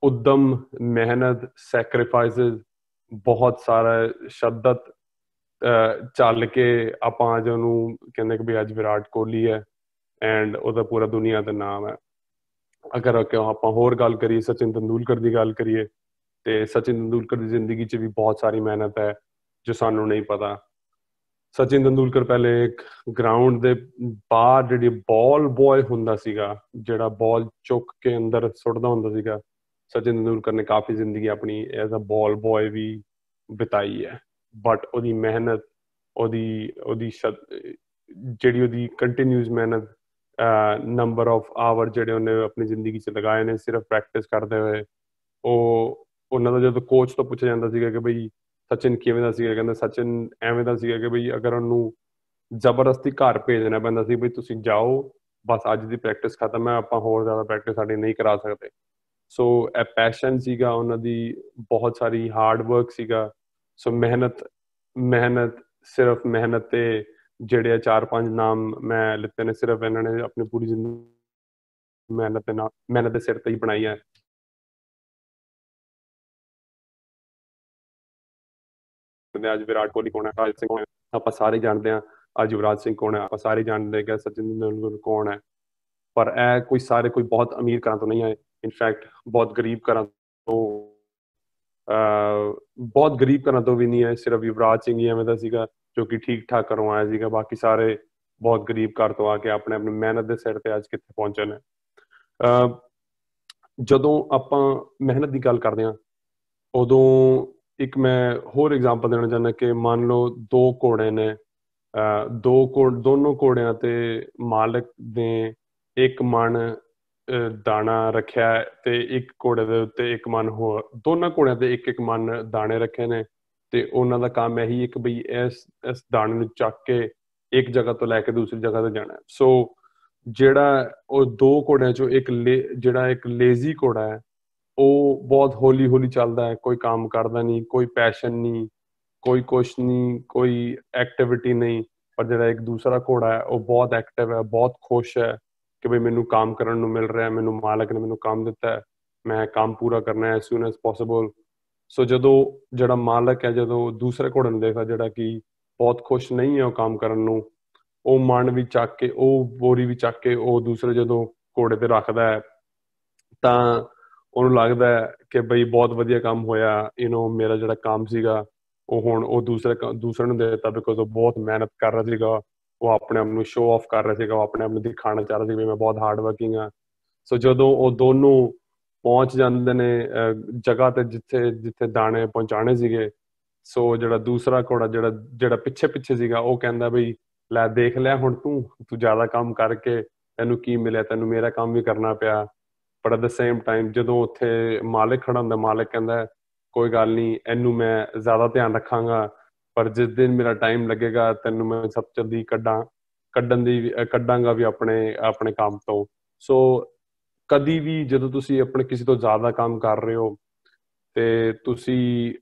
ਉਦਮ, ਮਿਹਨਤ, ਸੈਕਰੀਫਾਈਸਿਸ, ਬਹੁਤ ਸਾਰਾ ਸ਼ੱਦਤ ਚੱਲ ਕੇ ਆਪਾਂ ਅੱਜ ਉਹਨੂੰ ਕਹਿੰਦੇ ਕਿ ਵੀ ਅੱਜ ਵਿਰਾਟ ਕੋਹਲੀ ਹੈ ਐਂਡ ਉਹਦਾ ਪੂਰਾ ਦੁਨੀਆ ਦਾ ਨਾਮ ਹੈ। ਅਗਰ ਆਪਾਂ ਹੋਰ ਗੱਲ ਕਰੀਏ, ਸਚਿਨ ਤੰਦੂਲਕਰ ਦੀ ਗੱਲ ਕਰੀਏ, ਤੇ ਸਚਿਨ ਤੰਦੂਲਕਰ ਦੀ ਜ਼ਿੰਦਗੀ 'ਚ ਵੀ ਬਹੁਤ ਸਾਰੀ ਮਿਹਨਤ ਹੈ ਜੋ ਸਾਨੂੰ ਨਹੀਂ ਪਤਾ। ਸਚਿਨ ਤੰਦੂਲਕਰ ਪਹਿਲੇ ਇੱਕ ਗਰਾਊਂਡ ਦੇ ਬਾਹਰ ਜਿਹੜੀ ਬਾਲ ਬॉय ਹੁੰਦਾ ਸੀਗਾ, ਜਿਹੜਾ ਬਾਲ ਚੁੱਕ ਕੇ ਅੰਦਰ ਸੁੱਟਦਾ ਹੁੰਦਾ ਸੀਗਾ, ਸਚਿਨ ਤੰਦੂਲਕਰ ਨੇ ਕਾਫੀ ਜ਼ਿੰਦਗੀ ਆਪਣੀ ਐਜ਼ ਅ ਬਾਲ ਬॉय ਵੀ ਬਿਤਾਈ ਹੈ। ਬਟ ਉਹਦੀ ਮਿਹਨਤ, ਉਹਦੀ ਕੰਟੀਨਿਊਸ ਮਿਹਨਤ, ਨੰਬਰ ਆਫ ਆਵਰ ਜਿਹੜੇ ਉਹਨੇ ਆਪਣੀ ਜ਼ਿੰਦਗੀ 'ਚ ਲਗਾਏ ਨੇ ਸਿਰਫ ਪ੍ਰੈਕਟਿਸ ਕਰਦੇ ਹੋਏ। ਉਹਨਾਂ ਦਾ ਜਦੋਂ ਕੋਚ ਤੋਂ ਪੁੱਛਿਆ ਜਾਂਦਾ ਸੀਗਾ ਕਿ ਬਈ ਸਚਿਨ ਕਿਵੇਂ ਦਾ ਸੀਗਾ, ਕਹਿੰਦਾ ਸਚਿਨ ਐਵੇਂ ਦਾ ਸੀਗਾ ਕਿ ਬਈ ਅਗਰ ਉਹਨੂੰ ਜ਼ਬਰਦਸਤੀ ਘਰ ਭੇਜਣਾ ਪੈਂਦਾ ਸੀ, ਬਈ ਤੁਸੀਂ ਜਾਓ, ਬਸ ਅੱਜ ਦੀ ਪ੍ਰੈਕਟਿਸ ਖਤਮ ਹੈ, ਆਪਾਂ ਹੋਰ ਜ਼ਿਆਦਾ ਪ੍ਰੈਕਟਿਸ ਸਾਡੀ ਨਹੀਂ ਕਰਾ ਸਕਦੇ। ਸੋ ਇਹ ਪੈਸ਼ਨ ਸੀਗਾ ਉਹਨਾਂ ਦੀ, ਬਹੁਤ ਸਾਰੀ ਹਾਰਡ ਵਰਕ ਸੀਗਾ। ਸੋ ਮਿਹਨਤ ਸਿਰਫ ਮਿਹਨਤ ਤੇ ਜਿਹੜੇ 4-5 ਨਾਮ ਮੈਂ ਲਿੱਤੇ ਨੇ, ਸਿਰਫ ਇਹਨਾਂ ਨੇ ਆਪਣੀ ਪੂਰੀ ਜ਼ਿੰਦਗੀ ਮਿਹਨਤ ਦੇ ਸਿਰ ਤੇ ਹੀ ਬਣਾਈ ਹੈ। ਅੱਜ ਵਿਰਾਟ ਕੋਹਲੀ ਕੌਣ ਹੈ, ਰਾਜ ਸਿੰਘ ਕੌਣ ਹੈ, ਆਪਾਂ ਸਾਰੇ ਜਾਣਦੇ ਹਾਂ। ਅੱਜ ਯੁਵਰਾਜ ਸਿੰਘ ਕੌਣ ਹੈ, ਆਪਾਂ ਸਾਰੇ ਜਾਣਦੇ ਕਿ ਸਚਿਨ ਤੰਦੂਲਕਰ ਕੌਣ ਹੈ। ਪਰ ਇਹ ਕੋਈ ਬਹੁਤ ਅਮੀਰ ਘਰਾਂ ਤੋਂ ਨਹੀਂ ਆਏ। ਇਨਫੈਕਟ ਬਹੁਤ ਗਰੀਬ ਘਰਾਂ ਤੋਂ ਵੀ ਨਹੀਂ ਆਏ। ਸਿਰਫ ਯੁਵਰਾਜ ਸਿੰਘ ਹੀ ਐਵੇਂ ਦਾ ਸੀਗਾ ਜੋ ਕਿ ਠੀਕ ਠਾਕ ਘਰੋਂ ਆਇਆ ਸੀਗਾ। ਬਾਕੀ ਸਾਰੇ ਬਹੁਤ ਗਰੀਬ ਘਰ ਤੋਂ ਆ ਕੇ ਆਪਣੇ ਮਿਹਨਤ ਦੇ ਸਿਰ ਤੇ ਅੱਜ ਕਿੱਥੇ ਪਹੁੰਚੇ ਨੇ। ਜਦੋਂ ਆਪਾਂ ਮਿਹਨਤ ਦੀ ਗੱਲ ਕਰਦੇ ਹਾਂ, ਉਦੋਂ ਇੱਕ ਮੈਂ ਹੋਰ ਐਗਜ਼ਾਮਪਲ ਦੇਣਾ ਚਾਹੁੰਦਾ ਕਿ ਮੰਨ ਲਓ 2 ਘੋੜੇ ਨੇ, ਦੋਨੋਂ ਘੋੜਿਆਂ ਤੇ ਮਾਲਕ ਨੇ ਇੱਕ ਮਣ ਦਾਣਾ ਰੱਖਿਆ ਤੇ ਇੱਕ ਘੋੜੇ ਦੇ ਉੱਤੇ ਇੱਕ ਮਣ ਹੋਰ, ਦੋਨਾਂ ਘੋੜਿਆਂ ਤੇ ਇੱਕ ਮਣ ਦਾਣੇ ਰੱਖੇ ਨੇ, ਤੇ ਉਹਨਾਂ ਦਾ ਕੰਮ ਇਹੀ ਇੱਕ ਬਈ ਇਸ ਦਾਣੇ ਨੂੰ ਚੱਕ ਕੇ ਇੱਕ ਜਗ੍ਹਾ ਤੋਂ ਲੈ ਕੇ ਦੂਸਰੀ ਜਗ੍ਹਾ ਤੇ ਜਾਣਾ। ਸੋ ਜਿਹੜਾ ਉਹ 2 ਘੋੜਿਆਂ ਚੋਂ ਜਿਹੜਾ ਇੱਕ ਲੇਜ਼ੀ ਘੋੜਾ ਹੈ, ਉਹ ਬਹੁਤ ਹੌਲੀ ਚੱਲਦਾ ਹੈ, ਕੋਈ ਕੰਮ ਕਰਦਾ ਨਹੀਂ, ਕੋਈ ਪੈਸ਼ਨ ਨਹੀਂ, ਕੋਈ ਕੁਛ ਨਹੀਂ, ਕੋਈ ਐਕਟੀਵਿਟੀ ਨਹੀਂ। ਪਰ ਜਿਹੜਾ ਇੱਕ ਦੂਸਰਾ ਘੋੜਾ ਹੈ ਉਹ ਬਹੁਤ ਐਕਟਿਵ ਹੈ, ਬਹੁਤ ਖੁਸ਼ ਹੈ ਕਿ ਬਈ ਮੈਨੂੰ ਕੰਮ ਕਰਨ ਨੂੰ ਮਿਲ ਰਿਹਾ, ਮੈਨੂੰ ਮਾਲਕ ਨੇ ਮੈਨੂੰ ਕੰਮ ਦਿੱਤਾ ਹੈ, ਮੈਂ ਕੰਮ ਪੂਰਾ ਕਰਨਾ ਹੈ ਐਜ਼ ਸੂਨ ਐਜ਼ ਪੋਸੀਬਲ। ਸੋ ਜਦੋਂ ਜਿਹੜਾ ਮਾਲਕ ਹੈ, ਜਦੋਂ ਦੂਸਰੇ ਘੋੜੇ ਨੂੰ ਦੇਖਦਾ ਜਿਹੜਾ ਕਿ ਬਹੁਤ ਖੁਸ਼ ਨਹੀਂ ਹੈ ਉਹ ਕੰਮ ਕਰਨ ਨੂੰ, ਉਹ ਮਣ ਵੀ ਚੱਕ ਕੇ, ਉਹ ਬੋਰੀ ਵੀ ਚੱਕ ਕੇ ਉਹ ਦੂਸਰੇ ਜਦੋਂ ਘੋੜੇ ਤੇ ਰੱਖਦਾ ਹੈ, ਤਾਂ ਉਹਨੂੰ ਲੱਗਦਾ ਹੈ ਕਿ ਬਈ ਬਹੁਤ ਵਧੀਆ ਕੰਮ ਹੋਇਆ, ਮੇਰਾ ਜਿਹੜਾ ਕੰਮ ਸੀਗਾ ਉਹ ਹੁਣ ਉਹ ਦੂਸਰੇ ਨੂੰ ਦੇ ਦਿੱਤਾ, ਬਿਕੋਜ਼ ਉਹ ਬਹੁਤ ਮਿਹਨਤ ਕਰ ਰਿਹਾ ਸੀਗਾ, ਉਹ ਆਪਣੇ ਆਪ ਨੂੰ ਸ਼ੋਅ ਆਫ ਕਰ ਰਿਹਾ ਸੀਗਾ, ਉਹ ਆਪਣੇ ਆਪ ਨੂੰ ਦਿਖਾਉਣਾ ਚਾਹ ਰਿਹਾ ਸੀ ਵੀ ਮੈਂ ਬਹੁਤ ਹਾਰਡ ਵਰਕਿੰਗ ਹਾਂ। ਸੋ ਜਦੋਂ ਉਹ ਦੋਨੋਂ ਪਹੁੰਚ ਜਾਂਦੇ ਨੇ ਜਗ੍ਹਾ ਤੇ ਜਿੱਥੇ ਦਾਣੇ ਪਹੁੰਚਾਣੇ ਸੀਗੇ, ਸੋ ਜਿਹੜਾ ਦੂਸਰਾ ਘੋੜਾ ਜਿਹੜਾ ਪਿੱਛੇ ਸੀਗਾ, ਉਹ ਕਹਿੰਦਾ ਬਈ ਲੈ ਦੇਖ ਲਿਆ ਹੁਣ ਤੂੰ ਜ਼ਿਆਦਾ ਕੰਮ ਕਰਕੇ ਤੈਨੂੰ ਕੀ ਮਿਲਿਆ, ਤੈਨੂੰ ਮੇਰਾ ਕੰਮ ਵੀ ਕਰਨਾ ਪਿਆ। ਪਰ ਐਟ ਦ ਸੇਮ ਟਾਈਮ ਜਦੋਂ ਉੱਥੇ ਮਾਲਕ ਖੜਾ ਹੁੰਦਾ, ਮਾਲਕ ਕਹਿੰਦਾ ਕੋਈ ਗੱਲ ਨਹੀਂ, ਇਹਨੂੰ ਮੈਂ ਜ਼ਿਆਦਾ ਧਿਆਨ ਰੱਖਾਂਗਾ, ਪਰ ਜਿਸ ਦਿਨ ਮੇਰਾ ਟਾਈਮ ਲੱਗੇਗਾ ਤੈਨੂੰ ਮੈਂ ਸਭ ਜਲਦੀ ਕੱਢਾਂਗਾ ਵੀ ਆਪਣੇ ਕੰਮ ਤੋਂ। ਸੋ ਕਦੀ ਵੀ ਜਦੋਂ ਤੁਸੀਂ ਆਪਣੇ ਕਿਸੇ ਤੋਂ ਜ਼ਿਆਦਾ ਕੰਮ ਕਰ ਰਹੇ ਹੋ ਤੇ ਤੁਸੀਂ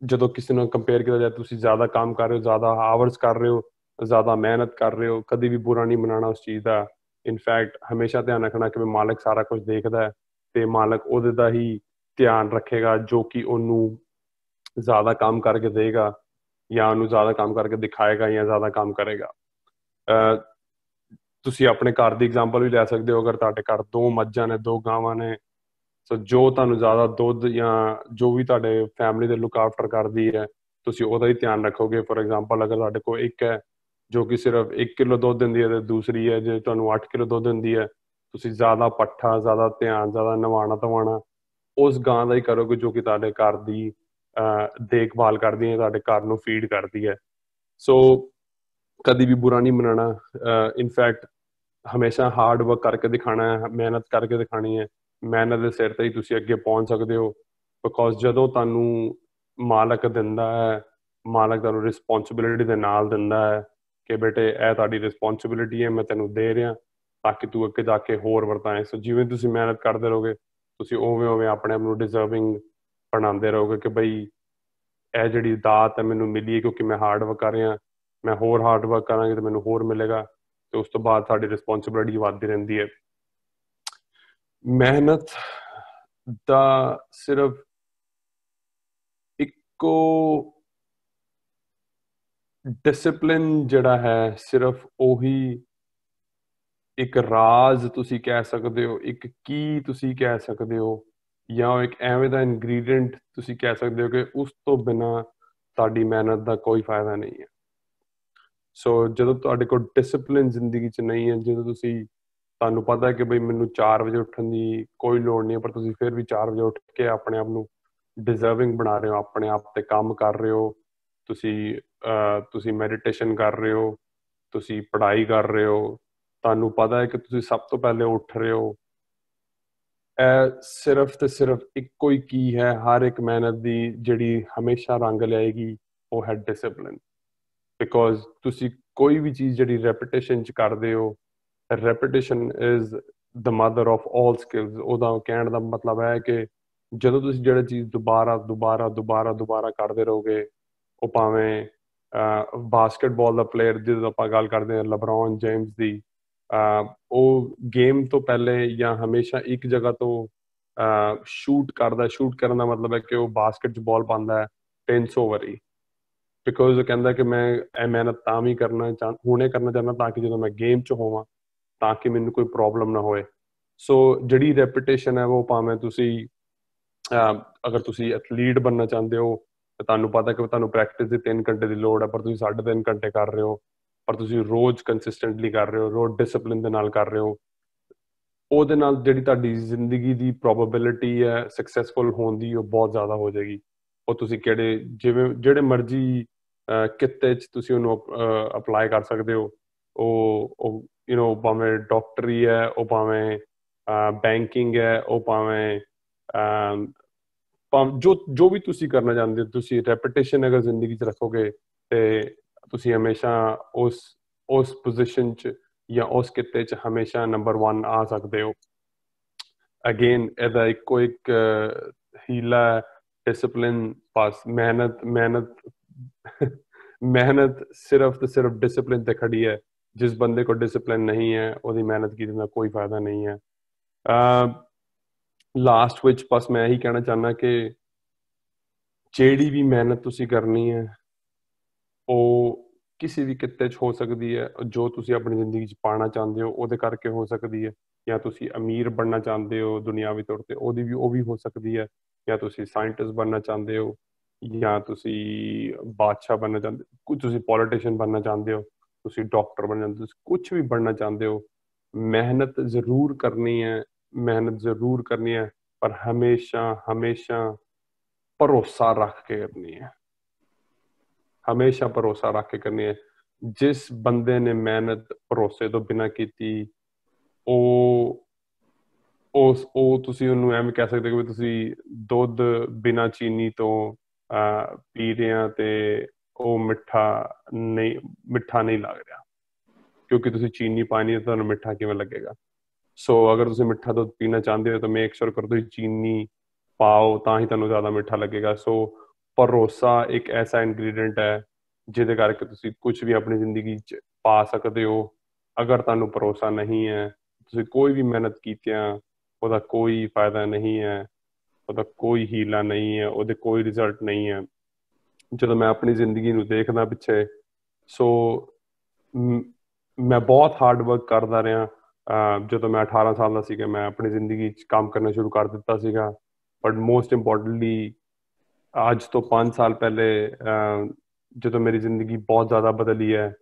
ਜਦੋਂ ਕਿਸੇ ਨਾਲ ਕੰਪੇਅਰ ਕੀਤਾ ਜਾਏ, ਤੁਸੀਂ ਜ਼ਿਆਦਾ ਕੰਮ ਕਰ ਰਹੇ ਹੋ, ਜ਼ਿਆਦਾ ਆਵਰਸ ਕਰ ਰਹੇ ਹੋ, ਜ਼ਿਆਦਾ ਮਿਹਨਤ ਕਰ ਰਹੇ ਹੋ, ਕਦੀ ਵੀ ਬੁਰਾ ਨਹੀਂ ਮਨਾਉਣਾ ਉਸ ਚੀਜ਼ ਦਾ। ਇਨਫੈਕਟ ਹਮੇਸ਼ਾ ਧਿਆਨ ਰੱਖਣਾ ਕਿ ਮਾਲਕ ਸਾਰਾ ਕੁਝ ਦੇਖਦਾ ਹੈ ਤੇ ਮਾਲਕ ਉਹਦੇ ਦਾ ਹੀ ਧਿਆਨ ਰੱਖੇਗਾ, ਜੋ ਕਿ ਉਹਨੂੰ ਜ਼ਿਆਦਾ ਕੰਮ ਕਰਕੇ ਦੇਗਾ ਜਾਂ ਉਹਨੂੰ ਜ਼ਿਆਦਾ ਕੰਮ ਕਰਕੇ ਦਿਖਾਏਗਾ ਜਾਂ ਜ਼ਿਆਦਾ ਕੰਮ ਕਰੇਗਾ। ਤੁਸੀਂ ਆਪਣੇ ਘਰ ਦੀ ਐਗਜ਼ਾਮਪਲ ਵੀ ਲੈ ਸਕਦੇ ਹੋ। ਅਗਰ ਤੁਹਾਡੇ ਘਰ 2 ਮੱਝਾਂ ਨੇ, 2 ਗਾਵਾਂ ਨੇ, ਸੋ ਜੋ ਤੁਹਾਨੂੰ ਜ਼ਿਆਦਾ ਦੁੱਧ ਜਾਂ ਜੋ ਵੀ ਤੁਹਾਡੇ ਫੈਮਿਲੀ ਦੇ ਲੁੱਕ ਆਫਟਰ ਕਰਦੀ ਹੈ, ਤੁਸੀਂ ਉਹਦਾ ਹੀ ਧਿਆਨ ਰੱਖੋਗੇ। ਫੋਰ ਐਗਜ਼ਾਮਪਲ, ਅਗਰ ਤੁਹਾਡੇ ਕੋਲ ਇੱਕ ਹੈ ਜੋ ਕਿ ਸਿਰਫ 1 ਕਿਲੋ ਦੁੱਧ ਦਿੰਦੀ ਹੈ ਤੇ ਦੂਸਰੀ ਹੈ ਜੇ ਤੁਹਾਨੂੰ 8 ਕਿਲੋ ਦੁੱਧ ਦਿੰਦੀ ਹੈ, ਤੁਸੀਂ ਜ਼ਿਆਦਾ ਪੱਠਾ, ਜ਼ਿਆਦਾ ਧਿਆਨ, ਜ਼ਿਆਦਾ ਨਵਾਉਣਾ ਧਵਾਉਣਾ ਉਸ ਗਾਂ ਦਾ ਹੀ ਕਰੋਗੇ ਜੋ ਕਿ ਤੁਹਾਡੇ ਘਰ ਦੀ ਦੇਖਭਾਲ ਕਰਦੀ ਹੈ, ਤੁਹਾਡੇ ਘਰ ਨੂੰ ਫੀਡ ਕਰਦੀ ਹੈ। ਸੋ ਕਦੀ ਵੀ ਬੁਰਾ ਨਹੀਂ ਮਨਾਉਣਾ। ਇਨਫੈਕਟ ਹਮੇਸ਼ਾ ਹਾਰਡ ਵਰਕ ਕਰਕੇ ਦਿਖਾਣਾ ਹੈ, ਮਿਹਨਤ ਕਰਕੇ ਦਿਖਾਣੀ ਹੈ। ਮਿਹਨਤ ਦੇ ਸਿਰ ਤੇ ਹੀ ਤੁਸੀਂ ਅੱਗੇ ਪਹੁੰਚ ਸਕਦੇ ਹੋ। ਬਿਕੋਜ਼ ਜਦੋਂ ਤੁਹਾਨੂੰ ਮਾਲਕ ਦਿੰਦਾ ਹੈ, ਮਾਲਕ ਤੁਹਾਨੂੰ ਰਿਸਪੌਂਸਿਬਿਲਿਟੀ ਦੇ ਨਾਲ ਦਿੰਦਾ ਹੈ ਕਿ ਬੇਟੇ ਇਹ ਤੁਹਾਡੀ ਰਿਸਪੌਂਸਿਬਿਲਿਟੀ ਹੈ, ਮੈਂ ਤੈਨੂੰ ਦੇ ਰਿਹਾ ਤਾਂ ਕਿ ਤੂੰ ਅੱਗੇ ਜਾ ਕੇ ਹੋਰ ਵਰਤਾਏ। ਸੋ ਜਿਵੇਂ ਤੁਸੀਂ ਮਿਹਨਤ ਕਰਦੇ ਰਹੋਗੇ, ਤੁਸੀਂ ਉਵੇਂ ਆਪਣੇ ਆਪ ਨੂੰ ਡਿਜ਼ਰਵਿੰਗ ਬਣਾਉਂਦੇ ਰਹੋਗੇ ਕਿ ਬਈ ਇਹ ਜਿਹੜੀ ਦਾਤ ਹੈ ਮੈਨੂੰ ਮਿਲੀ ਹੈ ਕਿਉਂਕਿ ਮੈਂ ਹਾਰਡ ਵਰਕ ਕਰ ਰਿਹਾ, ਮੈਂ ਹੋਰ ਹਾਰਡ ਵਰਕ ਕਰਾਂਗੇ ਤਾਂ ਮੈਨੂੰ ਹੋਰ ਮਿਲੇਗਾ। ਤੇ ਉਸ ਤੋਂ ਬਾਅਦ ਸਾਡੀ ਰਿਸਪੌਂਸਿਬਿਲਿਟੀ ਵੱਧਦੀ ਰਹਿੰਦੀ ਹੈ। ਮਿਹਨਤ ਦਾ ਸਿਰਫ ਇੱਕੋ ਡਿਸਿਪਲਿਨ ਜਿਹੜਾ ਹੈ, ਸਿਰਫ ਉਹੀ ਇੱਕ ਰਾਜ਼ ਤੁਸੀਂ ਕਹਿ ਸਕਦੇ ਹੋ, ਇੱਕ ਕੀ ਤੁਸੀਂ ਕਹਿ ਸਕਦੇ ਹੋ, ਜਾਂ ਇੱਕ ਐਵੇਂ ਦਾ ਇਨਗਰੀਡੀਐਂਟ ਤੁਸੀਂ ਕਹਿ ਸਕਦੇ ਹੋ ਕਿ ਉਸ ਤੋਂ ਬਿਨਾਂ ਤੁਹਾਡੀ ਮਿਹਨਤ ਦਾ ਕੋਈ ਫਾਇਦਾ ਨਹੀਂ ਹੈ। ਸੋ ਜਦੋਂ ਤੁਹਾਡੇ ਕੋਲ ਡਿਸਿਪਲਿਨ ਜ਼ਿੰਦਗੀ 'ਚ ਨਹੀਂ ਹੈ, ਜਦੋਂ ਤੁਹਾਨੂੰ ਪਤਾ ਹੈ ਕਿ ਬਈ ਮੈਨੂੰ 4 ਵਜੇ ਉੱਠਣ ਦੀ ਕੋਈ ਲੋੜ ਨਹੀਂ ਹੈ, ਪਰ ਤੁਸੀਂ ਫਿਰ ਵੀ 4 ਵਜੇ ਉੱਠ ਕੇ ਆਪਣੇ ਆਪ ਨੂੰ ਡਿਜ਼ਰਵਿੰਗ ਬਣਾ ਰਹੇ ਹੋ, ਆਪਣੇ ਆਪ 'ਤੇ ਕੰਮ ਕਰ ਰਹੇ ਹੋ, ਤੁਸੀਂ ਮੈਡੀਟੇਸ਼ਨ ਕਰ ਰਹੇ ਹੋ, ਤੁਸੀਂ ਪੜ੍ਹਾਈ ਕਰ ਰਹੇ ਹੋ, ਤੁਹਾਨੂੰ ਪਤਾ ਹੈ ਕਿ ਤੁਸੀਂ ਸਭ ਤੋਂ ਪਹਿਲੇ ਉੱਠ ਰਹੇ ਹੋ। ਇਹ ਸਿਰਫ ਤੇ ਸਿਰਫ ਇੱਕੋ ਹੀ ਕੀ ਹੈ ਹਰ ਇੱਕ ਮਿਹਨਤ ਦੀ ਜਿਹੜੀ ਹਮੇਸ਼ਾ ਰੰਗ ਲਿਆਏਗੀ, ਉਹ ਹੈ ਡਿਸਿਪਲਿਨ। ਬਿਕੋਜ਼ ਤੁਸੀਂ ਕੋਈ ਵੀ ਚੀਜ਼ ਜਿਹੜੀ ਰੈਪੀਟੇਸ਼ਨ 'ਚ ਕਰਦੇ ਹੋ, repetition is the mother of all skills. ਉਹਦਾ ਕਹਿਣ ਦਾ ਮਤਲਬ ਹੈ ਕਿ ਜਦੋਂ ਤੁਸੀਂ ਜਿਹੜੀ ਚੀਜ਼ ਦੁਬਾਰਾ ਕਰਦੇ ਰਹੋਗੇ, ਉਹ ਭਾਵੇਂ ਬਾਸਕਟਬਾਲ ਦਾ ਪਲੇਅਰ ਜਦੋਂ ਆਪਾਂ ਗੱਲ ਕਰਦੇ ਹਾਂ ਲੈਬਰੌਨ ਜੇਮਸ ਦੀ, ਉਹ ਗੇਮ ਤੋਂ ਪਹਿਲੇ ਜਾਂ ਹਮੇਸ਼ਾ ਇੱਕ ਜਗ੍ਹਾ ਤੋਂ ਸ਼ੂਟ ਕਰਨ ਦਾ ਮਤਲਬ ਹੈ ਕਿ ਉਹ ਬਾਸਕਟ 'ਚ ਬਾਲ ਪਾਉਂਦਾ ਹੈ 300 ਵਾਰੀ। ਬਿਕੋਜ਼ ਉਹ ਕਹਿੰਦਾ ਕਿ ਮੈਂ ਇਹ ਮਿਹਨਤ ਤਾਂ ਵੀ ਹੁਣੇ ਕਰਨਾ ਚਾਹੁੰਦਾ ਤਾਂ ਕਿ ਜਦੋਂ ਮੈਂ ਗੇਮ 'ਚ ਹੋਵਾਂ ਤਾਂ ਕਿ ਮੈਨੂੰ ਕੋਈ ਪ੍ਰੋਬਲਮ ਨਾ ਹੋਏ। ਸੋ ਜਿਹੜੀ ਰੈਪੀਟੇਸ਼ਨ ਹੈ ਉਹ ਭਾਵੇਂ ਅਗਰ ਤੁਸੀਂ ਐਥਲੀਟ ਬਣਨਾ ਚਾਹੁੰਦੇ ਹੋ ਤਾਂ ਤੁਹਾਨੂੰ ਪਤਾ ਕਿ ਤੁਹਾਨੂੰ ਪ੍ਰੈਕਟਿਸ ਦੀ 3 ਘੰਟੇ ਦੀ ਲੋੜ ਹੈ, ਪਰ ਤੁਸੀਂ 3.5 ਘੰਟੇ ਕਰ ਰਹੇ ਹੋ, ਪਰ ਤੁਸੀਂ ਰੋਜ਼ ਕੰਸਿਸਟੈਂਟਲੀ ਕਰ ਰਹੇ ਹੋ, ਰੋਜ਼ ਡਿਸਿਪਲਿਨ ਦੇ ਨਾਲ ਕਰ ਰਹੇ ਹੋ। ਉਹਦੇ ਨਾਲ ਜਿਹੜੀ ਤੁਹਾਡੀ ਜ਼ਿੰਦਗੀ ਦੀ ਪ੍ਰੋਬੇਬਿਲਿਟੀ ਹੈ ਸਕਸੈਸਫੁਲ ਹੋਣ ਦੀ, ਉਹ ਬਹੁਤ ਜ਼ਿਆਦਾ ਹੋ ਜਾਏਗੀ। ਉਹ ਤੁਸੀਂ ਜਿਹੜੇ ਮਰਜ਼ੀ ਕਿੱਤੇ 'ਚ ਤੁਸੀਂ ਉਹਨੂੰ ਅਪਲਾਈ ਕਰ ਸਕਦੇ ਹੋ। ਉਹ ਭਾਵੇਂ ਡਾਕਟਰੀ ਹੈ, ਉਹ ਭਾਵੇਂ ਬੈਂਕਿੰਗ ਹੈ, ਉਹ ਭਾਵੇਂ ਜੋ ਵੀ ਤੁਸੀਂ ਕਰਨਾ ਚਾਹੁੰਦੇ ਹੋ, ਤੁਸੀਂ ਰੈਪੀਟੇਸ਼ਨ ਅਗਰ ਜ਼ਿੰਦਗੀ 'ਚ ਰੱਖੋਗੇ ਤੇ ਤੁਸੀਂ ਹਮੇਸ਼ਾ ਉਸ ਪੋਜੀਸ਼ਨ 'ਚ ਜਾਂ ਉਸ ਕਿੱਤੇ 'ਚ ਹਮੇਸ਼ਾ ਨੰਬਰ 1 ਆ ਸਕਦੇ ਹੋ। ਅਗੇਨ ਇਹਦਾ ਇੱਕੋ ਇੱਕ ਹੀਲਾ ਹੈ, ਡਿਸਿਪਲਿਨ। ਬਸ ਮਿਹਨਤ ਸਿਰਫ ਤੇ ਸਿਰਫ ਡਿਸਿਪਲਿਨ ਤੇ ਖੜੀ ਹੈ। ਜਿਸ ਬੰਦੇ ਕੋਲ ਡਿਸਿਪਲਿਨ ਨਹੀਂ ਹੈ, ਉਹਦੀ ਮਿਹਨਤ ਕਰਨ ਦਾ ਕੋਈ ਫਾਇਦਾ ਨਹੀਂ ਹੈ। ਲਾਸਟ ਵਿੱਚ ਬਸ ਮੈਂ ਇਹੀ ਕਹਿਣਾ ਚਾਹੁੰਦਾ ਕਿ ਜਿਹੜੀ ਵੀ ਮਿਹਨਤ ਤੁਸੀਂ ਕਰਨੀ ਹੈ ਉਹ ਕਿਸੇ ਵੀ ਕਿੱਤੇ 'ਚ ਹੋ ਸਕਦੀ ਹੈ। ਜੋ ਤੁਸੀਂ ਆਪਣੀ ਜ਼ਿੰਦਗੀ 'ਚ ਪਾਉਣਾ ਚਾਹੁੰਦੇ ਹੋ ਉਹਦੇ ਕਰਕੇ ਹੋ ਸਕਦੀ ਹੈ, ਜਾਂ ਤੁਸੀਂ ਅਮੀਰ ਬਣਨਾ ਚਾਹੁੰਦੇ ਹੋ ਦੁਨਿਆਵੀ ਤੌਰ 'ਤੇ ਉਹ ਵੀ ਹੋ ਸਕਦੀ ਹੈ, ਜਾਂ ਤੁਸੀਂ ਸਾਇੰਟਿਸਟ ਬਣਨਾ ਚਾਹੁੰਦੇ ਹੋ, ਜਾਂ ਤੁਸੀਂ ਬਾਦਸ਼ਾਹ ਬਣਨਾ ਚਾਹੁੰਦੇ ਹੋ, ਕੁਝ ਤੁਸੀਂ ਪੋਲੀਟੀਸ਼ੀਅਨ ਬਣਨਾ ਚਾਹੁੰਦੇ ਹੋ, ਤੁਸੀਂ ਡਾਕਟਰ ਬਣਨਾ ਚਾਹੁੰਦੇ ਹੋ, ਤੁਸੀਂ ਕੁਝ ਵੀ ਬਣਨਾ ਚਾਹੁੰਦੇ ਹੋ। ਮਿਹਨਤ ਜ਼ਰੂਰ ਕਰਨੀ ਹੈ, ਪਰ ਹਮੇਸ਼ਾ ਭਰੋਸਾ ਰੱਖ ਕੇ ਕਰਨੀ ਹੈ। ਹਮੇਸ਼ਾ ਭਰੋਸਾ ਰੱਖ ਕੇ ਕਰਨੀ ਹੈ। ਜਿਸ ਬੰਦੇ ਨੇ ਮਿਹਨਤ ਭਰੋਸੇ ਤੋਂ ਬਿਨਾਂ ਕੀਤੀ, ਉਹ ਉਹ ਤੁਸੀਂ ਉਹਨੂੰ ਐਵੇਂ ਕਹਿ ਸਕਦੇ ਹੋ ਕਿ ਤੁਸੀਂ ਦੁੱਧ ਬਿਨਾਂ ਚੀਨੀ ਤੋਂ ਪੀ ਰਹੇ ਆ ਤੇ ਉਹ ਮਿੱਠਾ ਨਹੀਂ ਲੱਗ ਰਿਹਾ, ਕਿਉਂਕਿ ਤੁਸੀਂ ਚੀਨੀ ਪਾਣੀ ਹੈ, ਤੁਹਾਨੂੰ ਮਿੱਠਾ ਕਿਵੇਂ ਲੱਗੇਗਾ। ਸੋ ਅਗਰ ਤੁਸੀਂ ਮਿੱਠਾ ਦੁੱਧ ਪੀਣਾ ਚਾਹੁੰਦੇ ਹੋ ਤਾਂ ਮੇਕ ਸ਼ੋਰ ਕਰੋ ਤੁਸੀਂ ਚੀਨੀ ਪਾਓ, ਤਾਂ ਹੀ ਤੁਹਾਨੂੰ ਜ਼ਿਆਦਾ ਮਿੱਠਾ ਲੱਗੇਗਾ। ਸੋ ਭਰੋਸਾ ਇੱਕ ਐਸਾ ਇੰਗਰੀਡੀਐਂਟ ਹੈ ਜਿਹਦੇ ਕਰਕੇ ਤੁਸੀਂ ਕੁਝ ਵੀ ਆਪਣੀ ਜ਼ਿੰਦਗੀ 'ਚ ਪਾ ਸਕਦੇ ਹੋ। ਅਗਰ ਤੁਹਾਨੂੰ ਭਰੋਸਾ ਨਹੀਂ ਹੈ, ਤੁਸੀਂ ਕੋਈ ਵੀ ਮਿਹਨਤ ਕੀਤਿਆਂ ਉਹਦਾ ਕੋਈ ਫਾਇਦਾ ਨਹੀਂ ਹੈ, ਉਹਦਾ ਕੋਈ ਹੀਲਾ ਨਹੀਂ ਹੈ, ਉਹਦੇ ਕੋਈ ਰਿਜ਼ਲਟ ਨਹੀਂ ਹੈ। ਜਦੋਂ ਮੈਂ ਆਪਣੀ ਜ਼ਿੰਦਗੀ ਨੂੰ ਦੇਖਦਾ ਪਿੱਛੇ, ਸੋ ਮੈਂ ਬਹੁਤ ਹਾਰਡ ਵਰਕ ਕਰਦਾ ਰਿਹਾ। ਜਦੋਂ ਮੈਂ 18 ਸਾਲ ਦਾ ਸੀਗਾ, ਮੈਂ ਆਪਣੀ ਜ਼ਿੰਦਗੀ 'ਚ ਕੰਮ ਕਰਨਾ ਸ਼ੁਰੂ ਕਰ ਦਿੱਤਾ ਸੀਗਾ। ਬਟ ਮੋਸਟ ਇੰਪੋਰਟੈਂਟਲੀ ਅੱਜ ਤੋਂ 5 ਸਾਲ ਪਹਿਲੇ ਜਦੋਂ ਮੇਰੀ ਜ਼ਿੰਦਗੀ ਬਹੁਤ ਜ਼ਿਆਦਾ ਬਦਲੀ ਹੈ,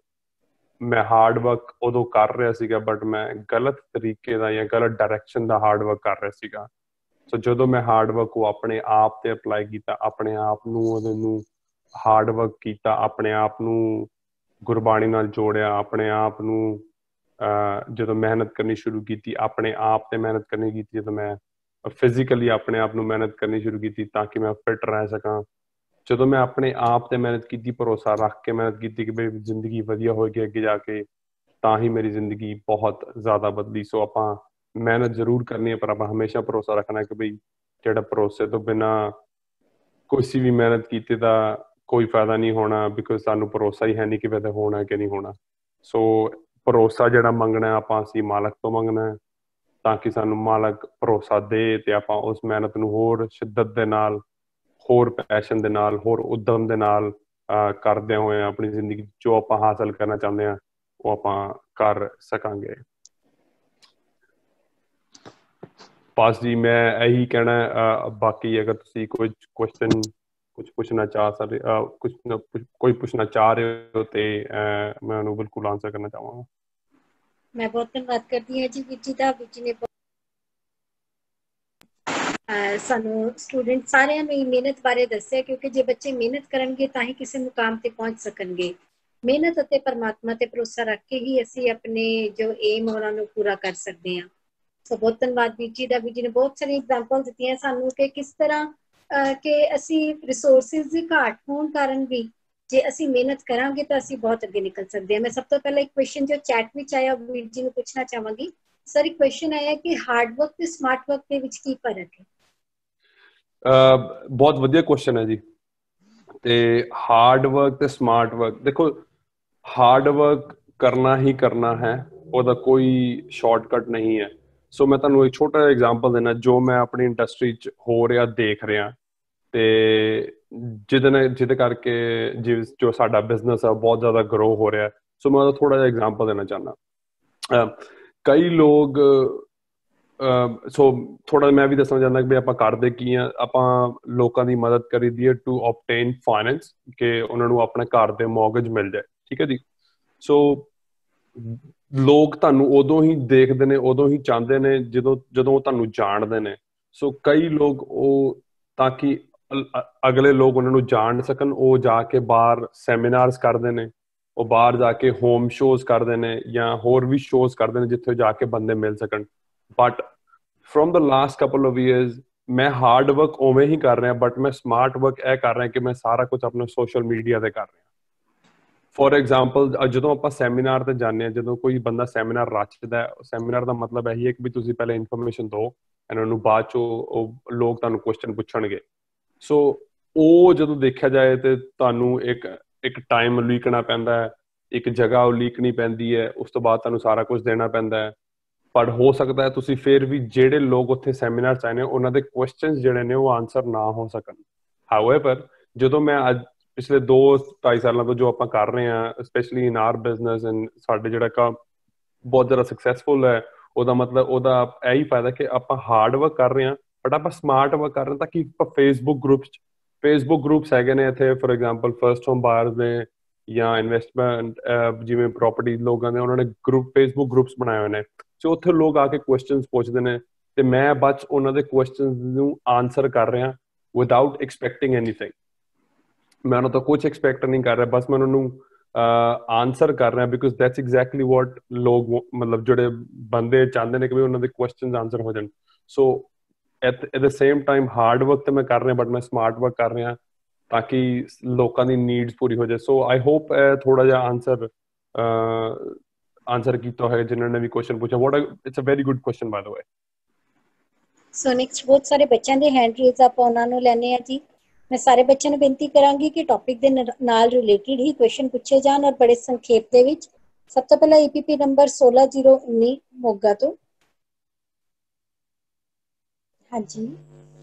ਮੈਂ ਹਾਰਡ ਵਰਕ ਉਦੋਂ ਕਰ ਰਿਹਾ ਸੀਗਾ, ਬਟ ਮੈਂ ਗਲਤ ਤਰੀਕੇ ਦਾ ਜਾਂ ਗਲਤ ਡਾਇਰੈਕਸ਼ਨ ਦਾ ਹਾਰਡ ਵਰਕ ਕਰ ਰਿਹਾ ਸੀਗਾ। ਸੋ ਜਦੋਂ ਮੈਂ ਹਾਰਡ ਵਰਕ ਉਹ ਆਪਣੇ ਆਪ ਤੇ ਅਪਲਾਈ ਕੀਤਾ, ਆਪਣੇ ਆਪ ਨੂੰ ਉਹਦੇ ਨੂੰ ਹਾਰਡ ਵਰਕ ਕੀਤਾ, ਆਪਣੇ ਆਪ ਨੂੰ ਗੁਰਬਾਣੀ ਨਾਲ ਜੋੜਿਆ, ਆਪਣੇ ਆਪ ਨੂੰ ਜਦੋਂ ਮਿਹਨਤ ਕਰਨੀ ਸ਼ੁਰੂ ਕੀਤੀ, ਆਪਣੇ ਆਪ ਤੇ ਮਿਹਨਤ ਕਰਨੀ ਕੀਤੀ, ਜਦੋਂ ਮੈਂ ਫਿਜ਼ੀਕਲੀ ਆਪਣੇ ਆਪ ਨੂੰ ਮਿਹਨਤ ਕਰਨੀ ਸ਼ੁਰੂ ਕੀਤੀ ਤਾਂ ਕਿ ਮੈਂ ਫਿਟ ਰਹਿ ਸਕਾਂ, ਜਦੋਂ ਮੈਂ ਆਪਣੇ ਆਪ ਤੇ ਮਿਹਨਤ ਕੀਤੀ, ਭਰੋਸਾ ਰੱਖ ਕੇ ਮਿਹਨਤ ਕੀਤੀ ਕਿ ਮੇਰੀ ਜ਼ਿੰਦਗੀ ਵਧੀਆ ਹੋਏਗੀ ਅੱਗੇ ਜਾ ਕੇ, ਤਾਂ ਹੀ ਮੇਰੀ ਜ਼ਿੰਦਗੀ ਬਹੁਤ ਜ਼ਿਆਦਾ ਬਦਲੀ। ਸੋ ਆਪਾਂ ਮਿਹਨਤ ਜ਼ਰੂਰ ਕਰਨੀ ਹੈ, ਪਰ ਆਪਾਂ ਹਮੇਸ਼ਾ ਭਰੋਸਾ ਰੱਖਣਾ ਕਿ ਬਈ ਜਿਹੜਾ ਭਰੋਸੇ ਤੋਂ ਬਿਨਾਂ ਕੋਈ ਵੀ ਮਿਹਨਤ ਕੀਤੀ ਦਾ ਕੋਈ ਫਾਇਦਾ ਨਹੀਂ ਹੋਣਾ, ਬਿਕੋਜ਼ ਸਾਨੂੰ ਭਰੋਸਾ ਹੀ ਹੈ ਨਹੀਂ ਕਿ ਵੈਸੇ ਹੋਣਾ ਕਿ ਨਹੀਂ ਹੋਣਾ। ਸੋ ਭਰੋਸਾ ਜਿਹੜਾ ਮੰਗਣਾ ਆਪਾਂ ਅਸੀਂ ਮਾਲਕ ਤੋਂ ਮੰਗਣਾ ਹੈ, ਤਾਂ ਕਿ ਸਾਨੂੰ ਮਾਲਕ ਭਰੋਸਾ ਦੇ ਤੇ ਆਪਾਂ ਉਸ ਮਿਹਨਤ ਨੂੰ ਹੋਰ ਸ਼ਿੱਦਤ ਦੇ ਨਾਲ, ਹੋਰ ਪੈਸ਼ਨ ਦੇ ਨਾਲ, ਹੋਰ ਉਦਮ ਦੇ ਨਾਲ ਕਰਦੇ ਹੋਏ ਆਪਣੀ ਜ਼ਿੰਦਗੀ ਜੋ ਆਪਾਂ ਹਾਸਲ ਕਰਨਾ ਚਾਹੁੰਦੇ ਹਾਂ ਉਹ ਆਪਾਂ ਕਰ ਸਕਾਂਗੇ। ਬਸ ਜੀ ਮੈਂ ਇਹੀ ਕਹਿਣਾ। ਬਾਕੀ ਅਗਰ ਤੁਸੀਂ ਕੋਈ ਕੁਐਸਚਨ ਕੁਝ ਪੁੱਛਣਾ ਚਾਹ ਸਕਦੇ, ਕੋਈ ਪੁੱਛਣਾ ਚਾਹ ਰਹੇ ਹੋ ਤੇ ਮੈਂ ਉਹਨੂੰ ਬਿਲਕੁਲ ਆਨਸਰ ਕਰਨਾ ਚਾਹਾਂਗਾ। ਮੈਂ ਬਹੁਤ ਧੰਨਵਾਦ ਕਰਦੀ ਹਾਂ ਜੀ ਵੀਰ ਜੀ ਦਾ। ਵੀਰ ਜੀ ਨੇ ਸਾਨੂੰ ਸਟੂਡੈਂਟ ਸਾਰਿਆਂ ਨੂੰ ਮਿਹਨਤ ਬਾਰੇ ਦੱਸਿਆ, ਕਿਉਂਕਿ ਜੇ ਬੱਚੇ ਮਿਹਨਤ ਕਰਨਗੇ ਤਾਂ ਹੀ ਕਿਸੇ ਮੁਕਾਮ ਤੇ ਪਹੁੰਚ ਸਕਣਗੇ। ਮਿਹਨਤ ਅਤੇ ਪਰਮਾਤਮਾ ਤੇ ਭਰੋਸਾ ਰੱਖ ਕੇ ਹੀ ਅਸੀਂ ਆਪਣੇ ਜੋ ਏਮ ਉਹਨਾਂ ਨੂੰ ਪੂਰਾ ਕਰ ਸਕਦੇ ਹਾਂ। ਸੋ ਬਹੁਤ ਧੰਨਵਾਦ ਵੀਰ ਜੀ ਦਾ। ਵੀਰ ਜੀ ਨੇ ਬਹੁਤ ਸਾਰੀਆਂ ਐਗਜ਼ਾਮਪਲ ਦਿੱਤੀਆਂ ਸਾਨੂੰ ਕਿ ਕਿਸ ਤਰ੍ਹਾਂ ਕਿ ਅਸੀਂ ਰਿਸੋਰਸਿਸ ਦੀ ਘਾਟ ਹੋਣ ਕਾਰਨ ਵੀ ਜੇ ਅਸੀਂ ਮਿਹਨਤ ਕਰਾਂਗੇ ਤਾਂ ਅਸੀਂ ਬਹੁਤ ਅੱਗੇ ਨਿਕਲ ਸਕਦੇ ਹਾਂ। ਮੈਂ ਸਭ ਤੋਂ ਪਹਿਲਾਂ ਇੱਕ ਕੁਐਸਚਨ ਜੋ ਚੈਟ ਵਿੱਚ ਆਇਆ ਵੀਰ ਜੀ ਨੂੰ ਪੁੱਛਣਾ ਚਾਹਾਂਗੀ। ਸਰ ਇੱਕ ਕੁਐਸਚਨ ਆਇਆ ਕਿ ਹਾਰਡ ਵਰਕ ਤੇ ਸਮਾਰਟ ਵਰਕ ਦੇ ਵਿੱਚ ਕੀ ਫਰਕ ਹੈ? ਬਹੁਤ ਵਧੀਆ ਕੁਐਸਚਨ ਹੈ ਜੀ। ਤੇ ਹਾਰਡ ਵਰਕ ਤੇ ਸਮਾਰਟ ਵਰਕ, ਦੇਖੋ ਹਾਰਡ ਵਰਕ ਕਰਨਾ ਹੀ ਕਰਨਾ ਹੈ, ਉਹਦਾ ਕੋਈ ਸ਼ਾਰਟਕਟ ਨਹੀਂ ਹੈ। ਸੋ ਮੈਂ ਤੁਹਾਨੂੰ ਇੱਕ ਛੋਟਾ ਜਿਹਾ ਐਗਜ਼ਾਮਪਲ ਦੇਣਾ ਜੋ ਮੈਂ ਆਪਣੀ ਇੰਡਸਟਰੀ 'ਚ ਹੋ ਰਿਹਾ ਦੇਖ ਰਿਹਾ, ਤੇ ਜਿਹਦੇ ਕਰਕੇ ਜੋ ਸਾਡਾ ਬਿਜ਼ਨਸ ਆ ਬਹੁਤ ਜ਼ਿਆਦਾ ਗਰੋ ਹੋ ਰਿਹਾ। ਸੋ ਮੈਂ ਉਹਦਾ ਥੋੜਾ ਜਿਹਾ ਐਗਜ਼ਾਮਪਲ ਦੇਣਾ ਚਾਹੁੰਦਾ। ਕਈ ਲੋਕ ਸੋ ਥੋੜਾ ਮੈਂ ਵੀ ਦੱਸਣਾ ਚਾਹੁੰਦਾ ਕਿ ਆਪਾਂ ਕਰਦੇ ਕੀ ਆ, ਆਪਾਂ ਲੋਕਾਂ ਦੀ ਮਦਦ ਕਰੀਦੀ ਹੈ ਟੂ ਓਬਟੇਨ ਫਾਈਨੈਂਸ, ਕਿ ਉਹਨਾਂ ਨੂੰ ਆਪਣੇ ਘਰ ਦੇ ਮੌਰਗੇਜ ਮਿਲ ਜਾਏ। ਠੀਕ ਹੈ ਜੀ। ਸੋ ਲੋਕ ਤੁਹਾਨੂੰ ਉਦੋਂ ਹੀ ਦੇਖਦੇ ਨੇ, ਉਦੋਂ ਹੀ ਚਾਹੁੰਦੇ ਨੇ ਜਦੋਂ ਉਹ ਤੁਹਾਨੂੰ ਜਾਣਦੇ ਨੇ। ਸੋ ਕਈ ਲੋਕ ਉਹ ਤਾਂ ਕਿ ਅਗਲੇ ਲੋਕ ਉਹਨਾਂ ਨੂੰ ਜਾਣ ਸਕਣ, ਉਹ ਜਾ ਕੇ ਬਾਹਰ ਸੈਮੀਨਾਰਸ ਕਰਦੇ ਨੇ, ਉਹ ਬਾਹਰ ਜਾ ਕੇ ਹੋਮ ਸ਼ੋਜ਼ ਕਰਦੇ ਨੇ ਜਾਂ ਹੋਰ ਵੀ ਸ਼ੋਜ਼ ਕਰਦੇ ਨੇ ਜਿੱਥੇ ਜਾ ਕੇ ਬੰਦੇ ਮਿਲ ਸਕਣ। But from the last couple of years ਮੈਂ ਹਾਰਡ ਵਰਕ ਉਵੇਂ ਹੀ ਕਰ ਰਿਹਾ, ਬਟ ਮੈਂ ਸਮਾਰਟ ਵਰਕ ਇਹ ਕਰ ਰਿਹਾ ਕਿ ਮੈਂ ਸਾਰਾ ਕੁਝ ਆਪਣੇ ਸੋਸ਼ਲ ਮੀਡੀਆ ਤੇ ਕਰ ਰਿਹਾ। ਫੋਰ ਐਗਜ਼ਾਮਪਲ ਜਦੋਂ ਆਪਾਂ ਸੈਮੀਨਾਰ ਤੇ ਜਾਂਦੇ ਹਾਂ, ਜਦੋਂ ਕੋਈ ਬੰਦਾ ਸੈਮੀਨਾਰ ਰਚਦਾ, ਸੈਮੀਨਾਰ ਦਾ ਮਤਲਬ ਇਹੀ ਹੈ ਕਿ ਵੀ ਤੁਸੀਂ ਪਹਿਲੇ ਇਨਫੋਰਮੇਸ਼ਨ ਦਿਓ, ਇਹਨਾਂ ਨੂੰ ਬਾਅਦ ਚੋਂ ਉਹ ਲੋਕ ਤੁਹਾਨੂੰ ਕੁਐਸਚਨ ਪੁੱਛਣਗੇ। ਸੋ ਉਹ ਜਦੋਂ ਦੇਖਿਆ ਜਾਏ ਤੇ ਤੁਹਾਨੂੰ ਇੱਕ ਟਾਈਮ ਉਲੀਕਣਾ ਪੈਂਦਾ ਹੈ, ਇੱਕ ਜਗ੍ਹਾ ਉਲੀਕਣੀ ਪੈਂਦੀ ਹੈ, ਉਸ ਤੋਂ ਬਾਅਦ ਤੁਹਾਨੂੰ ਸਾਰਾ ਕੁਝ ਦੇਣਾ ਪੈਂਦਾ ਹੈ। ਪਰ ਹੋ ਸਕਦਾ ਹੈ ਤੁਸੀਂ ਫਿਰ ਵੀ ਜਿਹੜੇ ਲੋਕ ਉੱਥੇ ਸੈਮੀਨਾਰ 'ਚ ਆਏ ਨੇ ਉਹਨਾਂ ਦੇ ਕੁਐਸਚਨਸ ਜਿਹੜੇ ਨੇ ਉਹ ਆਨਸਰ ਨਾ ਹੋ ਸਕਣ। ਹਾਊਐਵਰ ਜਦੋਂ ਮੈਂ ਅੱਜ ਪਿਛਲੇ 2-2.5 ਸਾਲਾਂ ਤੋਂ ਜੋ ਆਪਾਂ ਕਰ ਰਹੇ ਹਾਂ, specially in our business, and ਸਾਡੇ ਜਿਹੜਾ ਕੰਮ ਬਹੁਤ ਜ਼ਿਆਦਾ ਸਕਸੈਸਫੁਲ ਹੈ, ਉਹਦਾ ਮਤਲਬ ਉਹਦਾ ਇਹੀ ਫਾਇਦਾ ਕਿ ਆਪਾਂ ਹਾਰਡ ਵਰਕ ਕਰ ਰਹੇ ਹਾਂ, ਬਟ ਆਪਾਂ ਸਮਾਰਟ ਵਰਕ ਕਰ ਰਹੇ ਹਾਂ। ਤਾਂ ਕਿ ਆਪਾਂ ਫੇਸਬੁੱਕ ਗਰੁੱਪਸ ਹੈਗੇ ਨੇ ਇੱਥੇ, for example first home buyers ਨੇ ਜਾਂ ਇਨਵੈਸਟਮੈਂਟ ਜਿਵੇਂ ਪ੍ਰੋਪਰਟੀ ਲੋਕਾਂ ਨੇ, ਉਹਨਾਂ ਨੇ ਫੇਸਬੁੱਕ ਗਰੁੱਪਸ ਬਣਾਏ ਹੋਏ ਨੇ। ਸੋ ਉੱਥੇ ਲੋਕ ਆ ਕੇ ਕੁਐਸਚਨਸ ਪੁੱਛਦੇ ਨੇ ਤੇ ਮੈਂ ਬਸ ਉਹਨਾਂ ਦੇ ਕੁਐਸਚਨਸ ਨੂੰ ਆਨਸਰ ਕਰ ਰਿਹਾ ਵਿਦਆਊਟ ਐਕਸਪੈਕਟਿੰਗ ਐਨੀਥਿੰਗ। ਮੈਂ ਉਹਨਾਂ ਤੋਂ ਕੁਝ ਐਕਸਪੈਕਟ ਨਹੀਂ ਕਰ ਰਿਹਾ, ਬਸ ਮੈਂ ਉਹਨਾਂ ਨੂੰ ਆਨਸਰ ਕਰ ਰਿਹਾ, ਬਿਕੋਜ਼ ਦੈਟਸ ਐਗਜ਼ੈਕਟਲੀ ਵਾਟ ਲੋਕ ਮਤਲਬ ਜਿਹੜੇ ਬੰਦੇ ਚਾਹੁੰਦੇ ਨੇ ਕਿ ਵੀ ਉਹਨਾਂ ਦੇ ਕੁਐਸਚਨਸ ਆਨਸਰ ਹੋ ਜਾਣ। So at the same time hard work ਤੇ ਮੈਂ ਕਰ ਰਿਹਾ, ਬਟ ਮੈਂ ਸਮਾਰਟ ਵਰਕ ਕਰ ਰਿਹਾ ਤਾਂ ਕਿ ਲੋਕਾਂ ਦੀ ਨੀਡਸ ਪੂਰੀ ਹੋ ਜਾਏ। ਸੋ ਆਈ ਹੋਪ ਥੋੜਾ ਜਿਹਾ ਆਨਸਰ ਕੀਤਾ ਹੋਇਆ ਜਿਨ੍ਹਾਂ ਨੇ ਵੀ ਕੁਐਸਚਨ ਪੁੱਛਿਆ। It's a very good question by the way. So next ਬਹੁਤ ਸਾਰੇ ਬੱਚਿਆਂ ਦੇ ਹੈਂਡ ਰੇਜ਼ ਆਪਾਂ ਉਹਨਾਂ ਨੂੰ ਲੈਣੇ ਆ ਜੀ। ਮੈਂ ਸਾਰੇ ਬੱਚਿਆਂ ਨੂੰ ਬੇਨਤੀ ਕਰਾਂਗੀ ਕਿ ਟੌਪਿਕ ਦੇ ਨਾਲ ਰਿਲੇਟਡ ਹੀ ਕੁਐਸਚਨ ਪੁੱਛੇ ਜਾਣ ਔਰ ਬੜੇ ਸੰਖੇਪ ਦੇ ਵਿੱਚ। ਸਭ ਤੋਂ ਪਹਿਲਾਂ ਈਪੀਪੀ ਨੰਬਰ 16019 ਮੋਗਾ ਤੋਂ। ਹਾਂਜੀ।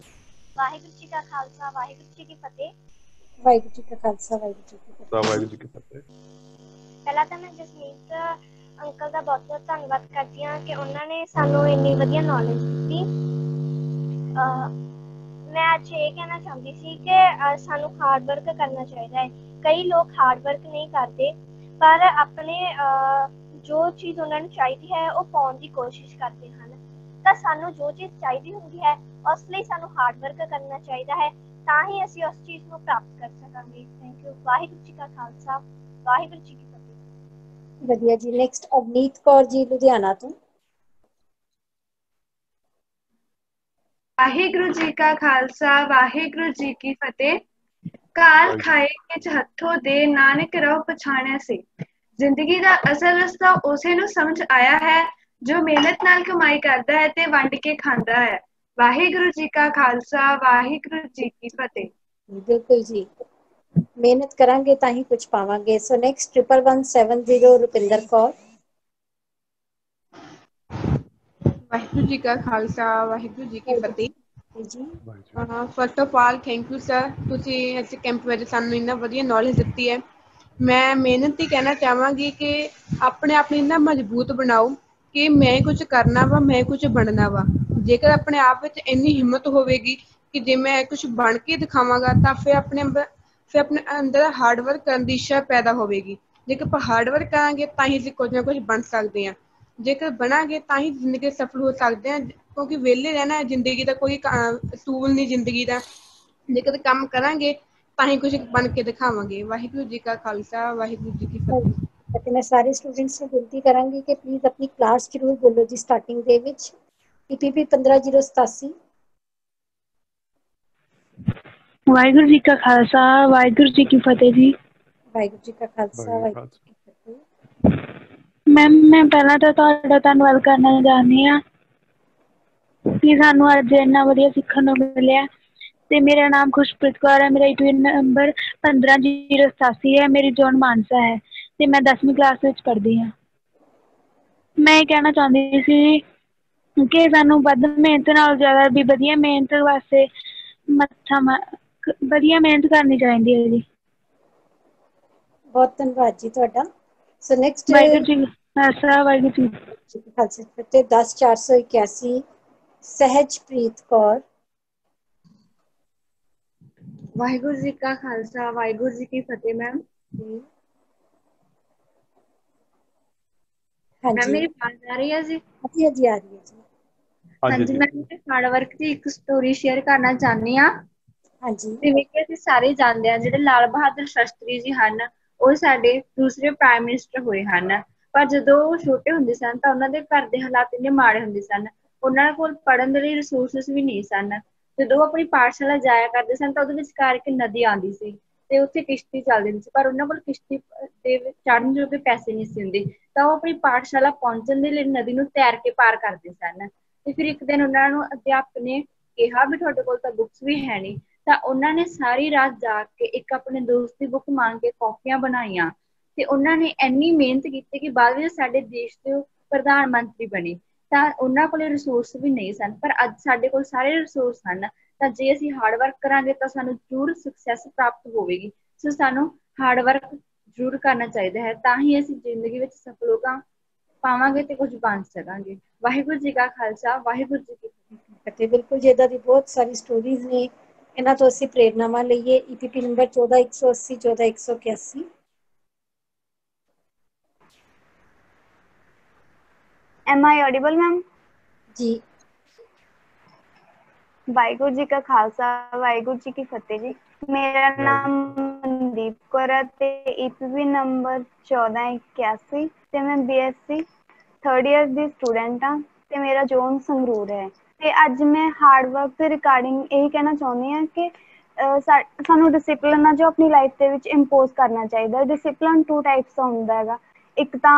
ਵਾਹਿਗੁਰੂ ਜੀ ਕਾ ਖਾਲਸਾ ਵਾਹਿਗੁਰੂ ਜੀ ਕੀ ਫਤਿਹ। ਵਾਹਿਗੁਰੂ ਜੀ ਕਾ ਖਾਲਸਾ ਵਾਹਿਗੁਰੂ ਜੀ ਕੀ ਫਤਿਹ। ਵਾਹਿਗੁਰੂ ਜੀ ਕੀ ਫਤਿਹ। ਪਹਿਲਾਂ ਤਾਂ ਮੈਂ ਜਸਮੀਤ ਅੰਕਲ ਦਾ ਬਹੁਤ ਬਹੁਤ ਧੰਨਵਾਦ ਕਰਦੀ ਹਾਂ ਕਿ ਉਹਨਾਂ ਨੇ ਸਾਨੂੰ ਇੰਨੀ ਵਧੀਆ ਨੌਲੇਜ ਦਿੱਤੀ। ਮੈਂ ਅੱਜ ਇਹ ਕਹਿਣਾ ਚਾਹੁੰਦੀ ਸੀ ਕਿ ਸਾਨੂੰ ਹਾਰਡ ਵਰਕ ਕਰਨਾ ਚਾਹੀਦਾ ਹੈ। ਕਈ ਲੋਕ ਹਾਰਡ ਵਰਕ ਨਹੀਂ ਕਰਦੇ, ਪਰ ਆਪਣੇ ਜੋ ਚੀਜ਼ ਉਹਨਾਂ ਨੂੰ ਚਾਹੀਦੀ ਹੈ ਉਹ ਪਾਉਣ ਦੀ ਕੋਸ਼ਿਸ਼ ਕਰਦੇ ਹਨ। ਤਾਂ ਸਾਨੂੰ ਜੋ ਚੀਜ਼ ਚਾਹੀਦੀ ਹੁੰਦੀ ਹੈ ਉਸ ਲਈ ਸਾਨੂੰ ਹਾਰਡ ਵਰਕ ਕਰਨਾ ਚਾਹੀਦਾ ਹੈ, ਤਾਂ ਹੀ ਅਸੀਂ ਉਸ ਚੀਜ਼ ਨੂੰ ਪ੍ਰਾਪਤ ਕਰ ਸਕਾਂਗੇ। Thank you. ਵਾਹਿਗੁਰੂ ਜੀ ਕਾ ਖਾਲਸਾ ਵਾਹਿਗੁਰੂ ਜੀ ਕੀ ਫਤਿਹ। ਵਧੀਆ ਜੀ। ਨੈਕਸਟ ਅਵਨੀਤ ਕੌਰ ਜੀ ਲੁਧਿਆਣਾ ਤੋਂ। ਵਾਹਿਗੁਰੂ ਜੀ ਕਾ ਖਾਲਸਾ ਵਾਹਿਗੁਰੂ ਜੀ ਕੀ ਫਤਿਹ। ਕਾਲ ਖਾਏ ਵਿੱਚ ਹੱਥੋਂ ਦੇ ਨਾਨਕ ਰਹੁ ਪਛਾਣਿਆ ਸੀ। ਜ਼ਿੰਦਗੀ ਦਾ ਅਸਲ ਰਸਤਾ ਉਸੇ ਨੂੰ ਸਮਝ ਆਇਆ ਹੈ ਜੋ ਮਿਹਨਤ ਨਾਲ ਕਮਾਈ ਕਰਦਾ ਹੈ ਤੇ ਵੰਡ ਕੇ ਖਾਂਦਾ ਹੈ। ਵਾਹਿਗੁਰੂ ਜੀ ਕਾ ਖਾਲਸਾ ਵਾਹਿਗੁਰੂ ਜੀ ਕੀ ਫਤਿਹ। ਬਿਲਕੁਲ ਜੀ, ਮਿਹਨਤ ਕਰਾਂਗੇ ਤਾਂ ਹੀ ਕੁਝ ਪਾਵਾਂਗੇ। So next 1170 Rupinder Kaur. ਵਾਹਿਗੁਰੂ ਜੀ ਕਾ ਖਾਲਸਾ ਵਾਹਿਗੁਰੂ ਜੀ ਕੀ ਫਤਿਹ। ਜੀ first of all thank you sir, ਤੁਸੀਂ ਇਸ ਕੈਂਪ ਵਿੱਚ ਸਾਨੂੰ ਇੰਨਾ ਵਧੀਆ ਨੌਲੇਜ ਦਿੱਤੀ ਹੈ। ਮੈਂ ਮਿਹਨਤ ਹੀ ਕਹਿਣਾ ਚਾਹਾਂਗੀ ਕਿ ਆਪਣੇ ਆਪ ਨੂੰ ਇੰਨਾ ਮਜ਼ਬੂਤ ਬਣਾਓ ਕਿ ਮੈਂ ਕੁਝ ਕਰਨਾ ਵਾ, ਮੈਂ ਕੁਝ ਬਣਨਾ ਵਾ। ਜੇਕਰ ਆਪਣੇ ਆਪ ਵਿੱਚ ਇੰਨੀ ਹਿੰਮਤ ਹੋਵੇਗੀ ਕਿ ਜੇ ਮੈਂ ਕੁਝ ਬਣ ਕੇ ਦਿਖਾਵਾਂਗਾ ਤਾਂ ਫਿਰ ਆਪਣੇ ਅੰਦਰ ਹਾਰਡ ਵਰਕ ਕਰਨ ਦੀ ਇੱਛਾ ਪੈਦਾ ਹੋਵੇਗੀ। ਜੇਕਰ ਆਪਾਂ ਹਾਰਡ ਵਰਕ ਕਰਾਂਗੇ ਤਾਂ ਹੀ ਅਸੀਂ ਕੁਝ ਨਾ ਕੁਝ ਬਣ ਸਕਦੇ ਹਾਂ। ਜੇਕਰ ਬਣਾਂਗੇ ਤਾਂ ਹੀ ਜ਼ਿੰਦਗੀ ਸਫਲ ਹੋ ਸਕਦੇ ਹਾਂ, ਕਿਉਂਕਿ ਵਿਹਲੇ ਰਹਿਣਾ ਜ਼ਿੰਦਗੀ ਦਾ ਕੋਈ ਅਸੂਲ ਨਹੀਂ ਜ਼ਿੰਦਗੀ ਦਾ। ਜੇਕਰ ਕੰਮ ਕਰਾਂਗੇ ਤਾਂ ਹੀ ਕੁਝ ਬਣ ਕੇ ਦਿਖਾਵਾਂਗੇ। ਵਾਹਿਗੁਰੂ ਜੀ ਕਾ ਖਾਲਸਾ ਵਾਹਿਗੁਰੂ ਜੀ ਕੀ ਫਤਿਹ। ਅਤੇ ਮੈਂ ਸਾਰੇ ਸਟੂਡੈਂਟਸ ਨੂੰ ਬੇਨਤੀ ਕਰਾਂਗੀ ਕਿ ਪਲੀਜ਼ ਆਪਣੀ ਕਲਾਸ ਜ਼ਰੂਰ ਬੋਲੋ ਜੀ ਸਟਾਰਟਿੰਗ ਦੇ ਵਿੱਚ। ਈਪੀਪੀ 15087। ਵਾਹਿਗੁਰੂ ਜੀ ਕਾ ਖਾਲਸਾ ਵਾਹਿਗੁਰੂ ਜੀ ਕੀ ਫਤਿਹ ਜੀ। ਵਾਹਿਗੁਰੂ ਜੀ ਕਾ ਖਾਲਸਾ ਵਾਹਿਗੁਰੂ ਜੀ ਕੀ ਫਤਿਹ। ਮੈਮ ਮੈਂ ਪਹਿਲਾਂ ਤਾਂ ਤੁਹਾਡਾ ਧੰਨਵਾਦ ਕਰਨਾ ਚਾਹੁੰਦੀ ਹਾਂ ਕਿ ਸਾਨੂੰ ਅੱਜ ਇੰਨਾ ਵਧੀਆ ਸਿੱਖਣ ਨੂੰ ਮਿਲਿਆ। ਤੇ ਮੇਰਾ ਨਾਮ ਖੁਸ਼ਪ੍ਰੀਤ ਕੌਰ ਹੈ। ਮੇਰਾ ਈਪੀਪੀ ਨੰਬਰ 15087 ਹੈ। ਮੇਰੀ ਜ਼ੋਨ ਮਾਨਸਾ ਹੈ ਤੇ ਮੈਂ 10ਵੀਂ ਕਲਾਸ ਵਿੱਚ ਪੜ੍ਹਦੀ ਹਾਂ। ਮੈਂ ਇਹ ਕਹਿਣਾ ਚਾਹੁੰਦੀ ਸੀ ਕਿ ਸਾਨੂੰ ਵੱਧ ਮਿਹਨਤ ਨਾਲ ਜ਼ਿਆਦਾ ਵੀ ਵਧੀਆ ਮਿਹਨਤ ਵਾਸਤੇ ਵਧੀਆ ਮਿਹਨਤ ਕਰਨੀ ਚਾਹੀਦੀ ਹੈ ਜੀ। ਬਹੁਤ ਧੰਨਵਾਦ ਜੀ ਤੁਹਾਡਾ। ਸੋ ਨੈਕਸਟ ਵਾਹਿਗੁਰੂ ਜੀ ਖਾਲਸਾ ਵਾਹਿਗੁਰੂ ਜੀ ਕੀ ਫਤਿਹ। 10481 ਸਹਿਜਪ੍ਰੀਤ ਕੌਰ। ਵਾਹਿਗੁਰੂ ਜੀ ਕਾ ਖਾਲਸਾ ਵਾਹਿਗੁਰੂ ਜੀ ਕੀ ਫਤਿਹ। ਮੈਮ ਹਾਂਜੀ ਮੇਰੀ ਆਵਾਜ਼ ਆ ਰਹੀ ਹੈ ਜੀ? ਹਾਂਜੀ ਹਾਂਜੀ ਆ ਰਹੀ ਹੈ ਜੀ। ਹਾਂਜੀ, ਮੈਂ ਹਾਰਡ ਵਰਕ ਦੀ ਇੱਕ ਸਟੋਰੀ ਸ਼ੇਅਰ ਕਰਨਾ ਚਾਹੁੰਦੀ ਹਾਂ। ਹਾਂਜੀ ਜਿਵੇਂ ਕਿ ਅਸੀਂ ਸਾਰੇ ਜਾਣਦੇ ਹਾਂ, ਜਿਹੜੇ ਲਾਲ ਬਹਾਦਰ ਸ਼ਾਸਤਰੀ ਜੀ ਹਨ ਉਹ ਸਾਡੇ ਦੂਸਰੇ ਪ੍ਰਾਈਮ ਮਿਨਿਸਟਰ ਹੋਏ ਹਨ। ਪਰ ਜਦੋਂ ਉਹ ਛੋਟੇ ਹੁੰਦੇ ਸਨ ਤਾਂ ਉਹਨਾਂ ਦੇ ਘਰ ਦੇ ਹਾਲਾਤ ਇੰਨੇ ਮਾੜੇ ਹੁੰਦੇ ਸਨ, ਉਹਨਾਂ ਕੋਲ ਪੜ੍ਹਨ ਦੇ ਲਈ ਰਿਸੋਰਸਿਸ ਵੀ ਨਹੀਂ ਸਨ। ਜਦੋਂ ਉਹ ਆਪਣੀ ਪਾਠਸ਼ਾਲਾ ਜਾਇਆ ਕਰਦੇ ਸਨ ਤਾਂ ਉਹਦੇ ਵਿਚਕਾਰ ਇੱਕ ਨਦੀ ਆਉਂਦੀ ਸੀ ਤੇ ਉੱਥੇ ਕਿਸ਼ਤੀ ਚੱਲਦੀ ਹੁੰਦੀ ਸੀ, ਪਰ ਉਹਨਾਂ ਕੋਲ ਕਿਸ਼ਤੀ ਦੇ ਚੜ੍ਹਨ ਜੋਗੇ ਪੈਸੇ ਨਹੀਂ ਸੀ ਹੁੰਦੇ। ਤਾਂ ਉਹ ਆਪਣੀ ਪਾਠਸ਼ਾਲਾ ਪਹੁੰਚਣ ਦੇ ਲਈ ਨਦੀ ਨੂੰ ਤੈਰ ਕੇ ਪਾਰ ਕਰਦੇ ਸਨ। ਤੇ ਫਿਰ ਇੱਕ ਦਿਨ ਉਹਨਾਂ ਨੂੰ ਅਧਿਆਪਕ ਨੇ ਕਿਹਾ ਵੀ ਤੁਹਾਡੇ ਕੋਲ ਤਾਂ ਬੁੱਕਸ ਵੀ ਹੈ ਨਹੀਂ। ਤਾਂ ਉਹਨਾਂ ਨੇ ਸਾਰੀ ਰਾਤ ਜਾਗ ਕੇ ਇੱਕ ਆਪਣੇ ਦੋਸਤ ਦੀ ਬੁੱਕ ਮੰਗ ਕੇ ਕਾਪੀਆਂ ਬਣਾਈਆਂ ਤੇ ਉਹਨਾਂ ਨੇ ਇੰਨੀ ਮਿਹਨਤ ਕੀਤੀ ਕਿ ਬਾਅਦ ਵਿੱਚ ਸਾਡੇ ਦੇਸ਼ ਦੇ ਪ੍ਰਧਾਨ ਮੰਤਰੀ ਬਣੇ। ਤਾਂ ਉਹਨਾਂ ਕੋਲ ਰਿਸੋਰਸ ਵੀ ਨਹੀਂ ਸਨ, ਪਰ ਅੱਜ ਸਾਡੇ ਕੋਲ ਸਾਰੇ ਰਿਸੋਰਸ ਹਨ। ਤਾਂ ਜੇ ਅਸੀਂ ਹਾਰਡ ਵਰਕ ਕਰਾਂਗੇ ਤਾਂ ਸਾਨੂੰ ਜ਼ਰੂਰ ਸਕਸੈਸ ਪ੍ਰਾਪਤ ਹੋਵੇਗੀ। ਸੋ ਸਾਨੂੰ ਹਾਰਡ ਵਰਕ ਜ਼ਰੂਰ ਕਰਨਾ ਚਾਹੀਦਾ ਹੈ, ਤਾਂ ਹੀ ਅਸੀਂ ਜ਼ਿੰਦਗੀ ਵਿੱਚ ਸਫਲਤਾ ਪਾਵਾਂਗੇ ਤੇ ਕੁਝ ਬਣ ਸਕਾਂਗੇ। ਵਾਹਿਗੁਰੂ ਜੀ ਕਾ ਖਾਲਸਾ ਵਾਹਿਗੁਰੂ ਜੀ ਕੀ ਫਤਿਹ। ਬਿਲਕੁਲ ਜੀ, ਇੱਦਾਂ ਦੀ ਬਹੁਤ ਸਾਰੀ ਸਟੋਰੀਜ਼ ਨੇ, ਇਹਨਾਂ ਤੋਂ ਅਸੀਂ ਪ੍ਰੇਰਨਾਵਾਂ ਲਈਏ। ਈਪੀਪੀ number 14180 14181। Am I audible, ma'am? ਜੀ। ਵਾਹਿਗੁਰੂ ਜੀ ਕਾ ਖਾਲਸਾ ਵਾਹਿਗੁਰੂ ਜੀ ਕੀ ਫਤਿਹ ਜੀ। ਮੇਰਾ ਨਾਮ ਮਨਦੀਪ ਕੌਰ ਹੈ ਤੇ ਈਪੀਪੀ ਨੰਬਰ 1481 ਤੇ ਮੈਂ BSc 3rd ਈਅਰ ਦੀ ਸਟੂਡੈਂਟ ਹਾਂ ਤੇ ਮੇਰਾ ਜ਼ੋਨ ਸੰਗਰੂਰ ਹੈ। ਤੇ ਅੱਜ ਮੈਂ ਹਾਰਡ ਵਰਕ ਦੇ ਰਿਗਾਰਡਿੰਗ ਇਹੀ ਕਹਿਣਾ ਚਾਹੁੰਦੀ ਹਾਂ ਕਿ ਸਾਨੂੰ ਡਿਸਿਪਲਿਨ ਆ ਜੋ ਆਪਣੀ ਲਾਈਫ ਦੇ ਵਿੱਚ ਇੰਪੋਜ਼ ਕਰਨਾ ਚਾਹੀਦਾ। ਡਿਸਿਪਲਿਨ 2 ਟਾਈਪਸ ਦਾ ਹੁੰਦਾ ਹੈਗਾ, ਇੱਕ ਤਾਂ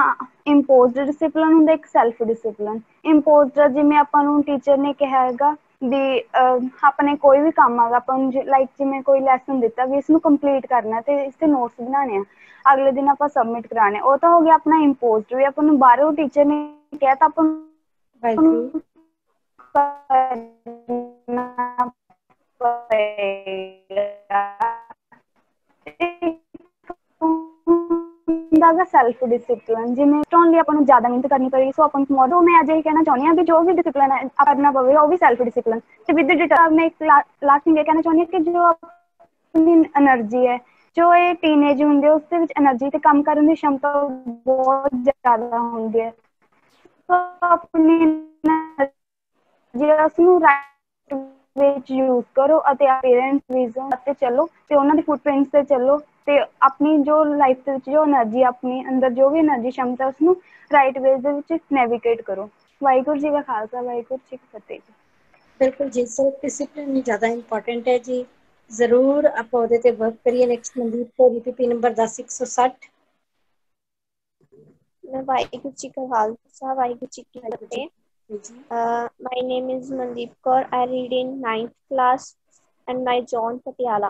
ਇੰਪੋਜ਼ਡ ਡਿਸਿਪਲਿਨ ਹੁੰਦਾ, ਇੱਕ ਸੈਲਫ ਡਿਸਿਪਲਿਨ। ਇੰਪੋਜ਼ਡ ਜਿਵੇਂ ਆਪਾਂ ਨੂੰ ਟੀਚਰ ਨੇ ਕਿਹਾ ਹੈਗਾ ਵੀ ਆਪਣੇ ਕੋਈ ਵੀ ਕੰਮ ਹੈਗਾ ਆਪਾਂ ਨੂੰ ਲਾਈਕ ਜਿਵੇਂ ਕੋਈ ਲੈਸਨ ਦਿੱਤਾ ਵੀ ਇਸਨੂੰ ਕੰਪਲੀਟ ਕਰਨਾ ਤੇ ਇਸ ਤੇ ਨੋਟਸ ਬਣਾਉਣੇ ਆ, ਅਗਲੇ ਦਿਨ ਆਪਾਂ ਸਬਮਿਟ ਕਰਾਣੇ, ਉਹ ਤਾਂ ਹੋ ਗਿਆ ਆਪਣਾ ਇੰਪੋਜ਼ਡ। ਵੀ ਆਪਾਂ ਨੂੰ ਬਾਹਰੋਂ ਟੀਚਰ ਨੇ ਕਿਹਾ ਤਾਂ ਆਪਾਂ ਸੈਲਫ ਡਿਸਿਪਲਿਨ ਜਿਵੇਂ ਲਈ ਆਪਾਂ ਨੂੰ ਜ਼ਿਆਦਾ ਮਿਹਨਤ ਕਰਨੀ ਪਈ, ਸੋ ਆਪਾਂ ਨੂੰ ਮੋਡੋ ਮੈਂ ਅੱਜ ਇਹ ਕਹਿਣਾ ਚਾਹੁੰਦੀ ਹਾਂ ਵੀ ਜੋ ਵੀ ਡਿਸਿਪਲਿਨ ਕਰਨਾ ਪਵੇ ਉਹ ਵੀ ਸੈਲਫ ਡਿਸਿਪਲਿਨ। ਤੇ ਵਿਦ ਮੈਂ ਇੱਕ ਲਾਸਟ ਥਿੰਗ ਇਹ ਕਹਿਣਾ ਚਾਹੁੰਦੀ ਹਾਂ ਕਿ ਜੋ ਆਪਣੀ એનર્ਜੀ ਹੈ, ਜੋ ਇਹ ਟੀਨੇਜ ਹੁੰਦੇ ਉਸ ਦੇ ਵਿੱਚ એનર્ਜੀ ਤੇ ਕੰਮ ਕਰਨ ਦੀ ਸ਼ਮਤਾ ਬਹੁਤ ਜ਼ਿਆਦਾ ਹੁੰਦੀ ਹੈ। ਸੋ ਆਪਣੀ ਜੇ ਉਸਨੂੰ ਰਾਈਟ ਵਿੱਚ ਯੂਜ਼ ਕਰੋ ਅਤੇ ਪੇਰੈਂਟਸ ਵਿਜ਼ਨ ਅਤੇ ਚੱਲੋ ਤੇ ਉਹਨਾਂ ਦੇ ਫੁੱਟਪ੍ਰਿੰਟਸ ਤੇ ਚੱਲੋ ਤੇ ਆਪਣੀ ਜੋ ਲਾਈਫ ਦੇ ਵਿੱਚ ਜੋ એનર્ਜੀ ਆਪਣੇ ਅੰਦਰ ਜੋ ਵੀ એનર્ਜੀ ਸ਼ਮਤਾ ਉਸਨੂੰ ਰਾਈਟ ਵੇ ਦੇ ਵਿੱਚ ਨੈਵੀਗੇਟ ਕਰੋ। ਵਾਹਿਗੁਰੂ ਜੀ ਦਾ ਖਾਲਸਾ, ਵਾਹਿਗੁਰੂ ਜੀ ਕੀ ਫਤਿਹ। ਬਿਲਕੁਲ ਜੀ, ਸੈਲਫ ਡਿਸਿਪਲਿਨ ਜ਼ਿਆਦਾ ਇੰਪੋਰਟੈਂਟ ਹੈ ਜੀ। ਜ਼ਰੂਰ ਆਪਾਂ ਉਹਦੇ ਤੇ ਵਰਕ ਕਰੀਏ। Next Mandeep Kaur PP number 10160। Waheguru ji ਕਾ ਖਾਲਸਾ, ਵਾਹਿਗੁਰੂ ਜੀ ਕੀ ਫਤਿਹ। My name is Mandeep Kaur. I read in 9th class and my zone Patiala.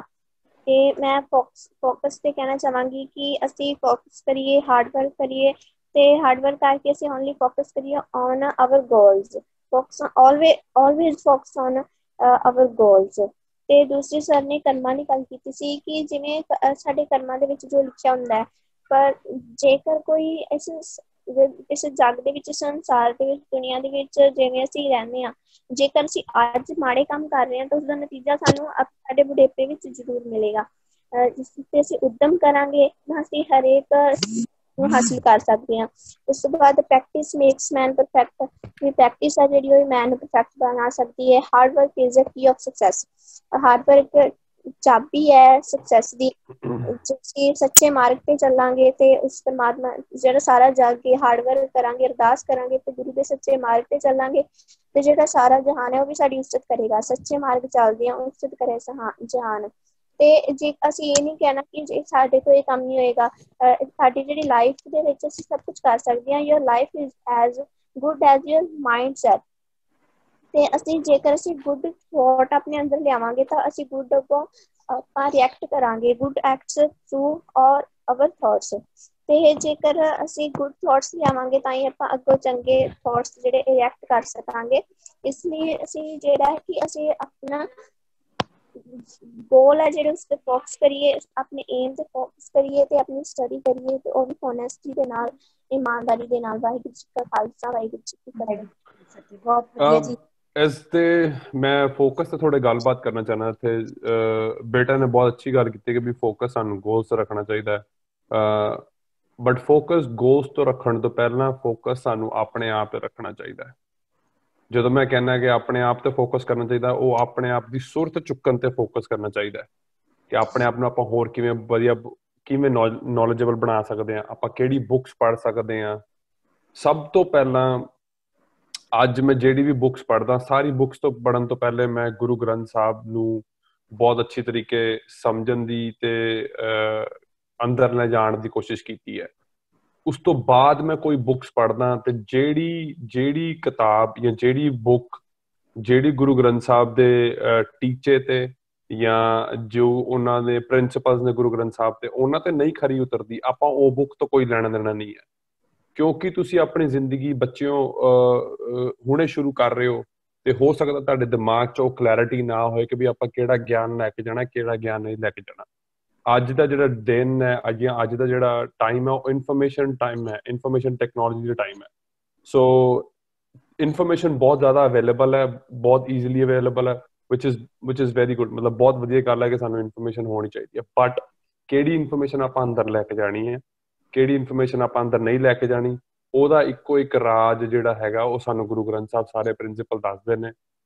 ਤੇ ਮੈਂ ਫੋਕਸ ਤੇ ਕਹਿਣਾ ਚਾਹਾਂਗੀ ਕਿ ਅਸੀਂ ਫੋਕਸ ਕਰੀਏ, ਹਾਰਡ ਵਰਕ ਕਰੀਏ ਤੇ ਹਾਰਡ ਵਰਕ ਕਰਕੇ ਅਸੀਂ ਓਨਲੀ ਫੋਕਸ ਕਰੀਏ on our goals. Focus always focus on our goals. ਤੇ ਦੂਸਰੀ ਸਰ ਨੇ ਕਰਮਾਂ ਦੀ ਗੱਲ ਕੀਤੀ ਸੀ ਕਿ ਜਿਵੇਂ ਸਾਡੇ ਕਰਮਾਂ ਦੇ ਵਿੱਚ ਜੋ ਲਿਖਿਆ ਹੁੰਦਾ ਹੈ, ਪਰ ਜੇਕਰ ਕੋਈ ਇਸ ਜੱਗ ਦੇ ਵਿੱਚ, ਸੰਸਾਰ ਦੇ ਵਿੱਚ, ਦੁਨੀਆ ਦੇ ਵਿੱਚ ਜਿਵੇਂ ਅਸੀਂ ਰਹਿੰਦੇ ਹਾਂ, ਜੇਕਰ ਅਸੀਂ ਅੱਜ ਮਾੜੇ ਕੰਮ ਕਰ ਰਹੇ ਹਾਂ ਤਾਂ ਉਸਦਾ ਨਤੀਜਾ ਸਾਨੂੰ ਸਾਡੇ ਬੁਢੇਪੇ ਵਿੱਚ ਜ਼ਰੂਰ ਮਿਲੇਗਾ। ਜਿਸ ਤੇ ਅਸੀਂ ਉੱਦਮ ਕਰਾਂਗੇ ਤਾਂ ਅਸੀਂ ਹਰੇਕ ਨੂੰ ਹਾਸਿਲ ਕਰ ਸਕਦੇ ਹਾਂ। ਉਸ ਤੋਂ ਬਾਅਦ ਪ੍ਰੈਕਟਿਸ ਮੇਕਸ ਮੈਨ ਪਰਫੈਕਟ। ਵੀ ਪ੍ਰੈਕਟਿਸ ਹੈ ਜਿਹੜੀ ਉਹ ਮੈਨ ਨੂੰ ਪਰਫੈਕਟ ਬਣਾ ਸਕਦੀ ਹੈ। Hard work is a key of success. Hard work ਚਾਬੀ ਹੈ ਸਕਸੈਸ ਦੀ। ਜੇ ਸੱਚੇ ਮਾਰਗ ਤੇ ਚੱਲਾਂਗੇ ਤੇ ਉਸ ਪਰਮਾਤਮਾ ਜਿਹੜਾ ਸਾਰਾ ਜੱਗ ਕੇ ਹਾਰਡ ਵਰਕ ਕਰਾਂਗੇ, ਅਰਦਾਸ ਕਰਾਂਗੇ ਤੇ ਗੁਰੂ ਦੇ ਸੱਚੇ ਮਾਰਗ ਤੇ ਚੱਲਾਂਗੇ ਤੇ ਜਿਹੜਾ ਸਾਰਾ ਜਹਾਨ ਹੈ ਉਹ ਵੀ ਸਾਡੀ ਇੱਜ਼ਤ ਕਰੇਗਾ। ਸੱਚੇ ਮਾਰਗ ਚੱਲਦੇ ਆ, ਇੱਜ਼ਤ ਕਰੇ ਜਹਾਨ। ਤੇ ਜੇ ਅਸੀਂ ਇਹ ਨਹੀਂ ਕਹਿਣਾ ਕਿ ਜੇ ਸਾਡੇ ਤੋਂ ਇਹ ਕੰਮ ਨਹੀਂ ਹੋਏਗਾ, ਸਾਡੀ ਜਿਹੜੀ ਲਾਈਫ ਦੇ ਵਿੱਚ ਅਸੀਂ ਸਭ ਕੁਝ ਕਰ ਸਕਦੇ ਹਾਂ। Your life is as good as your mind set. ਤੇ ਅਸੀਂ ਜੇਕਰ ਅਸੀਂ ਗੁੱਡ ਥੋਟ ਆਪਣੇ ਅੰਦਰ ਲਿਆਵਾਂਗੇ ਤਾਂ ਅਸੀਂ ਗੁੱਡ ਅੱਗੋਂ ਆਪਾਂ ਰਿਐਕਟ ਕਰਾਂਗੇ, good acts through our thoughts. ਤੇ ਜੇਕਰ ਅਸੀਂ ਗੁੱਡ ਥੋਟਸ ਲਿਆਵਾਂਗੇ ਤਾਂ ਹੀ ਆਪਾਂ ਅੱਗੋਂ ਚੰਗੇ ਥੋਟਸ ਜਿਹੜੇ ਰਿਐਕਟ ਕਰ ਸਕਾਂਗੇ। ਇਸ ਲਈ ਅਸੀਂ ਜਿਹੜਾ ਹੈ ਕਿ ਅਸੀਂ ਆਪਣਾ ਗੋਲ ਹੈ ਜਿਹੜੇ ਉਸ ਤੇ ਫੋਕਸ ਕਰੀਏ, ਆਪਣੇ ਏਮ ਤੇ ਫੋਕਸ ਕਰੀਏ ਤੇ ਆਪਣੀ ਸਟੱਡੀ ਕਰੀਏ ਤੇ ਉਹ ਵੀ ਹੋਨੈਸਟੀ ਦੇ ਨਾਲ, ਇਮਾਨਦਾਰੀ ਦੇ ਨਾਲ। ਵਾਹਿਗੁਰੂ ਜੀ ਕਾ ਖਾਲਸਾ, ਵਾਹਿਗੁਰੂ ਜੀ ਕੀ ਫਤਿਹ। ਬਹੁਤ ਵਧੀਆ ਜੀ। ਇਸ ਤੇ ਮੈਂ ਫੋਕਸ ਤੇ ਥੋੜੇ ਗੱਲਬਾਤ ਕਰਨਾ ਚਾਹੁੰਦਾ। ਇੱਥੇ ਬੇਟਾ ਨੇ ਬਹੁਤ ਅੱਛੀ ਗੱਲ ਕੀਤੀ ਕਿ ਵੀ ਫੋਕਸ ਸਾਨੂੰ ਗੋਲਸ ਤੇ ਰੱਖਣਾ ਚਾਹੀਦਾ ਹੈ, ਬਟ ਫੋਕਸ ਗੋਲਸ ਤੋਂ ਰੱਖਣ ਤੋਂ ਪਹਿਲਾਂ ਫੋਕਸ ਸਾਨੂੰ ਆਪਣੇ ਆਪ ਤੇ ਰੱਖਣਾ ਚਾਹੀਦਾ ਹੈ। ਜਦੋਂ ਮੈਂ ਕਹਿੰਦਾ ਕਿ ਆਪਣੇ ਆਪ ਤੇ ਫੋਕਸ ਕਰਨਾ ਚਾਹੀਦਾ, ਉਹ ਆਪਣੇ ਆਪ ਦੀ ਸੁਰਤ ਚੁੱਕਣ ਤੇ ਫੋਕਸ ਕਰਨਾ ਚਾਹੀਦਾ ਹੈ ਕਿ ਆਪਣੇ ਆਪ ਨੂੰ ਆਪਾਂ ਹੋਰ ਕਿਵੇਂ ਵਧੀਆ, ਕਿਵੇਂ ਨੌਲੇਜੇਬਲ ਬਣਾ ਸਕਦੇ ਹਾਂ, ਆਪਾਂ ਕਿਹੜੀ ਬੁੱਕਸ ਪੜ੍ਹ ਸਕਦੇ ਹਾਂ। ਸਭ ਤੋਂ ਪਹਿਲਾਂ ਅੱਜ ਮੈਂ ਜਿਹੜੀ ਵੀ ਬੁੱਕਸ ਪੜ੍ਹਦਾ, ਸਾਰੀ ਬੁੱਕਸ ਤੋਂ ਪੜ੍ਹਨ ਤੋਂ ਪਹਿਲੇ ਮੈਂ ਗੁਰੂ ਗ੍ਰੰਥ ਸਾਹਿਬ ਨੂੰ ਬਹੁਤ ਅੱਛੀ ਤਰੀਕੇ ਸਮਝਣ ਦੀ ਤੇ ਅੰਦਰ ਲੈ ਜਾਣ ਦੀ ਕੋਸ਼ਿਸ਼ ਕੀਤੀ ਹੈ। ਉਸ ਤੋਂ ਬਾਅਦ ਮੈਂ ਕੋਈ ਬੁੱਕਸ ਪੜ੍ਹਦਾ ਤੇ ਜਿਹੜੀ ਕਿਤਾਬ ਜਾਂ ਜਿਹੜੀ ਬੁੱਕ ਜਿਹੜੀ ਗੁਰੂ ਗ੍ਰੰਥ ਸਾਹਿਬ ਦੇ ਟੀਚੇ ਤੇ ਜਾਂ ਜੋ ਉਹਨਾਂ ਦੇ ਪ੍ਰਿੰਸੀਪਲਸ ਨੇ ਗੁਰੂ ਗ੍ਰੰਥ ਸਾਹਿਬ ਤੇ ਉਹਨਾਂ ਤੇ ਨਹੀਂ ਖਰੀ ਉਤਰਦੀ, ਆਪਾਂ ਉਹ ਬੁੱਕ ਤੋਂ ਕੋਈ ਲੈਣਾ ਦੇਣਾ ਨਹੀਂ ਹੈ। ਕਿਉਂਕਿ ਤੁਸੀਂ ਆਪਣੀ ਜ਼ਿੰਦਗੀ ਬੱਚਿਓ ਹੁਣੇ ਸ਼ੁਰੂ ਕਰ ਰਹੇ ਹੋ ਤੇ ਹੋ ਸਕਦਾ ਤੁਹਾਡੇ ਦਿਮਾਗ 'ਚ ਉਹ ਕਲੈਰਿਟੀ ਨਾ ਹੋਏ ਕਿ ਵੀ ਆਪਾਂ ਕਿਹੜਾ ਗਿਆਨ ਲੈ ਕੇ ਜਾਣਾ, ਕਿਹੜਾ ਗਿਆਨ ਨਹੀਂ ਲੈ ਕੇ ਜਾਣਾ। ਅੱਜ ਦਾ ਜਿਹੜਾ ਦਿਨ ਹੈ, ਅੱਜ ਦਾ ਜਿਹੜਾ ਟਾਈਮ ਹੈ, ਉਹ ਇਨਫੋਰਮੇਸ਼ਨ ਟਾਈਮ ਹੈ, ਇਨਫੋਰਮੇਸ਼ਨ ਟੈਕਨੋਲੋਜੀ ਦਾ ਟਾਈਮ ਹੈ। ਸੋ ਇਨਫੋਰਮੇਸ਼ਨ ਬਹੁਤ ਜ਼ਿਆਦਾ ਅਵੇਲੇਬਲ ਹੈ, ਬਹੁਤ ਈਜ਼ੀਲੀ ਅਵੇਲੇਬਲ ਹੈ, ਵਿਚ ਇਜ਼ ਵੈਰੀ ਗੁੱਡ। ਮਤਲਬ ਬਹੁਤ ਵਧੀਆ ਗੱਲ ਹੈ ਕਿ ਸਾਨੂੰ ਇਨਫੋਰਮੇਸ਼ਨ ਹੋਣੀ ਚਾਹੀਦੀ ਹੈ, ਬਟ ਕਿਹੜੀ ਇਨਫੋਰਮੇਸ਼ਨ ਆਪਾਂ ਅੰਦਰ ਲੈ ਕੇ ਜਾਣੀ ਹੈ, ਕਿਹੜੀ ਇਨਫੋਰਮੇਸ਼ਨ ਆਪਾਂ ਅੰਦਰ ਨਹੀਂ ਲੈ ਕੇ ਜਾਣੀ, ਉਹਦਾ ਇੱਕੋ ਇੱਕ ਰਾਜ ਜਿਹੜਾ ਹੈਗਾ ਉਹ ਸਾਨੂੰ ਗੁਰੂ ਗ੍ਰੰਥ ਸਾਹਿਬ ਸਾਰੇ ਪ੍ਰਿੰਸੀਪਲ ਦੱਸਦੇ ਨੇ।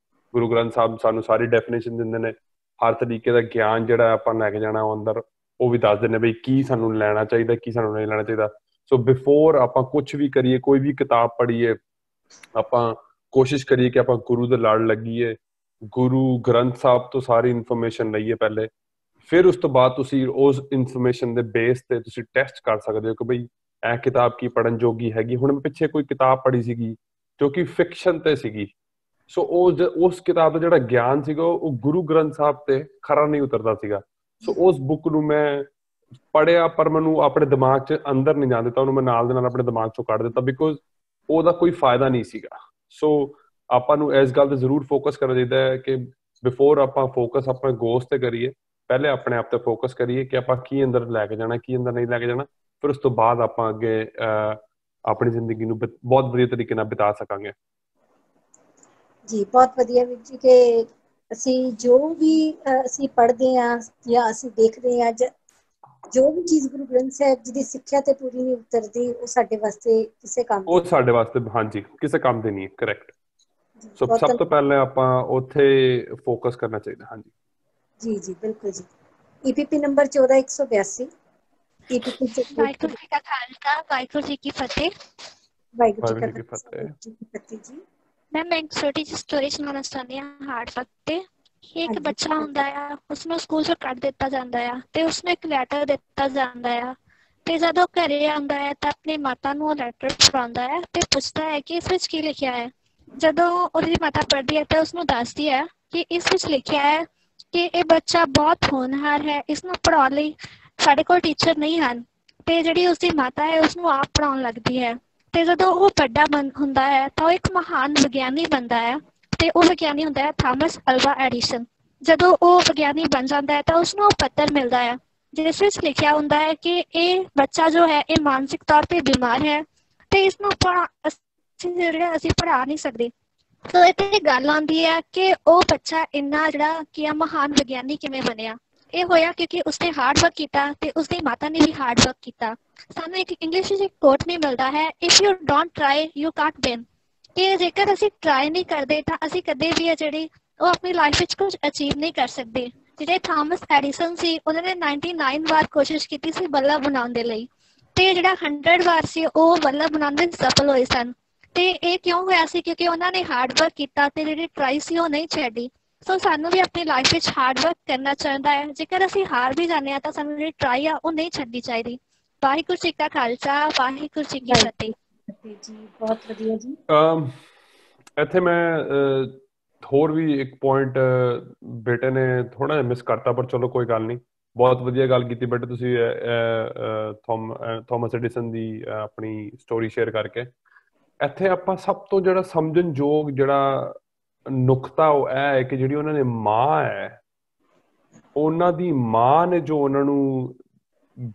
ਗੁਰੂ ਗ੍ਰੰਥ ਸਾਹਿਬ ਸਾਨੂੰ ਸਾਰੀ ਡੈਫੀਨੇਸ਼ਨ ਦਿੰਦੇ ਨੇ, ਹਰ ਤਰੀਕੇ ਦਾ ਗਿਆਨ ਜਿਹੜਾ ਆਪਾਂ ਲੈ ਕੇ ਜਾਣਾ ਉਹ ਅੰਦਰ ਉਹ ਵੀ ਦੱਸਦੇ ਨੇ ਬਈ ਕੀ ਸਾਨੂੰ ਲੈਣਾ ਚਾਹੀਦਾ, ਕੀ ਸਾਨੂੰ ਨਹੀਂ ਲੈਣਾ ਚਾਹੀਦਾ। ਸੋ ਬਿਫੋਰ ਆਪਾਂ ਕੁਛ ਵੀ ਕਰੀਏ, ਕੋਈ ਵੀ ਕਿਤਾਬ ਪੜ੍ਹੀਏ, ਆਪਾਂ ਕੋਸ਼ਿਸ਼ ਕਰੀਏ ਕਿ ਆਪਾਂ ਗੁਰੂ ਦੇ ਲੜ ਲੱਗੀਏ, ਗੁਰੂ ਗ੍ਰੰਥ ਸਾਹਿਬ ਤੋਂ ਸਾਰੀ ਇਨਫੋਰਮੇਸ਼ਨ ਲਈਏ ਪਹਿਲੇ, ਫਿਰ ਉਸ ਤੋਂ ਬਾਅਦ ਤੁਸੀਂ ਉਸ ਇਨਫੋਰਮੇਸ਼ਨ ਦੇ ਬੇਸ ਤੇ ਤੁਸੀਂ ਟੈਸਟ ਕਰ ਸਕਦੇ ਹੋ ਕਿ ਬਈ ਇਹ ਕਿਤਾਬ ਕੀ ਪੜਨ ਜੋਗੀ ਹੈਗੀ। ਹੁਣ ਮੈਂ ਪਿੱਛੇ ਕੋਈ ਕਿਤਾਬ ਪੜ੍ਹੀ ਸੀਗੀ ਜੋ ਕਿ ਫਿਕਸ਼ਨ ਤੇ ਸੀਗੀ, ਸੋ ਉਸ ਕਿਤਾਬ ਦਾ ਜਿਹੜਾ ਗਿਆਨ ਸੀਗਾ ਉਹ ਗੁਰੂ ਗ੍ਰੰਥ ਸਾਹਿਬ ਤੇ ਖਰਾ ਨਹੀਂ ਉਤਰਦਾ ਸੀਗਾ। ਸੋ ਉਸ ਬੁੱਕ ਨੂੰ ਮੈਂ ਪੜ੍ਹਿਆ ਪਰ ਮੈਨੂੰ ਆਪਣੇ ਦਿਮਾਗ 'ਚ ਅੰਦਰ ਨਹੀਂ ਜਾਣ ਦਿੱਤਾ, ਉਹਨੂੰ ਮੈਂ ਨਾਲ ਦੇ ਨਾਲ ਆਪਣੇ ਦਿਮਾਗ 'ਚੋਂ ਕੱਢ ਦਿੱਤਾ, ਬਿਕੋਜ਼ ਉਹਦਾ ਕੋਈ ਫਾਇਦਾ ਨਹੀਂ ਸੀਗਾ। ਸੋ ਆਪਾਂ ਨੂੰ ਇਸ ਗੱਲ ਤੇ ਜ਼ਰੂਰ ਫੋਕਸ ਕਰਨਾ ਚਾਹੀਦਾ ਹੈ ਕਿ ਬਿਫੋਰ ਆਪਾਂ ਫੋਕਸ ਆਪਣੇ ਗੋਲਸ ਤੇ ਕਰੀਏ, ਪਹਿਲੇ ਆਪਣੇ ਆਪ ਤੇ ਫੋਕਸ ਕਰੀਏ ਕਿ ਆਪਾਂ ਕੀ ਅੰਦਰ ਲੈ ਕੇ ਜਾਣਾ, ਕੀ ਅੰਦਰ ਨਹੀਂ ਲੈ ਕੇ ਜਾਣਾ, ਫਿਰ ਉਸ ਤੋਂ ਬਾਅਦ ਆਪਾਂ ਅੱਗੇ ਆਪਣੀ ਜ਼ਿੰਦਗੀ ਨੂੰ ਬਹੁਤ ਵਧੀਆ ਤਰੀਕੇ ਨਾਲ ਬਿਤਾ ਸਕਾਂਗੇ। ਜੀ ਬਹੁਤ ਵਧੀਆ ਵੀਰ ਜੀ ਕਿ ਅਸੀਂ ਜੋ ਵੀ ਅਸੀਂ ਪੜ੍ਹਦੇ ਹਾਂ ਜਾਂ ਅਸੀਂ ਦੇਖਦੇ ਹਾਂ, ਜੋ ਵੀ ਚੀਜ਼ ਗੁਰੂ ਗ੍ਰੰਥ ਸਾਹਿਬ ਜੀ ਦੀ ਸਿੱਖਿਆ ਤੇ ਪੂਰੀ ਨਹੀਂ ਉਤਰਦੀ ਉਹ ਸਾਡੇ ਵਾਸਤੇ ਕਿਸੇ ਕੰਮ ਦੀ, ਉਹ ਸਾਡੇ ਵਾਸਤੇ ਹਾਂਜੀ ਕਿਸੇ ਕੰਮ ਦੀ ਨਹੀਂ ਹੈ। ਕਰੈਕਟ। ਸੋ ਸਭ ਤੋਂ ਪਹਿਲੇ ਆਪਾਂ ਉੱਥੇ ਫੋਕਸ ਕਰਨਾ ਚਾਹੀਦਾ। ਹਾਂਜੀ ਜੀ ਜੀ ਬਿਲਕੁਲ ਜੀ। ਈਪੀਪੀ ਨੰਬਰ 14182। ਵਾਹਿਗੁਰੂ ਜੀ ਕਾ ਖਾਲਸਾ, ਵਾਹਿਗੁਰੂ ਜੀ ਕੀ ਫਤਿਹ। ਵਾਹਿਗੁਰੂ ਜੀ ਕੀ ਫਤਿਹ ਜੀ। ਮੈਂ ਇੱਕ ਛੋਟੀ ਜਿਹੀ ਸਟੋਰੀ ਸੁਣਾਉਣਾ ਚਾਹੁੰਦੀ ਹਾਂ ਹਾਰਡ ਵਰਕ ਤੇ। ਇੱਕ ਬੱਚਾ ਹੁੰਦਾ ਆ, ਉਸਨੂੰ ਸਕੂਲ ਤੋਂ ਕੱਢ ਦਿੱਤਾ ਜਾਂਦਾ ਆ ਤੇ ਉਸਨੂੰ ਇੱਕ ਲੈਟਰ ਦਿੱਤਾ ਜਾਂਦਾ ਆ, ਤੇ ਜਦੋਂ ਘਰੇ ਆਉਂਦਾ ਹੈ ਤਾਂ ਆਪਣੀ ਮਾਤਾ ਨੂੰ ਉਹ ਲੈਟਰ ਫੜਾਉਂਦਾ ਹੈ ਤੇ ਪੁੱਛਦਾ ਹੈ ਕਿ ਇਸ ਵਿੱਚ ਕੀ ਲਿਖਿਆ ਹੈ। ਜਦੋਂ ਉਹਦੀ ਮਾਤਾ ਪੜ੍ਹਦੀ ਹੈ ਤਾਂ ਉਸਨੂੰ ਦੱਸਦੀ ਹੈ ਕਿ ਇਸ ਵਿੱਚ ਲਿਖਿਆ ਹੈ ਕਿ ਇਹ ਬੱਚਾ ਬਹੁਤ ਹੋਣਹਾਰ ਹੈ, ਇਸਨੂੰ ਪੜ੍ਹਾਉਣ ਲਈ ਸਾਡੇ ਕੋਲ ਟੀਚਰ ਨਹੀਂ ਹਨ। ਤੇ ਜਿਹੜੀ ਉਸਦੀ ਮਾਤਾ ਹੈ ਉਸਨੂੰ ਆਪ ਪੜ੍ਹਾਉਣ ਲੱਗਦੀ ਹੈ, ਤੇ ਜਦੋਂ ਉਹ ਵੱਡਾ ਹੁੰਦਾ ਹੈ ਤਾਂ ਉਹ ਇੱਕ ਮਹਾਨ ਵਿਗਿਆਨੀ ਬਣਦਾ ਹੈ, ਤੇ ਉਹ ਵਿਗਿਆਨੀ ਹੁੰਦਾ ਹੈ ਥਾਮਸ ਅਲਵਾ ਐਡੀਸਨ। ਜਦੋਂ ਉਹ ਵਿਗਿਆਨੀ ਬਣ ਜਾਂਦਾ ਹੈ ਤਾਂ ਉਸਨੂੰ ਉਹ ਪੱਤਰ ਮਿਲਦਾ ਹੈ ਜਿਸ ਵਿੱਚ ਲਿਖਿਆ ਹੁੰਦਾ ਹੈ ਕਿ ਇਹ ਬੱਚਾ ਜੋ ਹੈ ਇਹ ਮਾਨਸਿਕ ਤੌਰ ਤੇ ਬਿਮਾਰ ਹੈ ਤੇ ਇਸਨੂੰ ਅਸੀਂ ਪੜ੍ਹਾ ਨਹੀਂ ਸਕਦੇ। ਸੋ ਇੱਥੇ ਗੱਲ ਆਉਂਦੀ ਹੈ ਕਿ ਉਹ ਬੱਚਾ ਇੰਨਾ ਜਿਹੜਾ ਕੀ ਆ ਮਹਾਨ ਵਿਗਿਆਨੀ ਕਿਵੇਂ ਬਣਿਆ। ਇਹ ਹੋਇਆ ਕਿਉਂਕਿ ਉਸਨੇ ਹਾਰਡ ਵਰਕ ਕੀਤਾ ਤੇ ਉਸਦੀ ਮਾਤਾ ਨੇ ਵੀ ਹਾਰਡ ਵਰਕ ਕੀਤਾ। ਸਾਨੂੰ ਇੱਕ ਇੰਗਲਿਸ਼ ਵਿੱਚ ਇੱਕ ਕੋਟ ਵੀ ਮਿਲਦਾ ਹੈ, if you don't try you Kant win. ਕਿ ਜੇਕਰ ਅਸੀਂ ਟਰਾਈ ਨਹੀਂ ਕਰਦੇ ਤਾਂ ਅਸੀਂ ਕਦੇ ਵੀ ਜਿਹੜੀ ਉਹ ਆਪਣੀ ਲਾਈਫ ਵਿੱਚ ਕੁਝ ਅਚੀਵ ਨਹੀਂ ਕਰ ਸਕਦੇ। ਜਿਹੜੇ ਥਾਮਸ ਐਡੀਸਨ ਸੀ ਉਹਨਾਂ ਨੇ 99 ਵਾਰ ਕੋਸ਼ਿਸ਼ ਕੀਤੀ ਸੀ ਬੱਲਬ ਬਣਾਉਣ ਦੇ ਲਈ, ਤੇ ਜਿਹੜਾ 100 ਵਾਰ ਸੀ ਉਹ ਬੱਲਬ ਬਣਾਉਣ ਵਿੱਚ ਸਫਲ ਹੋਏ ਸਨ। ਤੇ ਇਹ ਕਿਉਂ ਹੋਇਆ ਸੀ? ਕਿਉਂਕਿ ਉਹਨਾਂ ਨੇ ਹਾਰਡ ਵਰਕ ਕੀਤਾ ਤੇ ਜਿਹੜੀ ਟਰਾਈ ਸੀ ਉਹ ਨਹੀਂ ਛੱਡੀ। ਸੋ ਸਾਨੂੰ ਵੀ ਆਪਣੀ ਲਾਈਫ ਵਿੱਚ ਹਾਰਡ ਵਰਕ ਕਰਨਾ ਚਾਹੀਦਾ ਹੈ। ਜੇਕਰ ਅਸੀਂ ਹਾਰ ਵੀ ਜਾਂਦੇ ਹਾਂ ਤਾਂ ਸਾਨੂੰ ਜਿਹੜੀ ਟਰਾਈ ਆ ਉਹ ਨਹੀਂ ਛੱਡਣੀ ਚਾਹੀਦੀ। ਵਾਹਿਗੁਰੂ ਜੀ ਕਾ ਖਾਲਸਾ, ਵਾਹਿਗੁਰੂ ਜੀ ਕੀ ਫਤਿਹ। ਜੀ ਬਹੁਤ ਵਧੀਆ ਜੀ। ਇੱਥੇ ਮੈਂ ਹੋਰ ਵੀ ਇੱਕ ਪੁਆਇੰਟ ਬੇਟੇ ਨੇ ਥੋੜਾ ਜਿਹਾ ਮਿਸ ਕਰਤਾ, ਪਰ ਚਲੋ ਕੋਈ ਗੱਲ ਨਹੀਂ। ਬਹੁਤ ਵਧੀਆ ਗੱਲ ਕੀਤੀ ਬੇਟੇ ਤੁਸੀਂ ਥਾਮਸ ਐਡੀਸਨ ਦੀ ਆਪਣੀ ਸਟੋਰੀ ਸ਼ੇਅਰ ਕਰਕੇ। ਇੱਥੇ ਆਪਾਂ ਸਭ ਤੋਂ ਜਿਹੜਾ ਸਮਝਣਯੋਗ ਜਿਹੜਾ ਨੁਕਤਾ ਉਹ ਇਹ ਹੈ ਕਿ ਜਿਹੜੀ ਉਹਨਾਂ ਨੇ ਮਾਂ ਹੈ, ਉਹਨਾਂ ਦੀ ਮਾਂ ਨੇ ਜੋ ਉਹਨਾਂ ਨੂੰ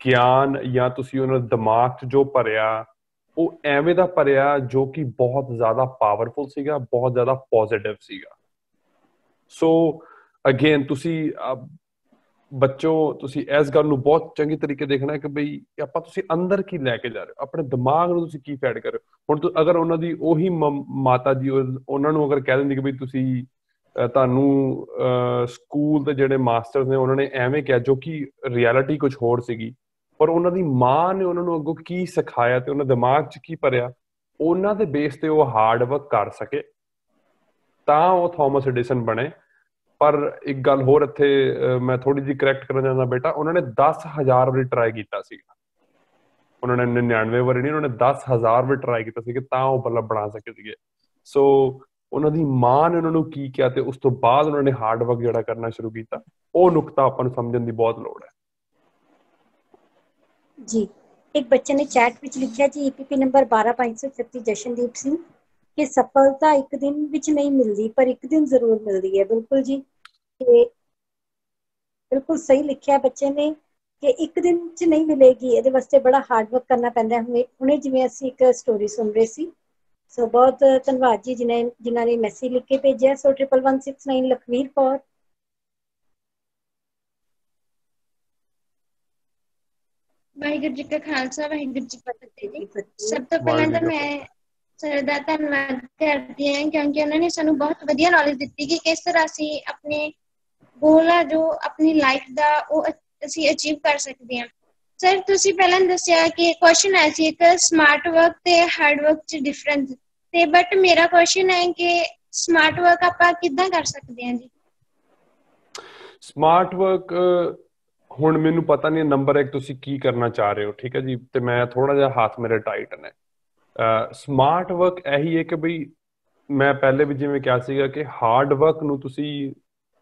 ਗਿਆਨ ਜਾਂ ਤੁਸੀਂ ਉਹਨਾਂ ਦੇ ਦਿਮਾਗ 'ਚ ਜੋ ਭਰਿਆ ਉਹ ਐਵੇਂ ਦਾ ਭਰਿਆ ਜੋ ਕਿ ਬਹੁਤ ਜ਼ਿਆਦਾ ਪਾਵਰਫੁਲ ਸੀਗਾ, ਬਹੁਤ ਜ਼ਿਆਦਾ ਪੋਜ਼ਿਟਿਵ ਸੀਗਾ। ਸੋ ਅਗੇਨ ਤੁਸੀਂ ਬੱਚੋ ਤੁਸੀਂ ਇਸ ਗੱਲ ਨੂੰ ਬਹੁਤ ਚੰਗੀ ਤਰੀਕੇ ਦੇਖਣਾ ਕਿ ਬਈ ਆਪਾਂ ਤੁਸੀਂ ਅੰਦਰ ਕੀ ਲੈ ਕੇ ਜਾ ਰਹੇ ਹੋ, ਆਪਣੇ ਦਿਮਾਗ ਨੂੰ ਤੁਸੀਂ ਕੀ ਫੈਡ ਕਰ ਰਹੇ ਹੋ। ਹੁਣ ਅਗਰ ਉਹਨਾਂ ਦੀ ਉਹੀ ਮਾਤਾ ਜੀ ਉਹਨਾਂ ਨੂੰ ਅਗਰ ਕਹਿ ਦਿੰਦੀ ਕਿ ਬਈ ਤੁਸੀਂ ਤੁਹਾਨੂੰ ਸਕੂਲ ਦੇ ਜਿਹੜੇ ਮਾਸਟਰ ਨੇ ਉਹਨਾਂ ਨੇ ਐਵੇਂ ਕਿਹਾ ਜੋ ਕਿ ਰਿਐਲਿਟੀ ਕੁਝ ਹੋਰ ਸੀਗੀ, ਪਰ ਉਹਨਾਂ ਦੀ ਮਾਂ ਨੇ ਉਹਨਾਂ ਨੂੰ ਅੱਗੋਂ ਕੀ ਸਿਖਾਇਆ ਤੇ ਉਹਨਾਂ ਦਿਮਾਗ 'ਚ ਕੀ ਭਰਿਆ, ਉਹਨਾਂ ਦੇ ਬੇਸ ਤੇ ਉਹ ਹਾਰਡ ਵਰਕ ਕਰ ਸਕੇ ਤਾਂ ਉਹ ਥਾਮਸ ਐਡੀਸਨ ਬਣੇ। ਪਰ ਇੱਕ ਗੱਲ ਹੋਰ ਇੱਥੇ ਮੈਂ ਥੋੜੀ ਜਿਹੀ ਕਰੈਕਟ ਕਰਨਾ ਚਾਹੁੰਦਾ ਬੇਟਾ, ਉਹਨਾਂ ਨੇ 10,000 ਵਾਰੀ ਟਰਾਈ ਕੀਤਾ ਸੀਗਾ। ਉਹਨਾਂ ਨੇ 99 ਵਾਰੀ ਨਹੀਂ, ਉਹਨਾਂ ਨੇ 10,000 ਵਾਰੀ ਟਰਾਈ ਕੀਤਾ ਸੀਗਾ ਤਾਂ ਉਹ ਬੱਲਬ ਬਣਾ ਸਕੇ ਸੀਗੇ। ਸੋ ਉਹਨਾਂ ਦੀ ਮਾਂ ਨੇ ਉਹਨਾਂ ਨੂੰ ਕੀ ਕਿਹਾ ਤੇ ਉਸ ਤੋਂ ਬਾਅਦ ਉਹਨਾਂ ਨੇ ਹਾਰਡ ਵਰਕ ਜਿਹੜਾ ਕਰਨਾ ਸ਼ੁਰੂ ਕੀਤਾ, ਉਹ ਨੁਕਤਾ ਆਪਾਂ ਨੂੰ ਸਮਝਣ ਦੀ ਬਹੁਤ ਲੋੜ ਹੈ ਜੀ। ਇੱਕ ਬੱਚੇ ਨੇ ਚੈਟ ਵਿੱਚ ਲਿਖਿਆ ਜੀ ਈਪੀਪੀ ਨੰਬਰ 12536 ਜਸ਼ਨਦੀਪ ਸਿੰਘ ਕਿ ਸਫਲਤਾ ਇੱਕ ਦਿਨ ਵਿੱਚ ਨਹੀਂ ਮਿਲਦੀ ਪਰ ਇੱਕ ਦਿਨ ਜ਼ਰੂਰ ਮਿਲਦੀ ਹੈ। ਬਿਲਕੁਲ ਜੀ, ਬਿਲਕੁਲ ਸਹੀ ਲਿਖਿਆ ਬੱਚੇ ਨੇ ਕਿ ਇੱਕ ਦਿਨ 'ਚ ਨਹੀਂ ਮਿਲੇਗੀ, ਇਹਦੇ ਵਾਸਤੇ ਬੜਾ ਹਾਰਡ ਵਰਕ ਕਰਨਾ ਪੈਂਦਾ ਹੈ। ਹੁਣੇ ਜਿਵੇਂ ਅਸੀਂ ਇੱਕ ਸਟੋਰੀ ਸੁਣ ਰਹੇ ਸੀ। ਸੋ ਬਹੁਤ ਧੰਨਵਾਦ ਜੀ ਜਿਨ੍ਹਾਂ ਨੇ ਮੈਸੇਜ ਲਿਖ ਕੇ ਭੇਜਿਆ। ਸੋ 1169 ਲਖਵੀਰ ਕੌਰ। ਵਾਹਿਗੁਰੂ ਜੀ ਕਾ ਖਾਲਸਾ, ਵਾਹਿਗੁਰੂ ਜੀ ਕੀ ਫਤਿਹ ਜੀ। ਸਭ ਤੋਂ ਪਹਿਲਾਂ ਤਾਂ ਮੈਂ ਸਰ ਦਾ ਧੰਨਵਾਦ ਕਰਦੀ ਹਾਂ ਕਿਉਂਕਿ ਉਹਨਾਂ ਨੇ ਸਾਨੂੰ ਬਹੁਤ ਵਧੀਆ ਨੌਲੇਜ ਦਿੱਤੀ ਕਿ ਕਿਸ ਤਰ੍ਹਾਂ ਅਸੀਂ ਆਪਣੇ ਗੋਲ ਆ ਜੋ ਆਪਣੀ ਲਾਈਫ ਦਾ ਉਹ ਅਸੀਂ ਅਚੀਵ ਕਰ ਸਕਦੇ ਹਾਂ। ਸਰ ਤੁਸੀਂ ਪਹਿਲਾਂ ਦੱਸਿਆ ਕਿ ਕੁਐਸਚਨ ਆਇਆ ਸੀ ਇੱਕ ਸਮਾਰਟ ਵਰਕ ਤੇ ਹਾਰਡ ਵਰਕ 'ਚ ਡਿਫਰੈਂਸ, ਤੇ ਬਟ ਮੇਰਾ ਕੁਐਸਚਨ ਹੈ ਕਿ ਸਮਾਰਟ ਵਰਕ ਆਪਾਂ ਕਿੱਦਾਂ ਕਰ ਸਕਦੇ ਹਾਂ ਜੀ? ਸਮਾਰਟ ਵਰਕ ਹੁਣ ਮੈਨੂੰ ਪਤਾ ਨਹੀਂ ਨੰਬਰ 1 ਤੁਸੀਂ ਕੀ ਕਰਨਾ ਚਾਹ ਰਹੇ ਹੋ, ਠੀਕ ਹੈ ਜੀ, ਤੇ ਮੈਂ ਥੋੜਾ ਜਿਹਾ ਹੱਥ ਮੇਰੇ ਟਾਈਟ ਨੇ। ਸਮਾਰਟ ਵਰਕ ਇਹੀ ਹੈ ਕਿ ਬਈ ਮੈਂ ਪਹਿਲੇ ਵੀ ਜਿਵੇਂ ਕਿਹਾ ਸੀਗਾ ਕਿ ਹਾਰਡ ਵਰਕ ਨੂੰ ਤੁਸੀਂ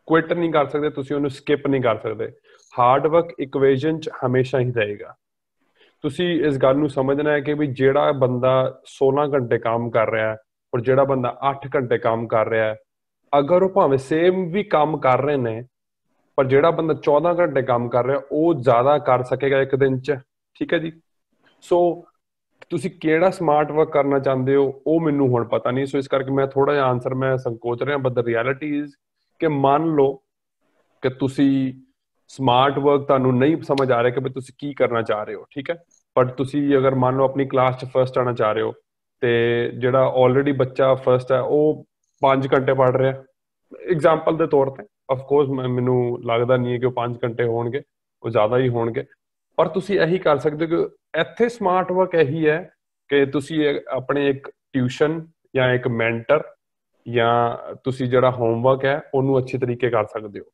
ਕੁਇਟ ਨਹੀਂ ਕਰ ਸਕਦੇ, ਤੁਸੀਂ ਉਹਨੂੰ ਸਕਿਪ ਨਹੀਂ ਕਰ ਸਕਦੇ। ਹਾਰਡ ਵਰਕ ਇਕੁਏਸ਼ਨ 'ਚ ਹਮੇਸ਼ਾ ਹੀ ਰਹੇਗਾ। ਤੁਸੀਂ ਇਸ ਗੱਲ ਨੂੰ ਸਮਝਣਾ ਹੈ ਕਿ ਵੀ ਜਿਹੜਾ ਬੰਦਾ 16 ਘੰਟੇ ਕੰਮ ਕਰ ਰਿਹਾ ਹੈ ਔਰ ਜਿਹੜਾ ਬੰਦਾ 8 ਘੰਟੇ ਕੰਮ ਕਰ ਰਿਹਾ ਹੈ, ਅਗਰ ਉਹ ਭਾਵੇਂ ਸੇਮ ਵੀ ਕੰਮ ਕਰ ਰਹੇ ਨੇ, ਪਰ ਜਿਹੜਾ ਬੰਦਾ 14 ਘੰਟੇ ਕੰਮ ਕਰ ਰਿਹਾ ਉਹ ਜ਼ਿਆਦਾ ਕਰ ਸਕੇਗਾ ਇੱਕ ਦਿਨ 'ਚ, ਠੀਕ ਹੈ ਜੀ। ਸੋ ਤੁਸੀਂ ਕਿਹੜਾ ਸਮਾਰਟ ਵਰਕ ਕਰਨਾ ਚਾਹੁੰਦੇ ਹੋ ਉਹ ਮੈਨੂੰ ਹੁਣ ਪਤਾ ਨਹੀਂ, ਸੋ ਇਸ ਕਰਕੇ ਮੈਂ ਥੋੜਾ ਜਿਹਾ ਆਨਸਰ ਮੈਂ ਸੰਕੋਚ ਰਿਹਾ, ਬਟ ਦ ਰਿਐਲਿਟੀ ਇਜ਼ ਕਿ ਮੰਨ ਲਓ ਕਿ ਤੁਸੀਂ ਸਮਾਰਟ ਵਰਕ ਤੁਹਾਨੂੰ ਨਹੀਂ ਸਮਝ ਆ ਰਿਹਾ ਕਿ ਤੁਸੀਂ ਕੀ ਕਰਨਾ ਚਾਹ ਰਹੇ ਹੋ, ਠੀਕ ਹੈ, ਬਟ ਤੁਸੀਂ ਅਗਰ ਮੰਨ ਲਓ ਆਪਣੀ ਕਲਾਸ 'ਚ ਫਸਟ ਆਉਣਾ ਚਾਹ ਰਹੇ ਹੋ ਤੇ ਜਿਹੜਾ ਆਲਰੇਡੀ ਬੱਚਾ ਫਸਟ ਹੈ ਉਹ 5 ਘੰਟੇ ਪੜ੍ਹ ਰਿਹਾ, ਐਗਜ਼ਾਮਪਲ ਦੇ ਤੌਰ ਤੇ, ਅਫਕੋਰਸ ਮੈਨੂੰ ਲੱਗਦਾ ਨਹੀਂ ਹੈ ਕਿ ਉਹ 5 ਘੰਟੇ ਹੋਣਗੇ, ਉਹ ਜ਼ਿਆਦਾ ਹੀ ਹੋਣਗੇ, ਪਰ ਤੁਸੀਂ ਇਹੀ ਕਰ ਸਕਦੇ ਹੋ ਕਿ ਇੱਥੇ ਸਮਾਰਟ ਵਰਕ ਇਹੀ ਹੈ ਕਿ ਤੁਸੀਂ ਆਪਣੇ ਇੱਕ ਟਿਊਸ਼ਨ ਜਾਂ ਇੱਕ ਮੈਂਟਰ ਜਾਂ ਤੁਸੀਂ ਜਿਹੜਾ ਹੋਮਵਰਕ ਹੈ ਉਹਨੂੰ ਅੱਛੇ ਤਰੀਕੇ ਕਰ ਸਕਦੇ ਹੋ।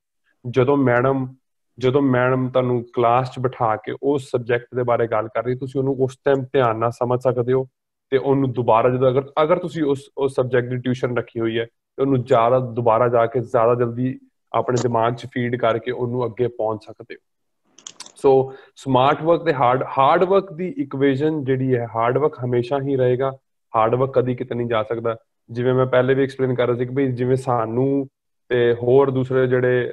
ਜਦੋਂ ਮੈਡਮ ਤੁਹਾਨੂੰ ਕਲਾਸ 'ਚ ਬਿਠਾ ਕੇ ਉਸ ਸਬਜੈਕਟ ਦੇ ਬਾਰੇ ਗੱਲ ਕਰ ਰਹੀ, ਤੁਸੀਂ ਉਹਨੂੰ ਉਸ ਟਾਈਮ ਧਿਆਨ ਨਾਲ ਸਮਝ ਸਕਦੇ ਹੋ ਤੇ ਉਹਨੂੰ ਦੁਬਾਰਾ ਜਦੋਂ ਅਗਰ ਤੁਸੀਂ ਉਸ ਸਬਜੈਕਟ ਦੀ ਟਿਊਸ਼ਨ ਰੱਖੀ ਹੋਈ ਹੈ ਤੇ ਉਹਨੂੰ ਜ਼ਿਆਦਾ ਦੁਬਾਰਾ ਜਾ ਕੇ ਜ਼ਿਆਦਾ ਜਲਦੀ ਆਪਣੇ ਦਿਮਾਗ 'ਚ ਫੀਡ ਕਰਕੇ ਉਹਨੂੰ ਅੱਗੇ ਪਹੁੰਚ ਸਕਦੇ ਹੋ। ਸੋ ਸਮਾਰਟ ਵਰਕ ਤੇ ਹਾਰਡ ਵਰਕ ਦੀ ਇਕੁਏਸ਼ਨ ਜਿਹੜੀ ਹੈ, ਹਾਰਡ ਵਰਕ ਹਮੇਸ਼ਾ ਹੀ ਰਹੇਗਾ, ਹਾਰਡ ਵਰਕ ਕਦੀ ਕਿਤੇ ਨਹੀਂ ਜਾ ਸਕਦਾ। ਜਿਵੇਂ ਮੈਂ ਪਹਿਲੇ ਵੀ ਐਕਸਪਲੇਨ ਕਰ ਰਿਹਾ ਸੀ ਕਿ ਬਈ ਜਿਵੇਂ ਸਾਨੂੰ ਤੇ ਹੋਰ ਦੂਸਰੇ ਜਿਹੜੇ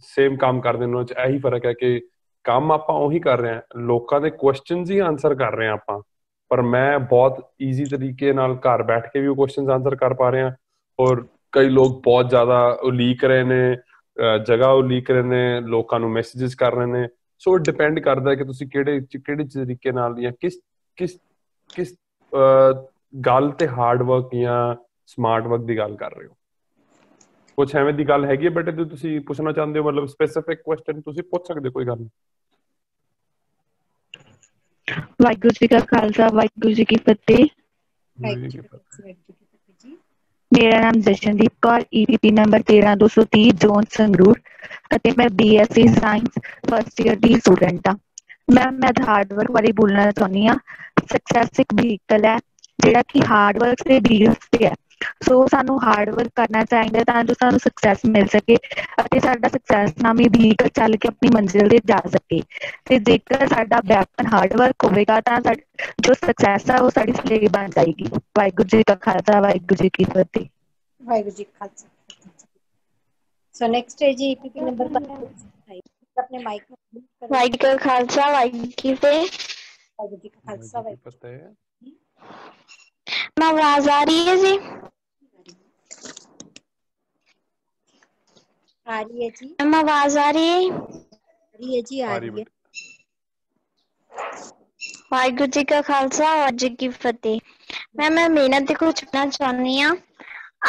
ਸੇਮ ਕੰਮ ਕਰਦੇ ਨੇ ਉਹਨਾਂ 'ਚ ਇਹੀ ਫਰਕ ਹੈ ਕਿ ਕੰਮ ਆਪਾਂ ਉਹੀ ਕਰ ਰਹੇ ਹਾਂ, ਲੋਕਾਂ ਦੇ ਕੁਐਸਚਨਸ ਹੀ ਆਨਸਰ ਕਰ ਰਹੇ ਹਾਂ ਆਪਾਂ, ਪਰ ਮੈਂ ਬਹੁਤ ਈਜ਼ੀ ਤਰੀਕੇ ਨਾਲ ਘਰ ਬੈਠ ਕੇ ਵੀ ਉਹ ਕੁਐਸਚਨਸ ਆਨਸਰ ਕਰ ਪਾ ਰਹੇ ਹਾਂ, ਔਰ ਕਈ ਲੋਕ ਬਹੁਤ ਜ਼ਿਆਦਾ ਉਲੀਕ ਰਹੇ ਨੇ, ਜਗ੍ਹਾ ਉਲੀਕ ਰਹੇ ਨੇ, ਲੋਕਾਂ ਨੂੰ ਮੈਸੇजेस ਕਰ ਰਹੇ ਨੇ। ਸੋ ਡਿਪੈਂਡ ਕਰਦਾ ਕਿ ਤੁਸੀਂ ਕਿਹੜੇ ਤਰੀਕੇ ਨਾਲ ਜਾਂ ਕਿਸ ਗੱਲ ਤੇ ਹਾਰਡ ਵਰਕ ਜਾਂ ਸਮਾਰਟ ਵਰਕ ਦੀ ਗੱਲ ਕਰ ਰਹੇ ਹੋ। ਕੁਛ ਐਵੇਂ ਦੀ ਗੱਲ ਹੈਗੀ ਹੈ ਬੇਟੇ ਜੋ ਤੁਸੀਂ ਪੁੱਛਣਾ ਚਾਹੁੰਦੇ ਹੋ, ਮਤਲਬ ਸਪੈਸੀਫਿਕ ਕੁਐਸਚਨ ਤੁਸੀਂ ਪੁੱਛ ਸਕਦੇ, ਕੋਈ ਗੱਲ ਨਹੀਂ। ਵਾਹਿਗੁਰੂ ਜੀ ਕਾ ਖਾਲਸਾ, ਵਾਹਿਗੁਰੂ ਜੀ ਕੀ ਫਤਿਹ। ਮੇਰਾ ਨਾਮ Jashandeep Kaur, EPP number 13230 zone Sangrur, ਅਤੇ ਮੈਂ BSc ਸਾਇੰਸ ਫਸਟ ਈਅਰ ਦੀ ਸਟੂਡੈਂਟ ਹਾਂ। ਮੈਂ ਹਾਰਡ ਵਰਕ ਬਾਰੇ ਬੋਲਣਾ ਚਾਹੁੰਦੀ ਹਾਂ। ਸਕਸੈਸ ਇੱਕ ਵਹੀਕਲ ਹੈ ਜਿਹੜਾ ਕਿ ਹਾਰਡ ਵਰਕ ਦੇ ਬੇਸ ਤੇ ਹੈ। ਸੋ ਸਾਨੂੰ ਹਾਰਡ ਵਰਕ ਕਰਨਾ ਚਾਹੀਦਾ ਤਾਂ ਜੋ ਸਾਨੂੰ ਸਕਸੈਸ ਮਿਲ ਸਕੇ ਅਤੇ ਸਾਡਾ ਸਕਸੈਸਨਾਮੀ ਵਹੀਕਲ ਚੱਲ ਕੇ ਆਪਣੀ ਮੰਜ਼ਿਲ ਤੇ ਜਾ ਸਕੇ। ਤੇ ਜੇਕਰ ਸਾਡਾ ਵੈਪਨ ਹਾਰਡ ਵਰਕ ਹੋਵੇਗਾ ਤਾਂ ਜੋ ਸਕਸੈਸ ਆ ਉਹ ਸਾਡੀ ਸਲੇਵ ਬਣ ਜਾਏਗੀ। ਵਾਹਿਗੁਰੂ ਜੀ ਕਾ ਖਾਲਸਾ, ਵਾਹਿਗੁਰੂ ਜੀ ਕੀ ਫਤਿਹ। ਵਾਹਿਗੁਰੂ ਜੀ ਕਾ ਖਾਲਸਾ। ਸੋ ਨੈਕਸਟ ਹੈ ਜੀ EPP ਨੰਬਰ 22 ਆਪਣੇ ਮਾਈਕ ਨੂੰ ਮੂਟ ਕਰੋ। ਵਾਹਿਗੁਰੂ ਜੀ ਕਾ ਖਾਲਸਾ, ਵਾਹਿਗੁਰੂ ਜੀ ਕੀ ਫਤਿਹ। ਵਾਹਿਗੁਰੂ ਜੀ ਕਾ ਖਾਲਸਾ, ਵਾਹਿਗੁਰੂ ਜੀ ਕੀ ਫਤਿਹ। ਮੈਂ ਆਵਾਜ਼ ਆ ਰਹੀ ਹੈ ਜੀ? ਆ ਰਹੀ ਹੈ ਜੀ। ਮੈਂ ਆਵਾਜ਼ ਆ ਰਹੀ ਹੈ? ਆ ਰਹੀ ਹੈ ਜੀ, ਆ ਰਹੀ ਹੈ। ਵਾਹਿਗੁਰੂ ਜੀ ਕਾ ਖਾਲਸਾ, ਵਾਹਿਗੁਰੂ ਜੀ ਕੀ ਫਤਿਹ। ਮੈਂ ਮਿਹਨਤ ਤੇ ਕੁਝ ਪੁੱਛਣਾ ਚਾਹੁੰਦੀ ਹਾਂ।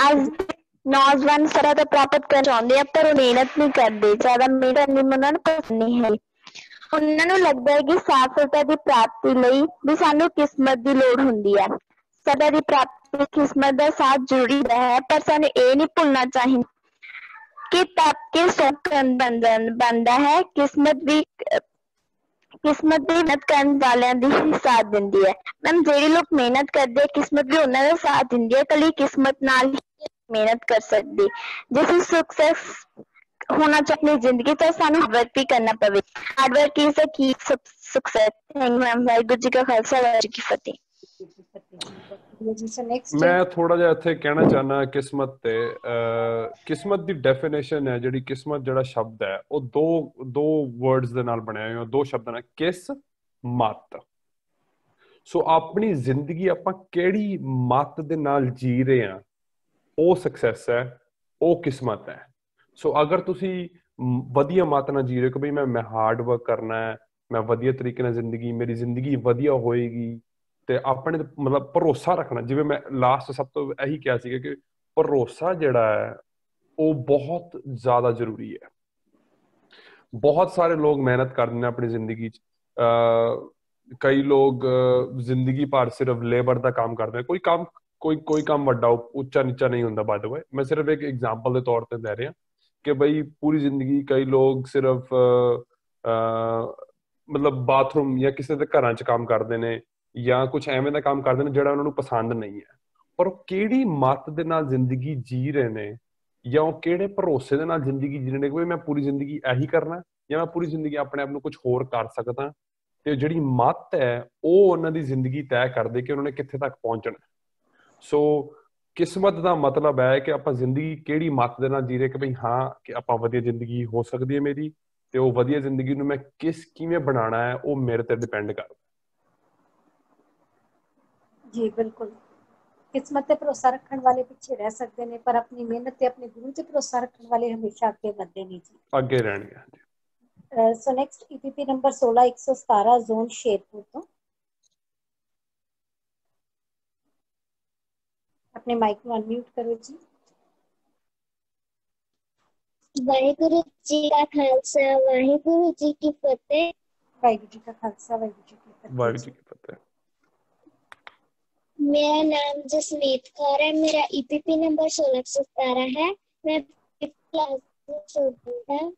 ਅੱਜ ਨੌਜਵਾਨ ਸਰਾ ਤਾਂ ਪ੍ਰਾਪਤ ਕਰਨਾ ਚਾਹੁੰਦੇ ਆ ਪਰ ਉਹ ਮਿਹਨਤ ਨਹੀਂ ਕਰਦੇ, ਜ਼ਿਆਦਾ ਮਿਹਨਤ ਕਰਨੀ ਉਹਨਾਂ ਨੂੰ ਪਸੰਦ ਨਹੀਂ ਹੈ। ਉਹਨਾਂ ਨੂੰ ਲੱਗਦਾ ਹੈ ਕਿ ਸਫਲਤਾ ਦੀ ਪ੍ਰਾਪਤੀ ਲਈ ਵੀ ਸਾਨੂੰ ਕਿਸਮਤ ਦੀ ਲੋੜ ਹੁੰਦੀ ਹੈ। ਸਦਾ ਦੀ ਪ੍ਰਾਪਤੀ ਕਿਸਮਤ ਦਾ ਸਾਥ ਜ਼ਰੂਰੀ ਹੈ, ਪਰ ਸਾਨੂੰ ਇਹ ਨਹੀਂ ਭੁੱਲਣਾ ਚਾਹੀਦਾ ਕਿ ਤਪ ਕੇ ਸੁੱਖ ਬਣਦਾ ਹੈ। ਕਿਸਮਤ ਦੀ ਮਿਹਨਤ ਕਰਨ ਵਾਲਿਆਂ ਦੀ ਹੀ ਸਾਥ ਦਿੰਦੀ ਹੈ। ਮੈਮ ਜਿਹੜੇ ਲੋਕ ਮਿਹਨਤ ਕਰਦੇ ਕਿਸਮਤ ਵੀ ਉਹਨਾਂ ਦਾ ਸਾਥ ਦਿੰਦੀ ਹੈ। ਇਕੱਲੀ ਕਿਸਮਤ ਨਾਲ ਹੀ ਮਿਹਨਤ ਕਰ ਸਕਦੇ। ਜੇ ਅਸੀਂ ਸਕਸੈਸ ਹੋਣਾ ਚਾਹੁੰਦੇ ਜ਼ਿੰਦਗੀ ਤਾਂ ਸਾਨੂੰ ਹਾਰਡ ਵਰਕ ਵੀ ਕਰਨਾ ਪਵੇ। Hard work is the Ki success. Thank you ma'am. Waheguru ji ਕਾ ਖਾਲਸਾ, ਵਾਹਿਗੁਰੂ ਜੀ ਕੀ ਫਤਿਹ। ਮੈਂ ਥੋੜਾ ਜਿਹਾ ਇੱਥੇ ਕਹਿਣਾ ਚਾਹੁੰਦਾ ਕਿਸਮਤ ਤੇ। ਕਿਸਮਤ ਦੀ ਡੈਫੀਨੇਸ਼ਨ ਹੈ ਜਿਹੜੀ ਕਿਸਮਤ ਜਿਹੜਾ ਸ਼ਬਦ ਹੈ ਉਹ ਦੋ ਵਰਡਸ ਦੇ ਨਾਲ ਬਣਿਆ ਹੋਇਆ, ਦੋ ਸ਼ਬਦਾਂ ਨਾਲ, ਕਿਸ ਮਤ। ਸੋ ਆਪਣੀ ਜ਼ਿੰਦਗੀ ਆਪਾਂ ਕਿਹੜੀ ਮਤ ਦੇ ਨਾਲ ਜੀ ਰਹੇ ਹਾਂ ਉਹ ਸਕਸੈਸ ਹੈ, ਉਹ ਕਿਸਮਤ ਹੈ। ਸੋ ਅਗਰ ਤੁਸੀਂ ਵਧੀਆ ਮਤ ਨਾਲ ਜੀ ਰਹੇ ਹੋ ਕਿ ਬਈ ਮੈਂ ਹਾਰਡ ਵਰਕ ਕਰਨਾ ਹੈ, ਮੈਂ ਵਧੀਆ ਤਰੀਕੇ ਨਾਲ ਮੇਰੀ ਜ਼ਿੰਦਗੀ ਵਧੀਆ ਹੋਏਗੀ, ਤੇ ਆਪਣੇ ਮਤਲਬ ਭਰੋਸਾ ਰੱਖਣਾ। ਜਿਵੇਂ ਮੈਂ ਲਾਸਟ ਸਭ ਤੋਂ ਇਹੀ ਕਿਹਾ ਸੀਗਾ ਕਿ ਭਰੋਸਾ ਜਿਹੜਾ ਹੈ ਉਹ ਬਹੁਤ ਜ਼ਿਆਦਾ ਜ਼ਰੂਰੀ ਹੈ। ਬਹੁਤ ਸਾਰੇ ਲੋਕ ਮਿਹਨਤ ਕਰਦੇ ਨੇ ਆਪਣੀ ਜ਼ਿੰਦਗੀ 'ਚ। ਕਈ ਲੋਕ ਜ਼ਿੰਦਗੀ ਭਰ ਸਿਰਫ ਲੇਬਰ ਦਾ ਕੰਮ ਕਰਦੇ ਨੇ। ਕੋਈ ਕੰਮ ਕੋਈ ਕੰਮ ਵੱਡਾ ਉੱਚਾ ਨੀਚਾ ਨਹੀਂ ਹੁੰਦਾ। ਬਾय ਦ ਵੇ ਮੈਂ ਸਿਰਫ ਇੱਕ ਐਗਜ਼ਾਮਪਲ ਦੇ ਤੌਰ ਤੇ ਲੈ ਰਿਹਾ ਕਿ ਬਈ ਪੂਰੀ ਜ਼ਿੰਦਗੀ ਕਈ ਲੋਕ ਸਿਰਫ ਮਤਲਬ ਬਾਥਰੂਮ ਜਾਂ ਕਿਸੇ ਦੇ ਘਰਾਂ 'ਚ ਕੰਮ ਕਰਦੇ ਨੇ ਜਾਂ ਕੁਝ ਐਵੇਂ ਦਾ ਕੰਮ ਕਰਦੇ ਨੇ ਜਿਹੜਾ ਉਹਨਾਂ ਨੂੰ ਪਸੰਦ ਨਹੀਂ ਹੈ, ਪਰ ਉਹ ਕਿਹੜੀ ਮੱਤ ਦੇ ਨਾਲ ਜ਼ਿੰਦਗੀ ਜੀ ਰਹੇ ਨੇ ਜਾਂ ਉਹ ਕਿਹੜੇ ਭਰੋਸੇ ਦੇ ਨਾਲ ਜ਼ਿੰਦਗੀ ਜੀ ਰਹੇ ਨੇ ਕਿ ਮੈਂ ਪੂਰੀ ਜ਼ਿੰਦਗੀ ਇਹੀ ਕਰਨਾ ਜਾਂ ਮੈਂ ਪੂਰੀ ਜ਼ਿੰਦਗੀ ਆਪਣੇ ਆਪ ਨੂੰ ਕੁਝ ਹੋਰ ਕਰ ਸਕਦਾ। ਤੇ ਜਿਹੜੀ ਮੱਤ ਹੈ ਉਹ ਉਹਨਾਂ ਦੀ ਜ਼ਿੰਦਗੀ ਤੈਅ ਕਰਦੇ ਕਿ ਉਹਨਾਂ ਨੇ ਕਿੱਥੇ ਤੱਕ ਪਹੁੰਚਣਾ। ਸੋ ਕਿਸਮਤ ਦਾ ਮਤਲਬ ਹੈ ਕਿ ਆਪਾਂ ਜ਼ਿੰਦਗੀ ਕਿਹੜੀ ਮੱਤ ਦੇ ਨਾਲ ਜੀ ਰਹੇ ਕਿ ਬਈ ਹਾਂ ਕਿ ਆਪਾਂ ਵਧੀਆ ਜ਼ਿੰਦਗੀ ਹੋ ਸਕਦੀ ਹੈ ਮੇਰੀ, ਤੇ ਉਹ ਵਧੀਆ ਜ਼ਿੰਦਗੀ ਨੂੰ ਮੈਂ ਕਿਵੇਂ ਬਣਾਉਣਾ ਹੈ ਉਹ ਮੇਰੇ ਤੇ ਡਿਪੈਂਡ ਕਰਦਾ। ਜੀ ਬਿਲਕੁਲ, ਕਿਸਮਤ ਤੇ ਭਰੋਸਾ ਰੱਖਣ ਵਾਲੇ ਪਿੱਛੇ ਰਹਿ ਸਕਦੇ ਨੇ, ਪਰ ਆਪਣੀ ਮਿਹਨਤ ਤੇ ਆਪਣੇ ਗੁਰੂ ਤੇ ਭਰੋਸਾ ਰੱਖਣ ਵਾਲੇ ਹਮੇਸ਼ਾ ਅੱਗੇ ਵਧਦੇ ਨੇ ਜੀ, ਅੱਗੇ ਰਹਿਣਗੇ। So next EPP number 16117 zone Sherpur ਤੋਂ। ਆਪਣੇ ਮਾਈਕ ਨੂੰ ਅਨਮਿਊਟ ਕਰੋ ਜੀ। ਵਾਹਿਗੁਰੂ ਜੀ ਕਾ ਖਾਲਸਾ, ਵਾਹਿਗੁਰੂ ਜੀ ਕੀ ਫਤਿਹ। ਵਾਹਿਗੁਰੂ ਜੀ ਕਾ ਖਾਲਸਾ, ਵਾਹਿਗੁਰੂ ਜੀ ਕੀ ਫਤਿਹ। ਵਾਹਿਗੁਰੂ ਜੀ ਕੀ ਫਤਿਹ। मेरा नाम जसमीत कौर है, मेरा EPP नंबर 1617 है। मैं 5th क्लास में स्टूडेंट हूं।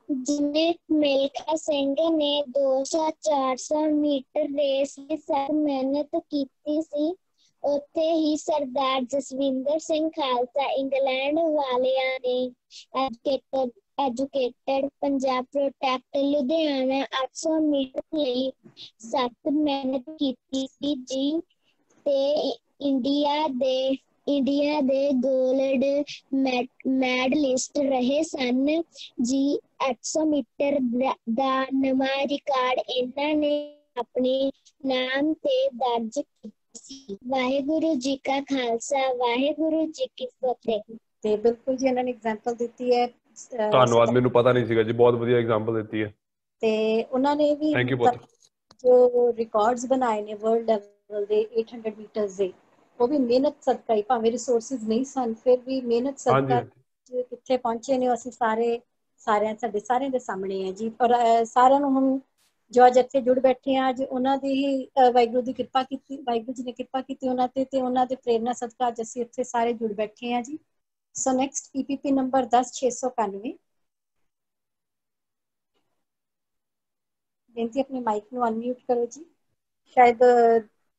जिन्हें मिल्खा सिंह ने 200-400 मीटर रेस में सख्त मेहनत की सी, ਉੱਥੇ ਹੀ ਸਰਦਾਰ ਜਸਵਿੰਦਰ ਸਿੰਘ ਖਾਲਸਾ ਇੰਗਲੈਂਡ ਵਾਲਿਆਂ ਨੇ educated Punjab protect Ludhiana 800 metre ਲਈ ਸਖਤ ਮਿਹਨਤ ਕੀਤੀ ਸੀ ਜੀ, ਤੇ ਇੰਡੀਆ ਦੇ ਗੋਲਡ ਮੈਡਲਿਸਟ ਰਹੇ ਸਨ ਜੀ। 800 ਮੀਟਰ ਦਾ ਨਵਾਂ ਰਿਕਾਰਡ ਇਹਨਾਂ ਨੇ ਆਪਣੇ ਨਾਮ ਤੇ ਦਰਜ ਕੀਤਾ ਸੀ। ਵਾਹਿਗੁਰੂ ਜੀ ਕਾ ਖਾਲਸਾ, ਵਾਹਿਗੁਰੂ ਜੀ ਕੀ ਫਤਿਹ। ਤੇ ਬਿਲਕੁਲ ਜੀ ਇਹਨਾਂ ਨੇ ਐਗਜ਼ਾਮਪਲ ਦਿੱਤੀ ਹੈ। ਧੰਨਵਾਦ, ਮੈਨੂੰ ਪਤਾ ਨਹੀਂ ਸੀਗਾ ਜੀ, ਬਹੁਤ ਵਧੀਆ ਐਗਜ਼ਾਮਪਲ ਦਿੱਤੀ ਹੈ। ਤੇ ਉਹਨਾਂ ਨੇ ਵੀ ਜੋ ਰਿਕਾਰਡਸ ਬਣਾਏ ਨੇ ਵਰਲਡ ਲੈਵਲ ਦੇ 800 ਮੀਟਰਸ ਦੇ, ਉਹ ਵੀ ਮਿਹਨਤ ਸਦਕਾ ਹੀ, ਭਾਵੇਂ ਰਿਸੋਰਸਿਸ ਨਹੀਂ ਸਨ ਫਿਰ ਵੀ ਮਿਹਨਤ ਸਦਕਾ ਕਿੱਥੇ ਪਹੁੰਚੇ ਨੇ। ਅਸੀਂ ਸਾਰਿਆਂ ਦੇ ਸਾਹਮਣੇ ਹੈ ਜੀ। ਔਰ ਸਾਰਿਆਂ ਨੂੰ ਹੁਣ ਜੋ ਅੱਜ ਇੱਥੇ ਜੁੜ ਬੈਠੇ ਆ, ਅੱਜ ਉਹਨਾਂ ਦੀ ਹੀ ਵਾਹਿਗੁਰੂ ਦੀ ਕਿਰਪਾ ਕੀਤੀ, ਵਾਹਿਗੁਰੂ ਜੀ ਨੇ ਕਿਰਪਾ ਕੀਤੀ ਉਹਨਾਂ ਤੇ ਉਹਨਾਂ ਦੇ ਪ੍ਰੇਰਨਾ ਸਦਕਾ ਅੱਜ ਅਸੀਂ ਇੱਥੇ ਸਾਰੇ ਜੁੜ ਬੈਠੇ ਆ ਜੀ। So next EPP number 10691। ਬੇਨਤੀ ਆਪਣੇ ਮਾਈਕ ਨੂੰ ਅਨਮਿਊਟ ਕਰੋ ਜੀ। ਸ਼ਾਇਦ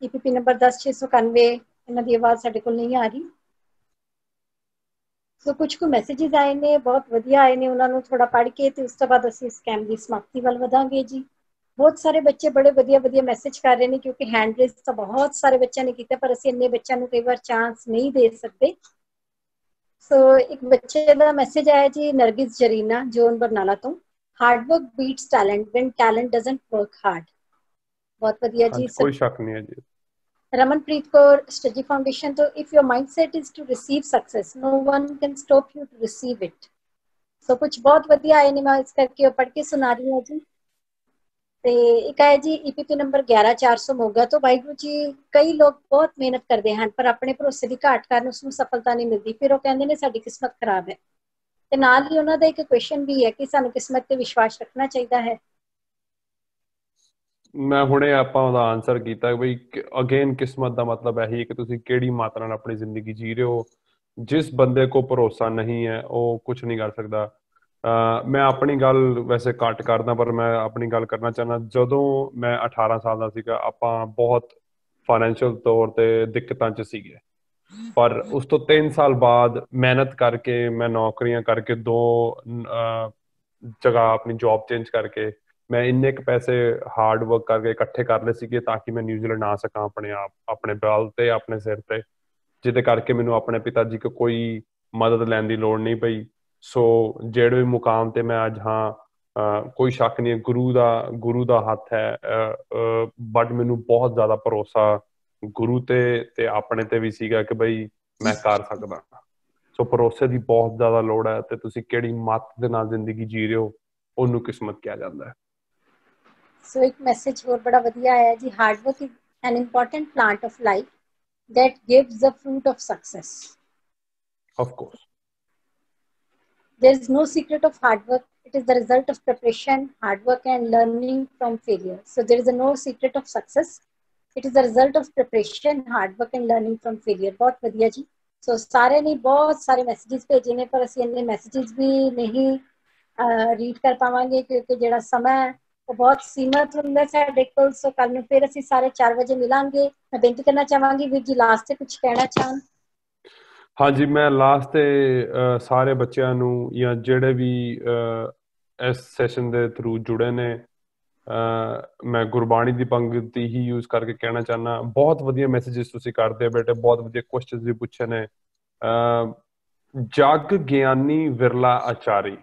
EPP ਨੰਬਰ 10691 ਇਹਨਾਂ ਦੀ ਆਵਾਜ਼ ਸਾਡੇ ਕੋਲ ਨਹੀਂ ਆ ਰਹੀ। ਸੋ ਕੁਝ ਕੁ ਮੈਸੇजेस ਆਏ ਨੇ, ਬਹੁਤ ਵਧੀਆ ਆਏ ਨੇ, ਉਹਨਾਂ ਨੂੰ ਥੋੜਾ ਪੜ੍ਹ ਕੇ ਤੇ ਉਸ ਤੋਂ ਬਾਅਦ ਅਸੀਂ ਇਸ ਕੈਂਪ ਦੀ ਸਮਾਪਤੀ ਵੱਲ ਵਧਾਂਗੇ ਜੀ। ਬਹੁਤ ਸਾਰੇ ਬੱਚੇ ਬੜੇ ਵਧੀਆ ਮੈਸੇਜ ਕਰ ਰਹੇ ਨੇ, ਕਿਉਂਕਿ ਹੈਂਡ ਰੇਜ਼ ਤਾਂ ਬਹੁਤ ਸਾਰੇ ਬੱਚਿਆਂ ਨੇ ਕੀਤਾ, ਪਰ ਅਸੀਂ ਇੰਨੇ ਬੱਚਿਆਂ ਨੂੰ ਕਈ ਵਾਰ ਚਾਂਸ ਨਹੀਂ ਦੇ ਸਕਦੇ। ਸੋ ਇੱਕ ਬੱਚੇ ਦਾ ਮੈਸੇਜ ਆਇਆ ਜੀ, ਨਰਗਿਸ ਜਰੀਨਾ ਜੋਨ ਬਰਨਾਲਾ ਤੋਂ। Hard work beats talent when talent doesn't work hard. ਬਹੁਤ ਵਧੀਆ ਜੀ, ਕੋਈ ਸ਼ੱਕ ਨਹੀਂ ਹੈ ਜੀ। ਰਮਨਪ੍ਰੀਤ ਕੌਰ ਸਟੱਡੀ ਫਾਊਂਡੇਸ਼ਨ ਤੋਂ, if your mindset is to receive success no one can stop you to receive it. So ਕੁਝ ਬਹੁਤ ਵਧੀਆ ਆਏ ਨੇ, ਮੈਂ ਇਸ ਕਰਕੇ ਉਹ ਪੜ੍ਹ ਕੇ ਸੁਣਾ ਰਹੀ ਹਾਂ ਜੀ। ਤੇ ਇੱਕ ਹੈ ਜੀ EPP ਨੰਬਰ 11400 ਮੋਗਾ ਤੋਂ। ਵਾਹਿਗੁਰੂ ਜੀ, ਕਈ ਲੋਕ ਬਹੁਤ ਮਿਹਨਤ ਕਰਦੇ ਹਨ ਪਰ ਆਪਣੇ ਭਰੋਸੇ ਦੀ ਘਾਟ ਕਾਰਨ ਉਸਨੂੰ ਸਫਲਤਾ ਨਹੀਂ ਮਿਲਦੀ, ਫਿਰ ਉਹ ਕਹਿੰਦੇ ਨੇ ਸਾਡੀ ਕਿਸਮਤ ਖਰਾਬ ਹੈ। ਤੇ ਨਾਲ ਹੀ ਉਹਨਾਂ ਦਾ ਇੱਕ ਕੁਐਸਚਨ ਵੀ ਹੈ ਕਿ ਸਾਨੂੰ ਕਿਸਮਤ ਤੇ ਵਿਸ਼ਵਾਸ ਰੱਖਣਾ ਚਾਹੀਦਾ ਹੈ। ਮੈਂ ਹੁਣੇ ਆਪਾਂ ਉਹਦਾ ਆਨਸਰ ਕੀਤਾ ਬਈ ਅਗੇਨ ਕਿਸਮਤ ਦਾ ਮਤਲਬ ਇਹੀ ਹੈ ਕਿ ਤੁਸੀਂ ਕਿਹੜੀ ਮਾਤਰਾ ਨਾਲ ਆਪਣੀ ਜ਼ਿੰਦਗੀ ਜੀ ਰਹੇ ਹੋ। ਜਿਸ ਬੰਦੇ ਕੋ ਭਰੋਸਾ ਨਹੀਂ ਹੈ ਉਹ ਕੁਝ ਨਹੀਂ ਕਰ ਸਕਦਾ। ਮੈਂ ਆਪਣੀ ਗੱਲ ਵੈਸੇ ਘੱਟ ਕਰਦਾ, ਪਰ ਮੈਂ ਆਪਣੀ ਗੱਲ ਕਰਨਾ ਚਾਹੁੰਦਾ। ਜਦੋਂ ਮੈਂ 18 ਸਾਲ ਦਾ ਸੀਗਾ, ਆਪਾਂ ਬਹੁਤ ਫਾਈਨੈਂਸ਼ੀਅਲ ਤੌਰ ਤੇ ਦਿੱਕਤਾਂ 'ਚ ਸੀਗੇ, ਪਰ ਉਸ ਤੋਂ 3 ਸਾਲ ਬਾਅਦ ਮਿਹਨਤ ਕਰਕੇ, ਮੈਂ ਨੌਕਰੀਆਂ ਕਰਕੇ 2 ਜਗ੍ਹਾ ਆਪਣੀ ਜੌਬ ਚੇਂਜ ਕਰਕੇ ਮੈਂ ਇੰਨੇ ਕੁ ਪੈਸੇ ਹਾਰਡ ਵਰਕ ਕਰਕੇ ਇਕੱਠੇ ਕਰ ਲਏ ਸੀਗੇ ਤਾਂ ਕਿ ਮੈਂ ਨਿਊਜ਼ੀਲੈਂਡ ਆ ਸਕਾਂ ਆਪਣੇ ਆਪ, ਆਪਣੇ ਬਲ ਤੇ, ਆਪਣੇ ਸਿਰ ਤੇ, ਜਿਹਦੇ ਕਰਕੇ ਮੈਨੂੰ ਆਪਣੇ ਪਿਤਾ ਜੀ ਕੋਲ ਕੋਈ ਮਦਦ ਲੈਣ ਦੀ ਲੋੜ ਨਹੀਂ ਪਈ। ਸੋ ਜਿਹੜੇ ਵੀ ਮੁਕਾਮ ਤੇ ਮੈਂ ਅੱਜ ਹਾਂ, ਕੋਈ ਸ਼ੱਕ ਨਹੀਂ ਗੁਰੂ ਦਾ ਹੱਥ ਹੈ। ਬਟ ਮੈਨੂੰ ਬਹੁਤ ਜ਼ਿਆਦਾ ਭਰੋਸਾ ਗੁਰੂ ਤੇ ਆਪਣੇ ਤੇ ਵੀ ਸੀਗਾ ਕਿ ਬਈ ਮੈਂ ਕਰ ਸਕਦਾ। ਸੋ ਭਰੋਸੇ ਦੀ ਬਹੁਤ ਜ਼ਿਆਦਾ ਲੋੜ ਹੈ, ਤੇ ਤੁਸੀਂ ਕਿਹੜੀ ਮੱਤ ਦੇ ਨਾਲ ਜ਼ਿੰਦਗੀ ਜੀ ਰਹੇ ਹੋ ਉਹਨੂੰ ਕਿਸਮਤ ਕਿਹਾ ਜਾਂਦਾ ਹੈ। ਸੋ ਇੱਕ ਮੈਸੇਜ ਹੋਰ ਬੜਾ ਵਧੀਆ ਆਇਆ ਜੀ, hard work is an important plant of life that gives the fruit of success. Of course. There is no secret of hard work. It is the result of preparation, hard work and learning from failure. So there is no secret of success. It is a result of preparation, hard work and learning from failure. ਬਹੁਤ ਵਧੀਆ ਜੀ। ਸੋ ਸਾਰੇ ਨੇ ਬਹੁਤ ਸਾਰੇ messages ਭੇਜੇ ਨੇ, ਪਰ ਅਸੀਂ ਇੰਨੇ ਮੈਸੇजेस ਵੀ ਨਹੀਂ ਰੀਡ ਕਰ ਪਾਵਾਂਗੇ ਕਿਉਂਕਿ ਜਿਹੜਾ ਸਮਾਂ ਹੈ ਉਹ ਬਹੁਤ ਸੀਮਤ ਹੁੰਦਾ ਸਾਡੇ ਕੋਲ। ਸੋ ਕੱਲ ਨੂੰ ਫਿਰ ਅਸੀਂ ਸਾਰੇ 4 ਵਜੇ ਮਿਲਾਂਗੇ। ਮੈਂ ਬੇਨਤੀ ਕਰਨਾ ਚਾਹਾਂਗੀ ਵੀਰ ਜੀ ਲਾਸਟ ਤੇ ਕੁਝ ਕਹਿਣਾ ਚਾਹਣ। ਹਾਂਜੀ, ਮੈਂ ਲਾਸਟ ਤੇ ਸਾਰੇ ਬੱਚਿਆਂ ਨੂੰ ਜਾਂ ਜਿਹੜੇ ਵੀ ਇਸ ਸੈਸ਼ਨ ਦੇ ਥਰੂ ਜੁੜੇ ਨੇ, ਮੈਂ ਗੁਰਬਾਣੀ ਦੀ ਪੰਕਤੀ ਹੀ ਯੂਜ਼ ਕਰਕੇ ਕਹਿਣਾ ਚਾਹੁੰਦਾ, ਬਹੁਤ ਵਧੀਆ ਮੈਸੇजेस ਤੁਸੀਂ ਕਰਦੇ ਹੋ ਬੇਟੇ, ਬਹੁਤ ਵਧੀਆ ਕੁਐਸਚਨਸ ਵੀ ਪੁੱਛੇ ਨੇ। ਜਗ ਗਿਆਨੀ ਵਿਰਲਾ ਆਚਾਰੀ,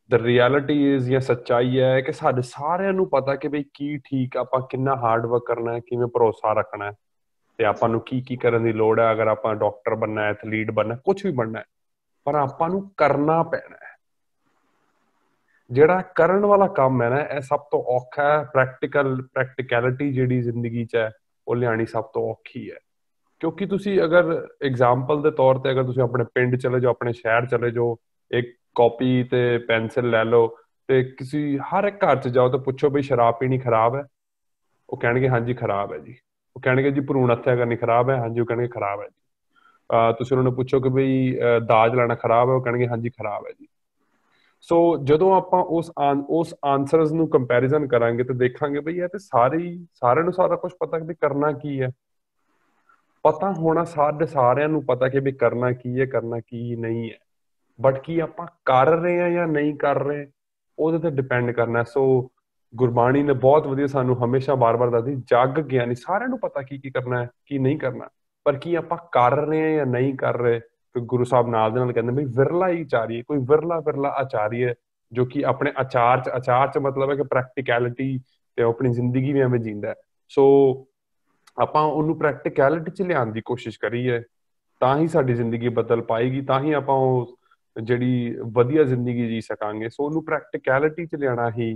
ਦ ਰਿਐਲਿਟੀ ਇਜ਼, ਜਾਂ ਸੱਚਾਈ ਹੈ ਕਿ ਸਾਡੇ ਸਾਰਿਆਂ ਨੂੰ ਪਤਾ ਕਿ ਬਈ ਕੀ ਠੀਕ, ਆਪਾਂ ਕਿੰਨਾ ਹਾਰਡ ਵਰਕ ਕਰਨਾ ਹੈ, ਕਿਵੇਂ ਭਰੋਸਾ ਰੱਖਣਾ ਹੈ, ਤੇ ਆਪਾਂ ਨੂੰ ਕੀ ਕੀ ਕਰਨ ਦੀ ਲੋੜ ਹੈ। ਅਗਰ ਆਪਾਂ ਡਾਕਟਰ ਬਣਨਾ, ਐਥਲੀਟ ਬਣਨਾ, ਕੁਝ ਵੀ ਬਣਨਾ, ਪਰ ਆਪਾਂ ਨੂੰ ਕਰਨਾ ਪੈਣਾ ਹੈ। ਜਿਹੜਾ ਕਰਨ ਵਾਲਾ ਕੰਮ ਹੈ ਨਾ, ਇਹ ਸਭ ਤੋਂ ਔਖਾ ਹੈ। ਪ੍ਰੈਕਟੀਕੈਲਿਟੀ ਜਿਹੜੀ ਜ਼ਿੰਦਗੀ 'ਚ ਹੈ ਉਹ ਲਿਆਣੀ ਸਭ ਤੋਂ ਔਖੀ ਹੈ। ਕਿਉਂਕਿ ਤੁਸੀਂ ਅਗਰ ਐਗਜ਼ਾਮਪਲ ਦੇ ਤੌਰ ਤੇ ਅਗਰ ਤੁਸੀਂ ਆਪਣੇ ਪਿੰਡ ਚਲੇ ਜਾਓ, ਆਪਣੇ ਸ਼ਹਿਰ ਚਲੇ ਜਾਓ, ਇੱਕ ਕਾਪੀ ਤੇ ਪੈਨਸਿਲ ਲੈ ਲਓ ਤੇ ਕਿਸੇ ਹਰ ਇੱਕ ਘਰ 'ਚ ਜਾਓ ਤੇ ਪੁੱਛੋ ਬਈ ਸ਼ਰਾਬ ਪੀਣੀ ਖਰਾਬ ਹੈ? ਉਹ ਕਹਿਣਗੇ ਹਾਂਜੀ ਖਰਾਬ ਹੈ ਜੀ। ਉਹ ਕਹਿਣਗੇ ਜੀ ਭਰੂਣ ਹੱਤਿਆ ਕਰਨੀ ਖਰਾਬ ਹੈ? ਹਾਂਜੀ ਉਹ ਕਹਿਣਗੇ ਖਰਾਬ ਹੈ ਜੀ। ਤੁਸੀਂ ਉਹਨਾਂ ਨੂੰ ਪੁੱਛੋ ਕਿ ਬਈ ਦਾਜ ਲੈਣਾ ਖਰਾਬ ਹੈ? ਉਹ ਕਹਿਣਗੇ ਹਾਂਜੀ ਖਰਾਬ ਹੈ ਜੀ। ਸੋ ਜਦੋਂ ਆਪਾਂ ਉਸ ਆਨਸਰਸ ਨੂੰ ਕੰਪੈਰੀਜ਼ਨ ਕਰਾਂਗੇ ਤੇ ਦੇਖਾਂਗੇ ਬਈ ਇਹ ਤੇ ਸਾਰਿਆਂ ਨੂੰ ਸਾਰਾ ਕੁਝ ਪਤਾ ਕਿ ਕਰਨਾ ਕੀ ਹੈ। ਪਤਾ ਹੋਣਾ ਸਾਰਿਆਂ ਨੂੰ ਪਤਾ ਕਿ ਵੀ ਕਰਨਾ ਕੀ ਹੈ, ਕਰਨਾ ਕੀ ਨਹੀਂ ਹੈ, ਬਟ ਕੀ ਆਪਾਂ ਕਰ ਰਹੇ ਹਾਂ ਜਾਂ ਨਹੀਂ ਕਰ ਰਹੇ, ਉਹਦੇ ਤੇ ਡਿਪੈਂਡ ਕਰਨਾ। ਸੋ ਗੁਰਬਾਣੀ ਨੇ ਬਹੁਤ ਵਧੀਆ ਸਾਨੂੰ ਹਮੇਸ਼ਾ ਬਾਰ-ਬਾਰ ਦੱਸਦੀ, ਜਗ ਗਿਆਨੀ, ਸਾਰਿਆਂ ਨੂੰ ਪਤਾ ਕੀ ਕੀ ਕਰਨਾ ਹੈ, ਕੀ ਨਹੀਂ ਕਰਨਾ, ਪਰ ਕੀ ਆਪਾਂ ਕਰ ਰਹੇ ਹਾਂ ਜਾਂ ਨਹੀਂ ਕਰ ਰਹੇ। ਤੇ ਗੁਰੂ ਸਾਹਿਬ ਨਾਲ ਦੇ ਨਾਲ ਕਹਿੰਦੇ ਬਈ ਵਿਰਲਾ ਹੀ ਆਚਾਰੀ, ਕੋਈ ਵਿਰਲਾ ਆਚਾਰੀ ਹੈ ਜੋ ਕਿ ਆਪਣੇ ਆਚਾਰ ਚ ਮਤਲਬ ਹੈ ਕਿ ਪ੍ਰੈਕਟੀਕੈਲਿਟੀ ਤੇ ਆਪਣੀ ਜ਼ਿੰਦਗੀ ਵੀ ਐਵੇਂ ਜੀਂਦਾ। ਸੋ ਆਪਾਂ ਉਹਨੂੰ ਪ੍ਰੈਕਟੀਕੈਲਿਟੀ ਚ ਲਿਆਉਣ ਦੀ ਕੋਸ਼ਿਸ਼ ਕਰੀਏ ਤਾਂ ਹੀ ਸਾਡੀ ਜ਼ਿੰਦਗੀ ਬਦਲ ਪਾਏਗੀ, ਤਾਂ ਹੀ ਆਪਾਂ ਉਹ ਜਿਹੜੀ ਵਧੀਆ ਜ਼ਿੰਦਗੀ ਜੀ ਸਕਾਂਗੇ। ਸੋ ਉਹਨੂੰ ਪ੍ਰੈਕਟੀਕੈਲਿਟੀ ਚ ਲਿਆਣਾ ਹੀ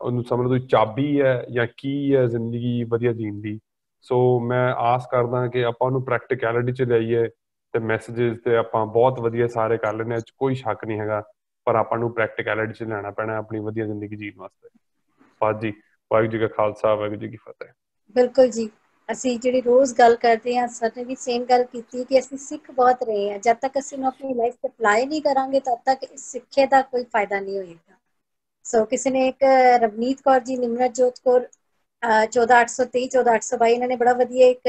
ਉਹਨੂੰ ਸਮਝ ਲਓ ਚਾਬੀ ਹੈ ਜਾਂ ਕੀ ਹੈ ਜ਼ਿੰਦਗੀ ਵਧੀਆ ਜੀਣ ਦੀ। ਸੋ ਮੈਂ ਆਸ ਕਰਦਾ ਕਿ ਆਪਾਂ ਉਹਨੂੰ ਪ੍ਰੈਕਟੀਕੈਲਿਟੀ ਚ ਲਿਆਈਏ ਤੇ ਮੈਸੇजेस ਤੇ ਆਪਾਂ ਬਹੁਤ ਵਧੀਆ ਸਾਰੇ ਕਰ ਲੈਂਦੇ ਹਾਂ, ਕੋਈ ਸ਼ੱਕ ਨਹੀਂ ਹੈਗਾ, ਪਰ ਆਪਾਂ ਨੂੰ ਪ੍ਰੈਕਟੀਕੈਲਿਟੀ ਚ ਲੈਣਾ ਪੈਣਾ ਆਪਣੀ ਵਧੀਆ ਜ਼ਿੰਦਗੀ ਜੀਣ ਵਾਸਤੇ। ਜੀ ਵਾਹਿਗੁਰੂ ਜੀ ਕਾ ਖਾਲਸਾ, ਵਾਹਿਗੁਰੂ ਜੀ ਕੀ ਫਤਿਹ। ਬਿਲਕੁਲ ਜੀ, ਅਸੀਂ ਜਿਹੜੀ ਰੋਜ਼ ਗੱਲ ਕਰਦੇ ਹਾਂ, ਸਰ ਨੇ ਵੀ ਸੇਮ ਗੱਲ ਕੀਤੀ ਕਿ ਅਸੀਂ ਸਿੱਖ ਬਹੁਤ ਰਹੇ ਹਾਂ। ਜਦ ਤੱਕ ਅਸੀਂ ਆਪਣੀ ਲਾਈਫ ਤੇ ਅਪਲਾਈ ਨਹੀਂ ਕਰਾਂਗੇ ਤਦ ਤੱਕ ਇਸ ਸਿੱਖੇ ਦਾ ਕੋਈ ਫਾਇਦਾ ਨਹੀਂ ਹੋਏਗਾ। ਸੋ ਕਿਸੇ ਨੇ ਇੱਕ ਰਵਨੀਤ ਕੌਰ ਜੀ, ਨਿਮਰਤ ਜੋਤ ਕੌਰ 14823 14822, ਇਹਨਾਂ ਨੇ ਬੜਾ ਵਧੀਆ ਇੱਕ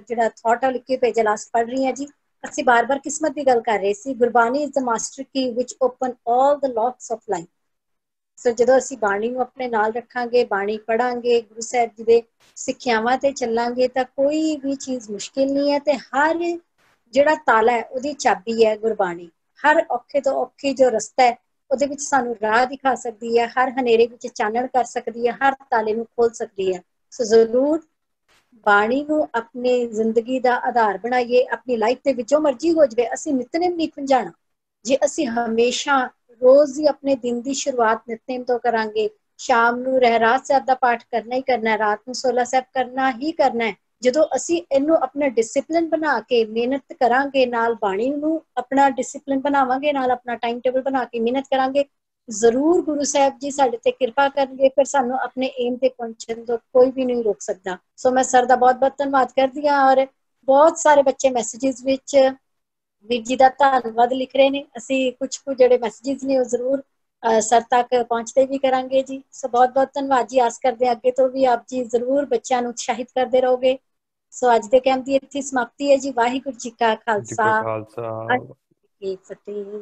ਜਿਹੜਾ ਥਾਟ ਲਿਖ ਕੇ ਭੇਜਿਆ, ਲਾਸਟ ਪੜ੍ਹ ਰਹੀ ਹਾਂ ਜੀ। ਅਸੀਂ ਬਾਰ-ਬਾਰ ਕਿਸਮਤ ਦੀ ਗੱਲ ਕਰ ਰਹੇ ਸੀ। Gurbani is the master key which open all the locks of life. So ਜਦੋਂ ਅਸੀਂ ਬਾਣੀ ਨੂੰ ਆਪਣੇ ਨਾਲ ਰੱਖਾਂਗੇ, ਬਾਣੀ ਪੜਾਂਗੇ, ਗੁਰੂ ਸਾਹਿਬ ਜੀ ਦੇ ਸਿੱਖਿਆਵਾਂ ਤੇ ਚੱਲਾਂਗੇ ਤਾਂ ਕੋਈ ਵੀ ਚੀਜ਼ ਮੁਸ਼ਕਿਲ ਨਹੀਂ ਹੈ। ਤੇ ਹਰ ਜਿਹੜਾ ਤਾਲਾ ਹੈ ਉਹਦੀ ਚਾਬੀ ਹੈ ਗੁਰਬਾਣੀ। ਹਰ ਔਖੇ ਤੋਂ ਔਖੀ ਜੋ ਰਸਤਾ ਹੈ ਉਹਦੇ ਵਿੱਚ ਸਾਨੂੰ ਰਾਹ ਦਿਖਾ ਸਕਦੀ ਹੈ, ਹਰ ਹਨੇਰੇ ਵਿੱਚ ਚਾਨਣ ਕਰ ਸਕਦੀ ਹੈ, ਹਰ ਤਾਲੇ ਨੂੰ ਖੋਲ ਸਕਦੀ ਹੈ। ਸੋ ਜ਼ਰੂਰ ਬਾਣੀ ਨੂੰ ਆਪਣੀ ਜ਼ਿੰਦਗੀ ਦਾ ਆਧਾਰ ਬਣਾਈਏ। ਆਪਣੀ ਲਾਈਫ ਦੇ ਵਿੱਚ ਜੋ ਮਰਜ਼ੀ ਹੋ ਜਾਵੇ, ਅਸੀਂ ਨਿਤਨੇਮ ਨਹੀਂ ਖੁੰਝਾਣਾ। ਜੇ ਅਸੀਂ ਹਮੇਸ਼ਾ ਰੋਜ਼ ਹੀ ਆਪਣੇ ਦਿਨ ਦੀ ਸ਼ੁਰੂਆਤ ਨਿਤਨੇਮ ਤੋਂ ਕਰਾਂਗੇ, ਸ਼ਾਮ ਨੂੰ ਰਹਿਰਾਸ ਸਾਹਿਬ ਦਾ ਪਾਠ ਕਰਨਾ ਹੀ ਕਰਨਾ, ਰਾਤ ਨੂੰ ਸੋਲਾ ਸਾਹਿਬ ਕਰਨਾ ਹੀ ਕਰਨਾ ਹੈ। ਜਦੋਂ ਅਸੀਂ ਇਹਨੂੰ ਆਪਣਾ ਡਿਸਿਪਲਿਨ ਬਣਾ ਕੇ ਮਿਹਨਤ ਕਰਾਂਗੇ, ਨਾਲ ਬਾਣੀ ਨੂੰ ਆਪਣਾ ਡਿਸਿਪਲਿਨ ਬਣਾਵਾਂਗੇ, ਨਾਲ ਆਪਣਾ ਟਾਈਮ ਟੇਬਲ ਬਣਾ ਕੇ ਮਿਹਨਤ ਕਰਾਂਗੇ, ਜ਼ਰੂਰ ਗੁਰੂ ਸਾਹਿਬ ਜੀ ਸਾਡੇ ਤੇ ਕਿਰਪਾ ਕਰਨਗੇ। ਫਿਰ ਸਾਨੂੰ ਆਪਣੇ ਏਮ ਤੇ ਪਹੁੰਚਣ ਤੋਂ ਕੋਈ ਵੀ ਨਹੀਂ ਰੋਕ ਸਕਦਾ। ਸੋ ਮੈਂ ਸਰ ਦਾ ਬਹੁਤ-ਬਹੁਤ ਧੰਨਵਾਦ ਕਰਦੀ ਹਾਂ। ਔਰ ਬਹੁਤ ਸਾਰੇ ਬੱਚੇ ਮੈਸੇजेस ਵਿੱਚ ਵੀਰ ਜੀ ਦਾ ਧੰਨਵਾਦ ਲਿਖ ਰਹੇ ਨੇ। ਅਸੀਂ ਕੁਝ ਜਿਹੜੇ ਮੈਸੇजेस ਨੇ ਉਹ ਜ਼ਰੂਰ ਸਰ ਤੱਕ ਪਹੁੰਚਦੇ ਵੀ ਕਰਾਂਗੇ ਜੀ। ਸੋ ਬਹੁਤ-ਬਹੁਤ ਧੰਨਵਾਦ ਜੀ। ਆਸ ਕਰਦੇ ਹਾਂ ਅੱਗੇ ਤੋਂ ਵੀ ਆਪ ਜੀ ਜ਼ਰੂਰ ਬੱਚਿਆਂ ਨੂੰ ਉਤਸ਼ਾਹਿਤ ਕਰਦੇ ਰਹੋਗੇ। ਸੋ ਅੱਜ ਦੇ ਕੈਂਪ ਦੀ ਇੱਥੇ ਸਮਾਪਤੀ ਹੈ ਜੀ। ਵਾਹਿਗੁਰੂ ਜੀ ਕਾ ਖਾਲਸਾ, ਵਾਹਿਗੁਰੂ ਜੀ ਕੀ ਫਤਿਹ।